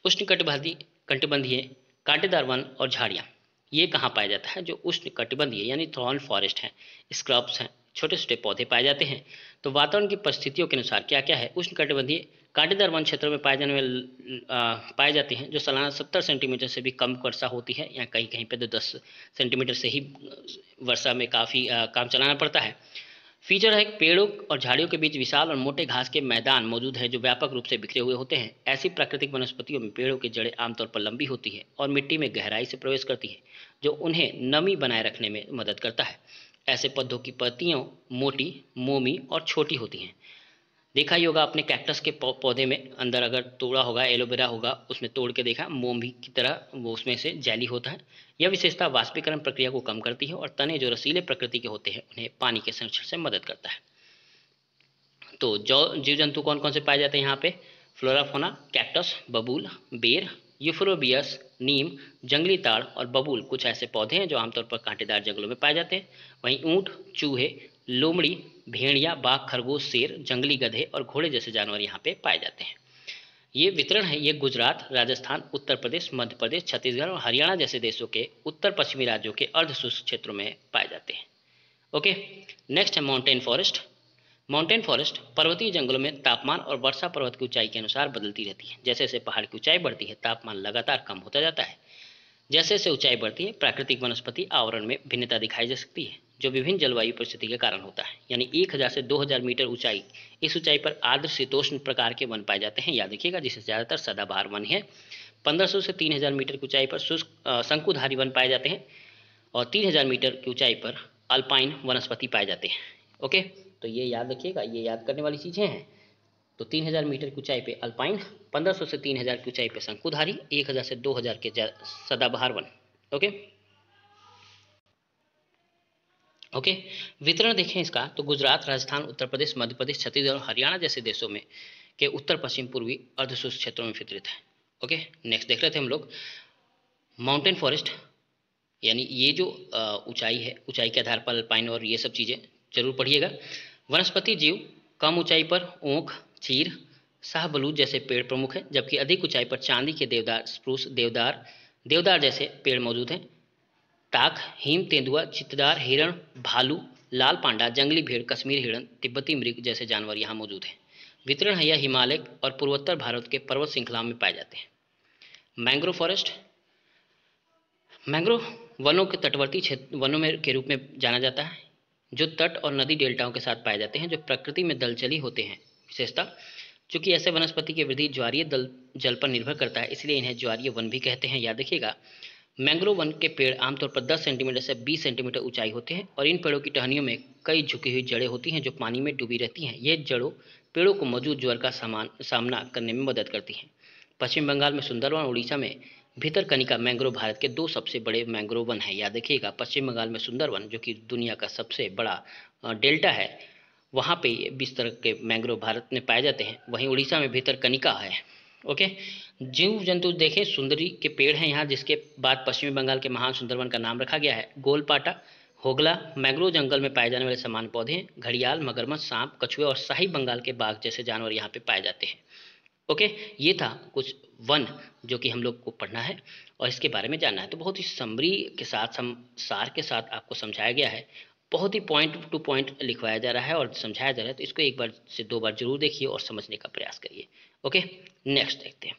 उष्णकटिबंधीय कांटेदार वन और झाड़ियाँ। ये कहाँ पाया जाता है? जो उष्ण कटिबंधीय यानी थॉर्न फॉरेस्ट है, स्क्रब्स हैं, छोटे छोटे पौधे पाए जाते हैं। तो वातावरण की परिस्थितियों के अनुसार क्या क्या है? उष्ण कटिबंधीय कांटेदार वन क्षेत्रों में पाए जाते हैं, जो सालाना 70 सेंटीमीटर से भी कम वर्षा होती है, या कहीं कहीं पे तो 10 सेंटीमीटर से ही वर्षा में काफ़ी काम चलाना पड़ता है। फीचर है पेड़ों और झाड़ियों के बीच विशाल और मोटे घास के मैदान मौजूद है, जो व्यापक रूप से बिखरे हुए होते हैं। ऐसी प्राकृतिक वनस्पतियों में पेड़ों की जड़ें आमतौर पर लंबी होती है और मिट्टी में गहराई से प्रवेश करती है, जो उन्हें नमी बनाए रखने में मदद करता है। ऐसे पौधों की पत्तियां मोटी, मोमी और छोटी होती हैं। देखा ही होगा आपने कैक्टस के पौधे में अंदर अगर तोड़ा होगा, एलोवेरा होगा, उसमें तोड़ के देखा, मोमी की तरह वो उसमें से जेली होता है। यह विशेषता वाष्पीकरण प्रक्रिया को कम करती है और तने जो रसीले प्रकृति के होते हैं उन्हें पानी के संरक्षण से मदद करता है। तो जो जीव जंतु कौन कौन से पाए जाते हैं यहाँ पे? फ्लोरा फोना, कैक्टस, बबूल, बेर, यूफोरबियस, नीम, जंगली ताड़ और बबूल कुछ ऐसे पौधे हैं जो आमतौर पर कांटेदार जंगलों में पाए जाते हैं। वहीं ऊंट, चूहे, लोमड़ी, भेड़िया, बाघ, खरगोश, शेर, जंगली गधे और घोड़े जैसे जानवर यहाँ पे पाए जाते हैं। ये वितरण है, ये गुजरात, राजस्थान, उत्तर प्रदेश, मध्य प्रदेश, छत्तीसगढ़ और हरियाणा जैसे देशों के उत्तर पश्चिमी राज्यों के अर्धशुष्क क्षेत्रों में पाए जाते हैं। ओके, नेक्स्ट है माउंटेन फॉरेस्ट। माउंटेन फॉरेस्ट पर्वतीय जंगलों में तापमान और वर्षा पर्वत की ऊंचाई के अनुसार बदलती रहती है। जैसे जैसे पहाड़ की ऊंचाई बढ़ती है, तापमान लगातार कम होता जाता है। जैसे जैसे ऊंचाई बढ़ती है, प्राकृतिक वनस्पति आवरण में भिन्नता दिखाई जा सकती है, जो विभिन्न जलवायु परिस्थिति के कारण होता है। यानी 1000 से 2000 मीटर ऊंचाई, इस ऊंचाई पर आर्द्र शीतोष्ण प्रकार के वन पाए जाते हैं, याद रखिएगा, जिससे ज़्यादातर सदाबहार वन है। 1500 से 3000 मीटर की ऊंचाई पर शुष्क शंकुधारी वन पाए जाते हैं और 3000 मीटर की ऊंचाई पर अल्पाइन वनस्पति पाए जाते हैं। ओके, तो ये याद रखिएगा, ये याद करने वाली चीज़ें हैं। तो 3000 मीटर की ऊंचाई पे अल्पाइन, 1500 से 3000 की ऊंचाई पे शंकुधारी, 1000 से 2000 के सदाबहार वन। ओके ओके, वितरण देखें इसका तो गुजरात, राजस्थान, उत्तर प्रदेश, मध्य प्रदेश, छत्तीसगढ़ और हरियाणा जैसे देशों में के उत्तर पश्चिम पूर्वी अर्धशुष्क क्षेत्रों में वितरित है। ओके, नेक्स्ट देख रहे थे हम लोग माउंटेन फॉरेस्ट, यानी ये जो ऊंचाई है, ऊंचाई के आधार पर अल्पाइन और ये सब चीज़ें जरूर पढ़िएगा। वनस्पति जीव कम ऊंचाई पर ऊख, चीर, शाहबलूत जैसे पेड़ प्रमुख हैं, जबकि अधिक ऊंचाई पर चांदी के देवदार, स्प्रूस, देवदार जैसे पेड़ मौजूद हैं। टाक, हिम तेंदुआ, चित्तदार, हिरण, भालू, लाल पांडा, जंगली भेड़, कश्मीरी हिरण, तिब्बती मृग जैसे जानवर यहाँ मौजूद हैं। वितरण है, यह हिमालय और पूर्वोत्तर भारत के पर्वत श्रृंखलाओं में पाए जाते हैं। मैंग्रोव फॉरेस्ट, मैंग्रोव वनों के तटवर्ती क्षेत्र वनों में के रूप में जाना जाता है, जो तट और नदी डेल्टाओं के साथ पाए जाते हैं, जो प्रकृति में दलचली होते हैं। विशेषता, चूंकि ऐसे वनस्पति की वृद्धि ज्वारीय जल पर निर्भर करता है, इसलिए इन्हें ज्वारीय वन भी कहते हैं। याद रखिएगा, मैंग्रोव वन के पेड़ आमतौर पर 10 सेंटीमीटर से 20 सेंटीमीटर ऊंचाई होते हैं और इन पेड़ों की टहनियों में कई झुकी हुई जड़ें होती हैं, जो पानी में डूबी रहती हैं। ये जड़ों पेड़ों को मौजूद ज्वर का सामना करने में मदद करती हैं। पश्चिम बंगाल में सुंदरवन, उड़ीसा में भितरकनिका मैंग्रोव भारत के 2 सबसे बड़े मैंग्रोव वन हैं। याद रखिएगा, पश्चिम बंगाल में सुंदरवन, जो कि दुनिया का सबसे बड़ा डेल्टा है, वहाँ पे 20 तरह के मैंग्रोव भारत में पाए जाते हैं। वहीं उड़ीसा में भितरकनिका है। ओके, जीव जंतु देखें, सुंदरी के पेड़ हैं यहाँ, जिसके बाद पश्चिमी बंगाल के महान सुंदरवन का नाम रखा गया है। गोलपाटा, होगला मैंग्रोव जंगल में पाए जाने वाले सामान्य पौधे हैं। घड़ियाल, मगरमच्छ, सांप, कछुए और शाही बंगाल के बाघ जैसे जानवर यहाँ पे पाए जाते हैं। ओके, ये था कुछ वन जो कि हम लोग को पढ़ना है और इसके बारे में जानना है। तो बहुत ही समरी के साथ, सार के साथ आपको समझाया गया है। बहुत ही पॉइंट टू पॉइंट लिखवाया जा रहा है और समझाया जा रहा है, तो इसको एक बार से 2 बार जरूर देखिए और समझने का प्रयास करिए। ओके, नेक्स्ट देखते हैं।